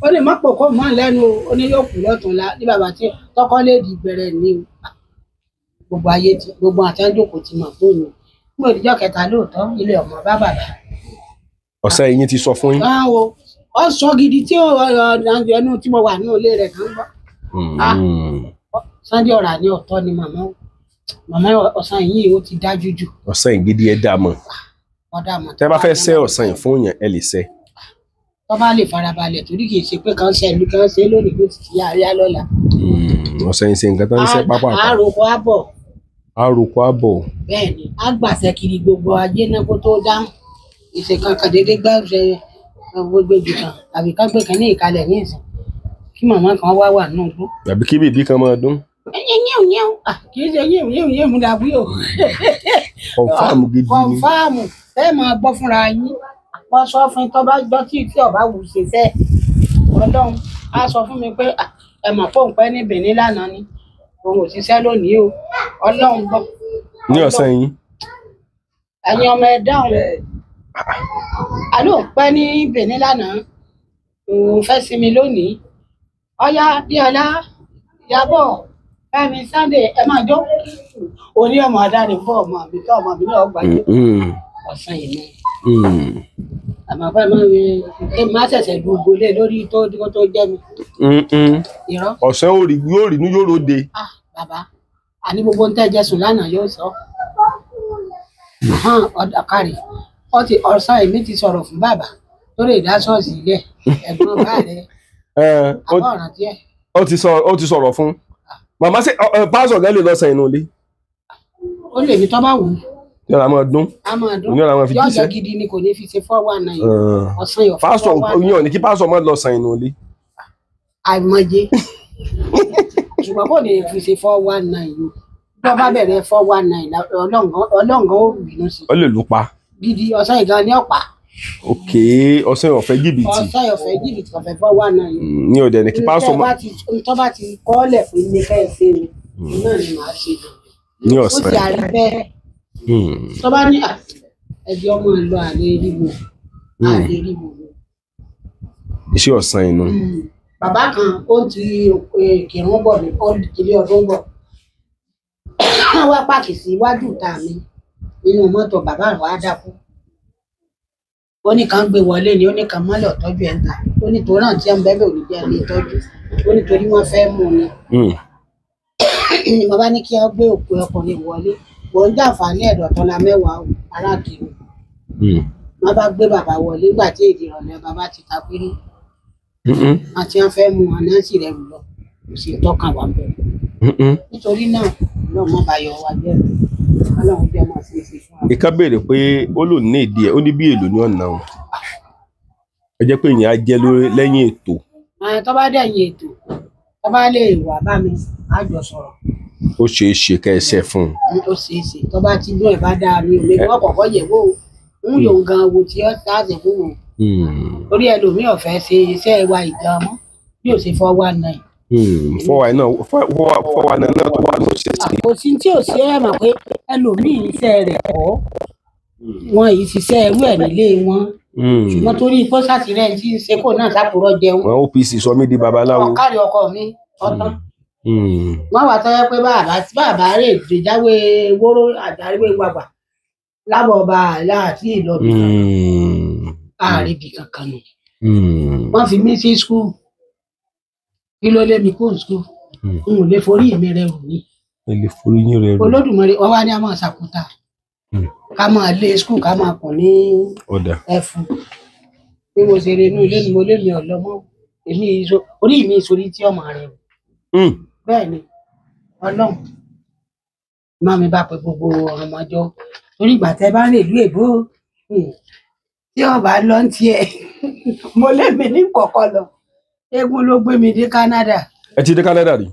ó ní má pò kó mọ́ lẹ́nu ó ní yóò kú lọ́tàn la ní bàbá tí tọ́kọ́ lè di bẹ̀rẹ̀ ní gbogbo ayé tí gbogbo àtẹ́jọ́kọ̀ ti mọ̀ fún mi nígbà òdìjọ́ kẹta lóòótọ́ ilé ọmọ bá bàbá. Ọ̀sán ẹ̀yin ti sọ fún yín. Ó sọ gidi tí ẹnu tí mo wà ní ilé rẹ̀ kan gbọ́. Sunday ọ̀rà ní ọ̀tọ̀ ni màmá Ọ̀sán yìí ó ti dájú jù. Ọ̀sán yìí gidi ẹ dá mọ̀. Tẹ́ bá fẹ́ sẹ́ Ọ̀sán yìí fún yẹn ẹ lè sẹ́. Tó bá lè farabalẹ̀ torí kì í ṣe pé kan ṣe ìlú kan ṣe lónìí pé ti yá lọ́la. Ọ̀sán yìí ṣe nǹkan tó ń ṣe pápá. Àròkọ àbọ̀. Bẹ́ẹ̀ni a gbàṣẹ kiri gbogbo ayé náà kó tó dáhùn ìṣe kankan déédéé gbàṣẹ gbogbo jù kan àbí ká gbé kan ní ìkàlẹ̀ ní ìsìn kí màmá kan wà náà dún. Àbí kí bèbí kan máa dún. Kì í ṣe yéèmù dàbí o. Kọ̀ǹfàmù gidi ni. Kọ̀ǹfàmù ẹ máa gbọ́ fúnra yín wọ́n sọ fún tó bá gbọ́ tí ọba wù ṣe fẹ́ Ọlọ́run á sọ fún mi pé ẹ mọ̀ fóun pẹ́ ní Benin lánàá ni òun ò ṣiṣẹ́ lónìí o Ọlọ́run gbọ́. Ní Ọ̀sán yìí. Ẹ̀yin ọmọ ẹ dáhùn àló pẹ́ ní Benin lánàá òun fẹ́ sinmi lónìí ọyá Bíọ́lá Ìyábọ̀ Fẹ́mi Sunday ẹ máa jó oní ọmọ adáni fún ọmọ mi tó ọmọ mi náà gbàgbé Ọ̀sán yìí náà. Àmọ́ fẹ́ máa ń ẹ máa ṣẹ̀ṣẹ̀ gbogbo lé lórí tó jẹ́ mi. Ọ̀sán yóò rí ní yóò ròde. Bàbá àní gbogbo ń tẹ́jẹ́ sùn lánàá yóò sọ. Ọ̀dà kárí Ọ̀sán èmi ti sọ̀rọ̀ fún bàbá tó lè dá ṣọ́ọ̀ṣì ilẹ̀ ẹ̀gbọ́n bá rẹ̀ àbọ̀ ọ̀ràn díẹ̀. Ó ti sọ̀rọ̀ fún màmá ṣe pásọ̀ gẹ́lẹ́ lọ́sàn inú ilé. Ó lè ní tọ́ bá wù ú. Yọ̀rọ̀ máa dún. Yọ̀rọ̀ jẹ́ gidi ni kò ní fi ṣe 419 Ọ̀sán yọ̀ 419. Pásọ̀ yín ò ní kí pásọ̀ máa lọ́sàn inú ilé. Àìmọye ṣùgbọ́n kò ní fi ṣe 419 yìí bí wọ́n bá bẹ̀rẹ̀ 419 ọlọ́ngàn ó bínú sí. Ó lè lù pa. Gidi Ọ̀sán ìgan ní ọ̀pá. Ok Ọ̀sán yọ̀ fẹ́ jìbìtì. Ọ̀sán yọ̀ fẹ́ jìbìtì kò fẹ́ 419. Ní ọ̀dẹ̀ ní kí pásọ̀ máa. Tó bá ti kọ́lẹ̀ fún ilé kẹ́ẹ̀sì mi náà ni màá ṣe. Ní Ọ̀sán. Ó ti àrí bẹ́ẹ̀. Tó bá ní ẹbí ọmọ ìlú àlè ríbo. Iṣẹ́ Ọ̀sán inú. Bàbá kan ó ti kìrún bọ̀ ní ilé ọdún bọ̀. Wọ́n wá pàkì sí iwájú ìta mi nínú mọ́tò bàbá rẹ̀ wá dákú. Ó ní kan gbé wọlé ni ó ní kan mọ́lẹ̀ ọ̀tọ́jú ẹ̀ ń ta. Ó ní torí náà tí ẹ̀ ń bẹ́bẹ̀ òní jẹ́ ilé tọ́jú. Ó ní torí wọ́n fẹ́ mú ni. Bàbá ní kí wọ́n gbé òkú ọkùnrin wọlé. Wọ́n ń jàǹfààní ẹ̀dọ̀ tó la mẹ́wàá ará kiri. Wọ́n bá gbé bàbá wọlé nígbà tí èdè ìrọ̀lẹ́ bàbá ti ta péré. Àti wọ́n fẹ́ mú wọn náà sì rẹ̀ lọ kò sì tọ́ka wà bẹ̀rẹ̀. Nítorí náà náà mọ́ bá yọ wá jẹ́ Ọlọ́run bí ọmọ sí ṣe fún wa. Ìka béèrè pé ó lò ní èdè ẹ̀ ó ní bí èlò ní ọ̀nà o. Ẹ jẹ́ pé ìyẹn á jẹ́ lẹ́yìn ètò. Tó bá dẹ̀yìn ètò tó bá lè wà bá mi á jọ sọ̀rọ̀. Ó ṣeé ṣe kẹ́ ẹ ṣe fún un. Ó ṣeé ṣe tó bá ti dún ẹ̀ bá dáa mi ò lè wọ́n kọ̀ọ̀kan yẹ̀ wò ó ń yòó gan wo tí ó ṣáàṣì fún wọn. Orí ẹlòmíì ọ̀fẹ́ ṣe iṣẹ́ wa ìgan mọ́ bí ò ṣe 419. 419 náà tó wà ní òṣèṣe. Kò sí tí ò sí ẹ̀ mọ̀ pé ẹlòmíì iṣẹ́ rẹ̀ kọ́ wọn yìí ṣiṣẹ́ ẹrú ẹ̀ nílé wọn. Ṣùgbọ́n torí pósàtì rẹ̀ tí ń ṣe kó náà sápòrọ̀ jẹun. Wọn OPC sọ mí di babaláwo. Ọ̀kárí ọkọ mi ọ̀tán wọ́n wà tọ́jọ́ pé bàbá rè dèjáwé wóró àdáríwé wàgbà lábọ̀ ọba láti ìlọ́bì àríbì kankan nù. Wọ́n fi mí sí skul kí ló lé mi kó skul n ò lè forí mi rẹ rù ní. Olódùmarè ọwọ́ ni a máa ṣàkóta ká máa lé skul ká máa kùn ní ẹfun bí mo ṣe rí inú ilé ni mo lé mi ọlọmọ èmi orí mi ìsorí tí ọmọ rẹ rù. Bẹ́ẹ̀ ni Ọlọ́run máa mi bá pe gbogbo ọmọjọ torí ìgbà tẹ́ bá rìn ìlú èbó tí ọba lọ ń tiẹ̀ mo lé mi ní kọ̀kọ́ lọ eégún ló gbé mi dé Canada. Ẹ ti dé Canada rí.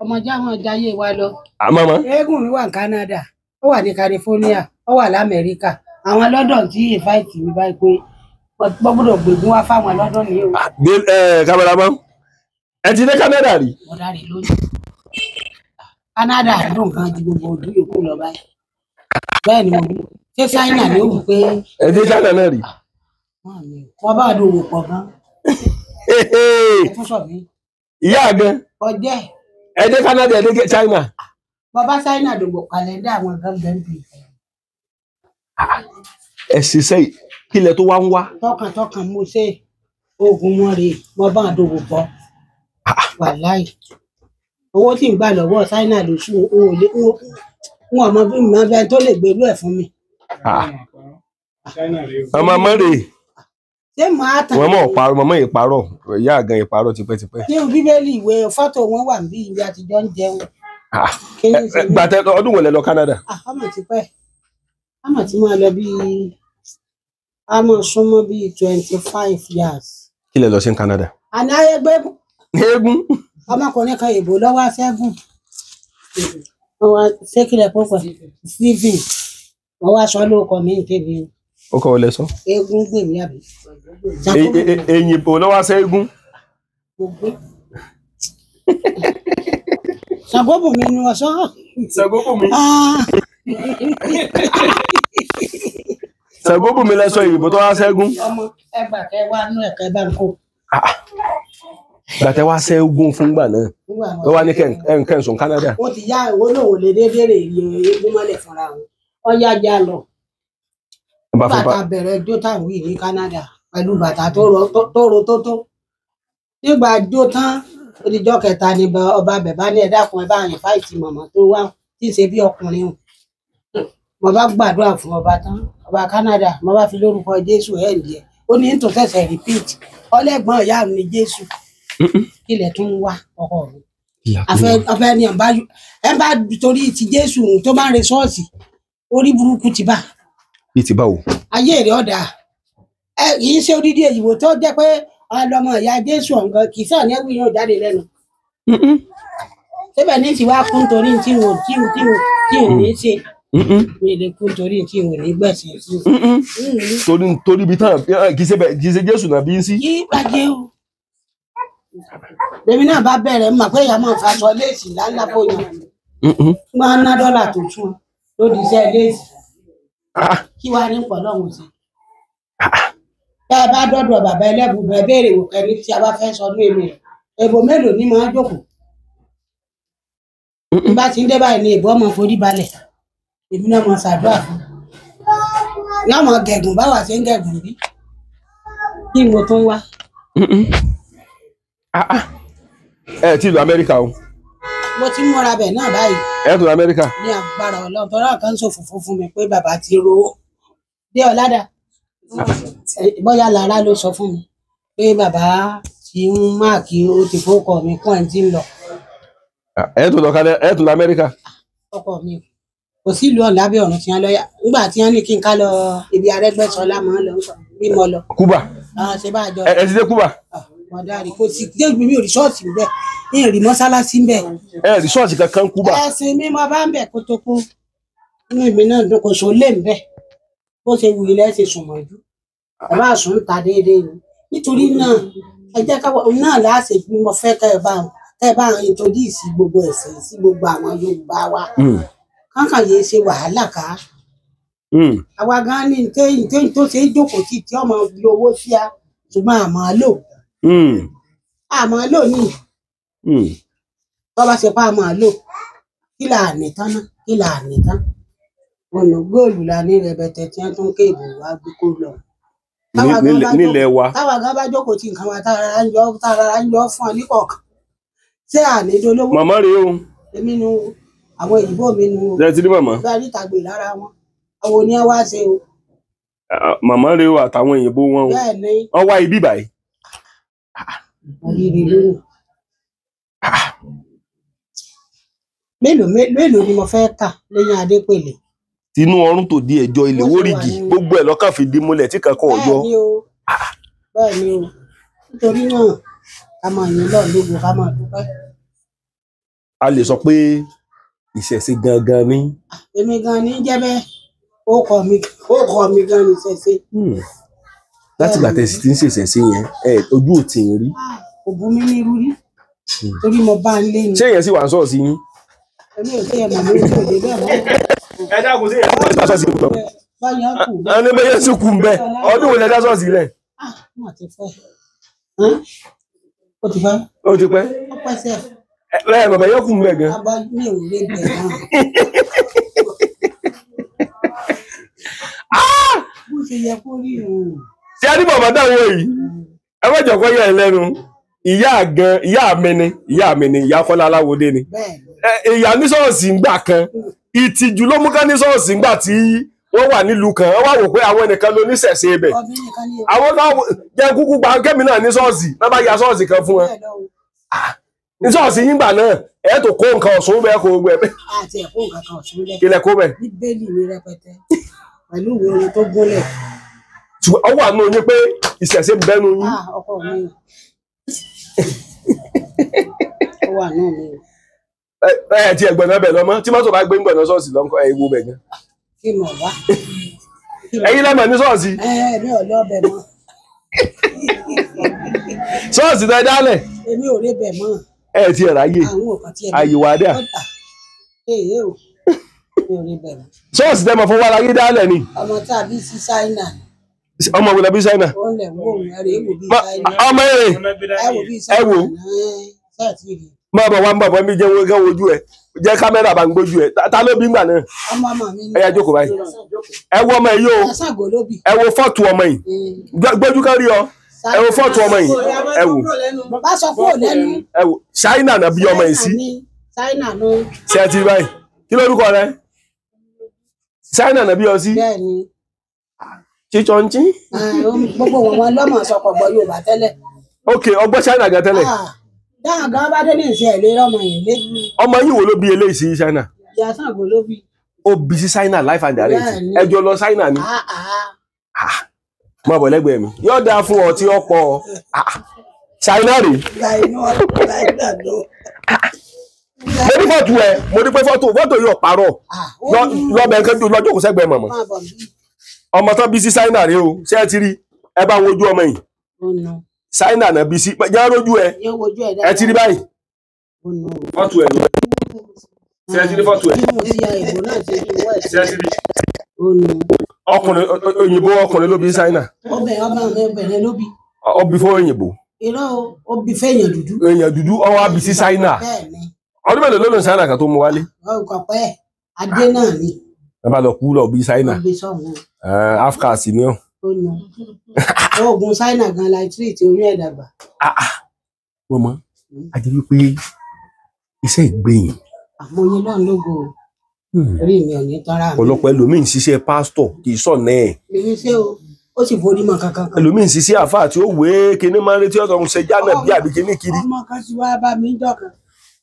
Ọmọdé àwọn jayé wa lọ. Mama. Eégún mi wà ní Canada ó wà ní California ó wà l'Amẹ́ríkà àwọn London tí ìfáìtì mi báyìí pé gbọ́dọ̀ gbégún wá fáwọn London ní ewu. Cameraman ẹ ti dé Canada rí. Ọ̀dà rè lónìí Canada dùn kan ju gbogbo ojú yòókù lọ báyìí. Bẹ́ẹ̀ ni mo bí ṣé China ni ó wù pé. Ẹ dé China náà rí. Wọ́n bá dòwò pọ̀ gan. Ẹ tún sọ mí. Ìyá gan. Ọjẹ́. Ẹ dé Canada ẹ dé China. Bàbá China dòwò kàlẹ́ndà àwọn gángan bì. Ẹ ṣiṣẹ́ kílẹ̀ tó wá ń wá. Tọkàntọkàn mo ṣe oògùn wọn rèé mo bá dòwò pọ̀. Wàláì owó tí ń gbà lọ́wọ́ China lóṣù wọn ọmọ bí mi máa bẹ tó lè gbèrú ẹ̀ fún mi. Ọmọ mọ́rẹ̀ ṣé màá tàn. wọ́n mọ̀ parọ́ mọ́mọ́ ìparọ́ ìyá àgàn ìparọ́ tipẹ́tipẹ́. Ní Bíbélì ìwé fọ́tò wọn wà níbí ibi àtijọ́ ń jẹun. Gbàtẹ́ ọdún wo lẹ lọ Canada. Ọmọ ti pẹ́ ọmọ tí máa lọ bíi àmọ́ súnmọ́ bíi 25 years. Kí lẹ lọ sí Canada. Àná ayẹgbẹ́ eégún. Ọmọkùnrin kan èbó lọ́wọ́ Ṣẹ́gun wọ́n wá sékìlẹ̀ púpọ̀ Stephen wọ́n wá sọ lóko mi nkébi. Ó kọ́ ọ lẹ sọ. Eégún gbèmí àbí. Eyín ìbò lọ́wọ́ Ṣẹ́gun. Ṣàgóbùnmi ni wọ́n sọ. Ṣàgóbùnmi. Ṣàgóbùnmi lẹ sọ ìbò tó wá Ṣẹ́gun. Ọmọ ẹgbà kẹ wá nú ẹ̀kẹ́ bá ń kó. Gbàtẹ́ wá Ṣẹ́gun fún gbà náà ló wá ní kẹ́ǹsùn Canada. Wọ́n ti yá ìwọ náà ò lè dédé rè eégún mọ́lẹ̀ fúnra wọn. Wọ́n yá já lọ. Bàtà bẹ̀rẹ̀ jó táwọn yìí ní Canada pẹ̀lú bàtà tó ro tó. Nígbà jó tán odijọ́ kẹta ni ọba bẹ̀bá ní ẹ̀dá kan ẹ bá yẹn fáìtì mọ̀mọ́ tó wá tí ń ṣe bí ọkùnrin hàn. Mo bá gbàdúrà fún ọba tán ọba Canada mo bá fi lórúkọ Jésù ẹ̀ǹdí ẹ̀ ó ní tó tẹ̀sẹ̀ repeat ọlẹ́gbọ́n ìyá mi ní Jésù kílẹ̀ tún wá ọkọ mi. Afẹ́ ni ẹ bá torí ti Jésù tó máa ń re ṣọ́ọ̀ṣì orí burúkú ti bá. Bí ti bá wò. Ayé èrè ọ̀dà kì í ṣe odidi èyíwò tó jẹ́ pé ọlọmọ ìyá Jésù ọ̀gán kì í sàn ní ẹ̀wù yóò jáde lẹ́nu. Síbẹ̀ ní ti wá kún torí tí ò ní ṣe. Mi lè kún torí tí ò ní gbẹ̀sẹ̀ sí. Torí ibi tán kì í ṣe Jésù náà bí ń sí. Kí bàjẹ́ o. Lèmi náà bá bẹ̀rẹ̀ mọ̀ pé ìyá máa faṣọ léèsì lálá bóyá. Wọ́n á ná dọ́là tó tún lórí iṣẹ́ léèsì. Kí wàá ní pọ̀ lọ́hùn sí. Bẹ́ ẹ bá dọ́dọ̀ bàbá ẹlẹ́bùn bẹ́ẹ̀ béèrè wò kẹ́ni tí a bá fẹ́ sọ ní èmi rẹ̀. Èbò mélòó ni máa jókòó? Bá ti ń dé báyìí ni èbò ọmọ forí balẹ̀. Èmi náà máa ṣàdúrà fún. Yá máa gẹ̀gùn báwa ṣe ń gẹ̀gùn bí. Kí mo tún wá. Ẹ ti lọ Amẹ́ríkà o. Mo ti múra bẹ̀ náà báyìí. Ẹ tó lọ Amẹ́ríkà. Ní agbára Ọlọ́run tọ́lá kan sọ fùfú fún mi pé bàbá ti ro dé Ọ̀làdà. Bóyá Lára ló sọ fún mi pé bàbá ti ń máàkì ó ti fọ́kọ mi kún ẹ̀ tí ń lọ. Ẹ tó lọ Amẹ́ríkà. Ọkọ mi kò sí ìlú ọ̀la bí ọ̀run tí wọ́n lọ yá nígbà tí wọ́n ní kí n ká lọ ibi Arẹ́gbẹ́ṣọlá mọ́ lọ bí mo lọ. Cuba. Ṣé bá a jọ. Ẹ ti dé Cuba. Mọ̀dárì kò sí jẹ́ mi ò rí ṣọ́ọ̀ṣì ń bẹ̀ ní ìrì mọ́sálásí ń bẹ̀. Ẹ rí ṣọ́ọ̀ṣì kankan Cuba. Ẹ̀sìn mi mo bá ń bẹ̀ kótópó inú ìbí náà dùn kò só lé ń bẹ̀ bó ṣe wù ilẹ̀ ṣe sùn mọ́jú bàbá àsùn ń ta déédéé ni nítorí náà ẹ jẹ́ ká náà láàṣẹ bí mo fẹ́ kẹ́ ẹ bá ń introduce sí gbogbo ẹ̀sìn sí gbogbo àwọn Yorùbá wa kánkàn yìí ṣe wàhálà ká àwa gan ni téyìn tó ṣe é jókòó tí ọmọ fi owó sí a ṣùgbọ́n àmọ́ lò ní tó bá ṣe pa máa lò kí là ní tán náà kí là ní tán ọ̀nà góòlù la ní rẹpẹtẹ tí wọ́n tún kéèbù wá gbé kó lọ. nílẹ̀ wa. táwa gan bá jókòó tí nǹkan wa tára ń yọ fún ọ ní kọ̀ọ̀kan ṣé ànídolówó. màmá rèé o. èmi nu àwọn ìyìnbó mi nu. ṣe ti rí màmá. bá a níta gbè lára wọn àwọn oníyàn wá ṣe o. màmá rèé o àtàwọn òyìnbó wọn o. bẹ́ẹ̀ ni. wọ́n wá ibi báyìí. òyìnbó lónìí. mélòó ni mo fẹ́ kà lẹ́yìn Adépèlé. tinú ọrùn tó di ẹjọ́ ilé wórìgì gbogbo ẹ̀ lọ́kàn fi di múlẹ̀ tí kankan ò yọ. bẹ́ẹ̀ ni o nítorí náà ká máa yìn lọ́ọ̀ lógo ká máa dúpẹ́. a lè sọ pé ìṣẹ̀ṣe gangan ni. èmi gan ni jẹ́ bẹ́ẹ̀ ó kọ́ mi gan ni ìṣẹ̀ṣe. láti gbà tẹ̀sí tí ń ṣèṣẹ̀ṣe yẹn ojú ò tí ń rí. kò bú mi ní irú rí torí mo bá ń lé ni. ṣé èèyàn sì wà ń sọ̀rọ̀ sí yín. èmi ò tẹ́yẹ̀ mọ̀ lórí òde bẹ́ẹ̀ mọ́. ẹ dákun sí èèyàn tó sọ̀rọ̀ sí yín. báyọ̀ kù. ẹni bẹ́ẹ̀ sì kù ń bẹ́ ọdún wo lẹ dá sọ̀rọ̀ sílẹ̀. wọ́n ti pẹ́ ó ti pẹ́. ó ti pẹ́. ó pẹ́ sẹ́ẹ̀. lẹ́yìn bàbá yóò kù ń bẹ̀ gan. abá mi ò lè bẹ̀ náà. bó ṣe yẹ kó rí òun. ṣé a ní bàbá dáhùn yìí ẹ má jọ̀kọ́ yẹ ẹ lẹ́nu ìyá mi ni ìyá Kọ́lá Aláwọdé ni ìyá ní ṣọ́ọ̀ṣì ńgbà kan ìtìjú ló mú ká ní ṣọ́ọ̀ṣì ńgbà tí wọ́n wà nílùú kan wọ́n wá wò pé àwọn ẹnìkan ló níṣẹ̀ṣe ibẹ̀ àwọn kan jẹ́ kúkú gba kẹ́mi náà ní ṣọ́ọ̀ṣì náà bá ya ṣọ́ọ̀ṣì kan fún wọn ní ṣọ́ọ̀ṣì yín gbà náà ẹ̀ tó kó nǹkan ọ̀ṣun bẹ́ẹ̀ kó gbẹ bẹ́ẹ̀. àti ẹ̀kọ́ nǹkan kan ọ̀ṣun bẹ́ẹ̀ kílẹ̀ kó bẹ́ẹ̀. bíbélì mi rẹpẹtẹ pẹ̀lú ìwé orin tó gúnlẹ̀. ṣùgbọ́n ọwọ́ àánú yín pé ìṣẹ̀ṣe ń bẹ́nu yín. ọkọ mi ó wà náà mi. ẹ ti ẹ̀gbọ́n náà bẹ̀ lọ́mọ tí mọ́tò bá gbé ń gbọ̀nà ṣọ́ọ̀ṣì lọ́nkọ́ ẹ̀ wo bẹ̀ gan. kí mo wá. ẹ̀yin lẹ́mọ̀ ní ṣọ́ọ̀ṣì. mi ò lọ bẹ̀ mọ́. ṣọ́ọ̀ṣì tẹ dálẹ̀. èmi ò rí bẹ̀ mọ́. ẹ ti ẹ̀ ráyè àyè wà dà. èyí ò mi ò rí bẹ̀ mọ́. ṣọ́ọ̀ṣì tẹ mọ̀ fún wa láyé dálẹ̀ ni. ọmọ tàbí sí Ṣáínà. ọmọ wo la bí Ṣáínà. ó lẹ̀ wò rẹ̀ èwò bí Ṣáínà. ọmọ èrè ẹ wò máa bọ̀ wá ń bọ̀ mi jẹ́ wọ́n wojú ẹ̀ jẹ́ kámẹ́rà bá ń gbójú ẹ̀ ta ló bí ń gbà náà. ẹ yá jókòó báyìí ẹ wo ọmọ yìí o ẹ wo fọ́ọ̀tù ọmọ yìí gbójú kan rí ọ ẹ wo fọ́ọ̀tù ọmọ yìí ẹ wò. bá sọ kúrò lẹ́nu. ẹ wò Ṣáínà náà bí ọmọ yìí sí. Ṣáínà ló. ṣé ẹ ti rí báyìí kí lórúkọ rẹ Ṣáínà náà bí ọ sí. bẹ́ẹ̀ni. chichonchi. gbogbo wọn lọ́mọ sọ̀kọ̀ gbọ́ Yorùbá tẹ́lẹ̀. ok ọgbọ́n Ṣáínà gan tẹ́lẹ̀. dáhùn gan bá dé ní ìṣe ẹ̀ lé ọmọ yẹn lé. ọmọ yìí wo ló bí eléyìí sí Ṣáínà. ìyá Ṣàngó ló bí. ó bí sí Ṣáínà life and direct ẹjọ lọ Ṣáínà ni. máa bọ̀ lẹ́gbẹ̀ẹ́ mi yóò dáa fún ọ tí ó pọ̀ Ṣáínà rè. mo ní fọ́tò ẹ mo ní pé fọ́tò yóò parọ́ lọ́bẹ̀ nǹkan tó lọ́jọ́ kò sẹ́gbẹ̀ẹ́ mọ̀mọ́ ọmọ tán bí sí Ṣáínà rè o ṣé ẹ ti rí ẹ bá wojú ọmọ yìí Ṣáínà náà bí sí jẹ́ lójú ẹ ẹ ti rí báyìí fọ́tò ẹ ṣé ẹ ti rí fọ́tò ẹ ṣé ẹ ti rí ọkùnrin òyìnbó ọkùnrin ló bí Ṣáínà obìnrin ló bí ó bí fún òyìnbó irọ́ ó bí fẹ́yàn dúdú èèyàn dúdú ó wá bí sí Ṣáínà ọdún mélòó ló lò ní Ṣáínà kan tó mú wálé. ọkọ̀ pẹ́ adé náà ni. ẹ bá lọ kú lọ bí Ṣáínà afcas ni ọ. oògùn Ṣáínà gan la tí tí oyún ẹ̀ dàgbà. wọ́n mọ̀ a jẹ́ wípé iṣẹ́ ìgbẹ̀yìn. àmọ́ yín náà lógo orí mi ò ní tọ́ra mi. ọ̀pọ̀lọpọ̀ ẹlòmíín ṣiṣẹ́ pásítọ̀ kì í sọ̀nà ẹ̀. èmi ṣé o ó sì forí mọ kankan kan. ẹlòmíín ṣiṣẹ́ àfáà tí ó wé kíní máa ń retí ọ̀tọ̀ ń ṣe jánà bí àbí kíní kiri. ọmọ kan ti wá bá mi jọkan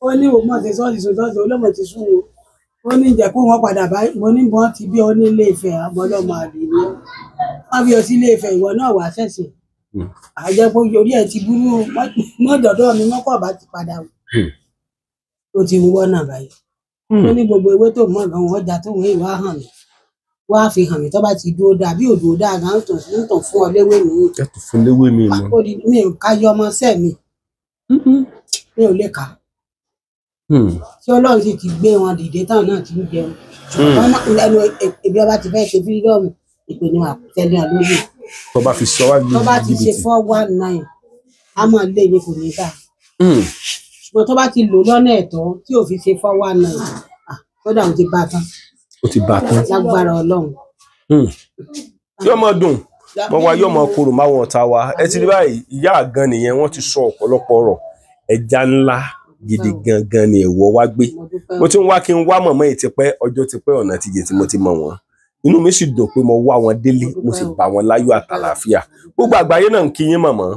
ó ní òun mọ̀ sí sọ́ọ̀sì olómọ̀ ti sún o ó ní ìjẹ́ kó wọ́n padà bá mo ní bọ́n ti bí ọ ní Ilé Ifẹ̀ ọmọlọ́mọ àlè ni wọ́n bí ọ sí Ilé Ifẹ̀ ìwọ náà wà ṣẹ̀ṣẹ̀ àjẹpọ̀ orí ẹ̀ ti burú mọ́dọ̀dọ̀ mi mọ́kọ̀ bá ti padà ó ti wọ́ náà báyìí ó ní gbogbo ewé tó mọ̀ gan wọ́n jà tó wọ́n ìwà hàn mí wá fi hàn mí tó bá ti dúró dáa bí òdò dáa gan tó ń tàn fún ọ léwé mi. ẹ tó fún léwé mi mọ. mi ò ká yọ ọmọ sẹ́ mi mi ò lè kà tí Ọlọ́run sì ti gbé wọn dìde táwọn náà ti ń jẹun ẹnu ebi ọba ti fẹ́ ṣe fírídọ́ọ̀mù ìpè ní àtẹlẹ àlóyè. tó bá fi sọ wá tó bá ti ṣe 419 a máa lé ní kò ní bá ṣùgbọ́n tó bá ti lò lọ́nà ẹ̀tọ́ tí ò fi ṣe fọ́wọ́ náà kódà ó ti bá tán. ó ti bá tán. lágbára Ọlọ́run. yóò mọ dùn wọn wá yóò mọ korò máwọn ọ̀tá wa ẹ ti rí báyìí ìyá àgàn nìyẹn wọ́n ti sọ ọ̀pọ̀lọpọ̀ ọ̀rọ̀ ẹja ńlá gidi gangan ni ẹ̀wọ̀ wá gbé mo ti ń wá kí n wá mọ̀mọ́ yìí tipẹ́ ọjọ́ tipẹ́ ọ̀nà ti jẹ tí mo ti mọ̀ wọ́n inú mi sì dùn pé mo wá wọn délé mo sì bá wọn láyọ̀ àtàlàáfíà gbogbo àgbáyé náà ń kí yín mọ̀mọ́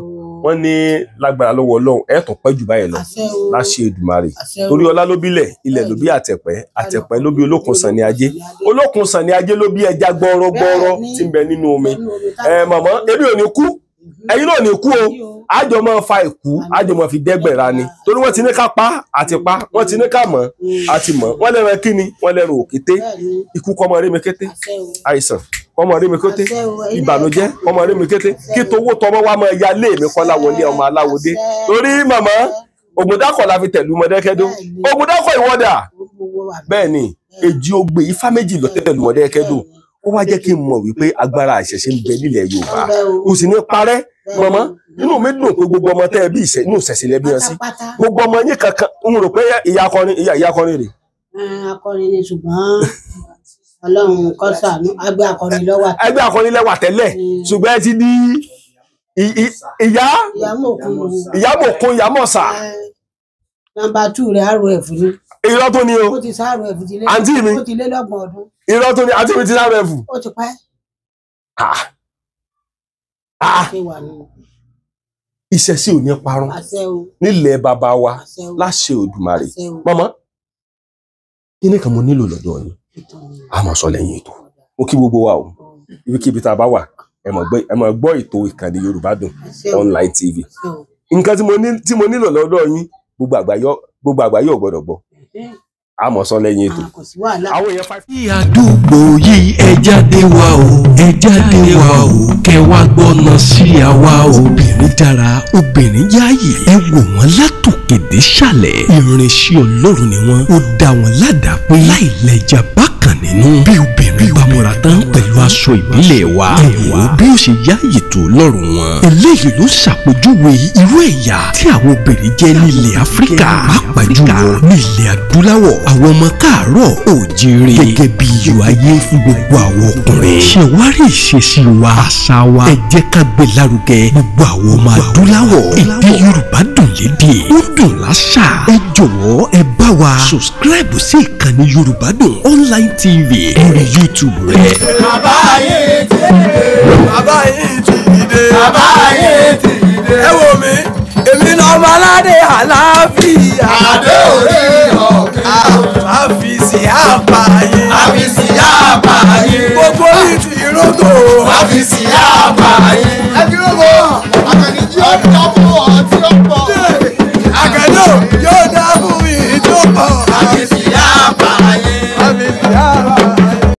wọ́n ní lágbára lọ́wọ́ Ọlọ́run ẹ̀ tún pẹ́ jù báyìí lọ láṣẹ Èdùmàrè torí ọlá ló bílẹ̀ ilẹ̀ ló bí àtẹ̀pẹ́ àtẹ̀pẹ́ ló bí olókun sàn ní ajé olókun sàn ní ajé ló bí ẹja gbọ́rọ́gbọ́rọ́ tí ń bẹ nínú omi mọ̀mọ́ ebi ò ní kú ẹ̀yin náà ní kú o àjọ máa fa ìkú àjọ máa fi dẹ́gbẹ̀ra ni torí wọ́n ti ní ká pa àti pa wọ́n ti ní ká mọ̀ àti mọ̀ wọ́n lẹ́ran kíni wọ́n lẹ́ran òkété ikú kọ́mọ rí mi kété àìsàn kọ́mọ rí mi kété ìbànújẹ́ kọ́mọ rí mi kété kí towó tọmọ wa máa ya lé mi kọ́lá wọlé ọmọ aláwọdé torí màmá Ògùndákọ̀ la fi tẹ̀lú Mọ̀dẹ́kẹ́dó Ògùndákọ̀ ìwọ́dà bẹ́ẹ̀ ni èjì ogbè ifá méjì lọ tẹ̀lú Mọ̀dẹ́kẹ́dó ó wá jẹ́ kí n mọ̀ wípé agbára àṣẹ̀ṣe ń bẹ nílẹ̀ Yorùbá ó sì ní parẹ́ mọ̀mọ́ inú mi dùn pé gbogbo ọmọ tẹ́ ẹ bí inú ìṣẹ̀ṣẹ̀ lẹ́bí yan sí gbogbo ọmọ yín kankan ń rò pé ìyá akọrin rè. akọrin ni ṣùgbọ́n Ọlọ́run kó ṣàánú ẹgbẹ́ akọrin lẹ́wà tẹ́lẹ̀ ṣùgbọ́n ẹ ti di ìyá mọ̀kún ìyá mọ̀sà. nọ́mbà 2 rẹ̀ ROF ni. irọ́ tó ní o ó ti sá ROF ti lé àǹtí mi ó ti lé lọ́gbọ̀n ọdún. irọ́ tó ní àǹtí mi ti sá ROF. ó ti pẹ́. ìṣẹ̀ṣe ò ní parun nílẹ̀ bàbá wa láṣẹ Òdùmarè mọ́mọ́ kíní kan mo nílò lọ́dọ̀ yín a máa sọ lẹ́yìn ètò mo kí gbogbo wa o ibikíbi tá a bá wà ẹ máa gbọ́ ètò ìkànnì Yorùbá Dùn online TV nǹkan tí mo nílò lọ́dọ̀ yín gbogbo àgbáyé ò gbọ́dọ̀ gbọ́ a mọ̀ sọ lẹ́yìn ètò. àwọn èèyàn fa. ní àdúgbò yìí ẹ jáde wá o ẹ jáde wá o kẹ wá gbọ́nà sí àwa obìnrin dára obìnrin yáàyè ẹ wò wọ́n látòkèdè ṣàlẹ̀ ìrìnsẹ̀ Ọlọ́run ni wọ́n ó dá wọn ládàá pé láì lẹ́jà bákan nínú bí obìnrin bá múra tán pẹ̀lú aṣọ ìbílẹ̀ wa ẹ wò bí ó ṣe yáàyè tó lọ́rùn wọn. eléyìí ló ṣàpèjúwe irú ẹ̀yà tí àwọn obìnrin jẹ́ nílẹ̀ Áfíríkà pàápàá jùlọ nílẹ̀ adúláwọ̀ àwọn ọmọ káàárọ̀ oòjíire gẹ́gẹ́ bí iyọ̀ ayé fún gbogbo àwọn ọkùnrin. ṣé wàá rí ìṣesí wa àṣà wa ẹ jẹ́ ká gbé lárugẹ gbogbo àwọn ọmọ adúláwọ̀ èdè Yorùbá dùn lédè ó dùn láṣà ẹ jọ̀wọ́ ẹ bá wa subscribe sí ìkànnì Yorùbá Dùn online TV lórí YouTube rẹ. bàbá ayé ti dé ẹ wò mí èmi náà ọmọ aládé àlàáfíà adé òde ọ̀kẹ́ àfìsí àpààyè gbogbo yìí ti rògbò àfìsí àpààyè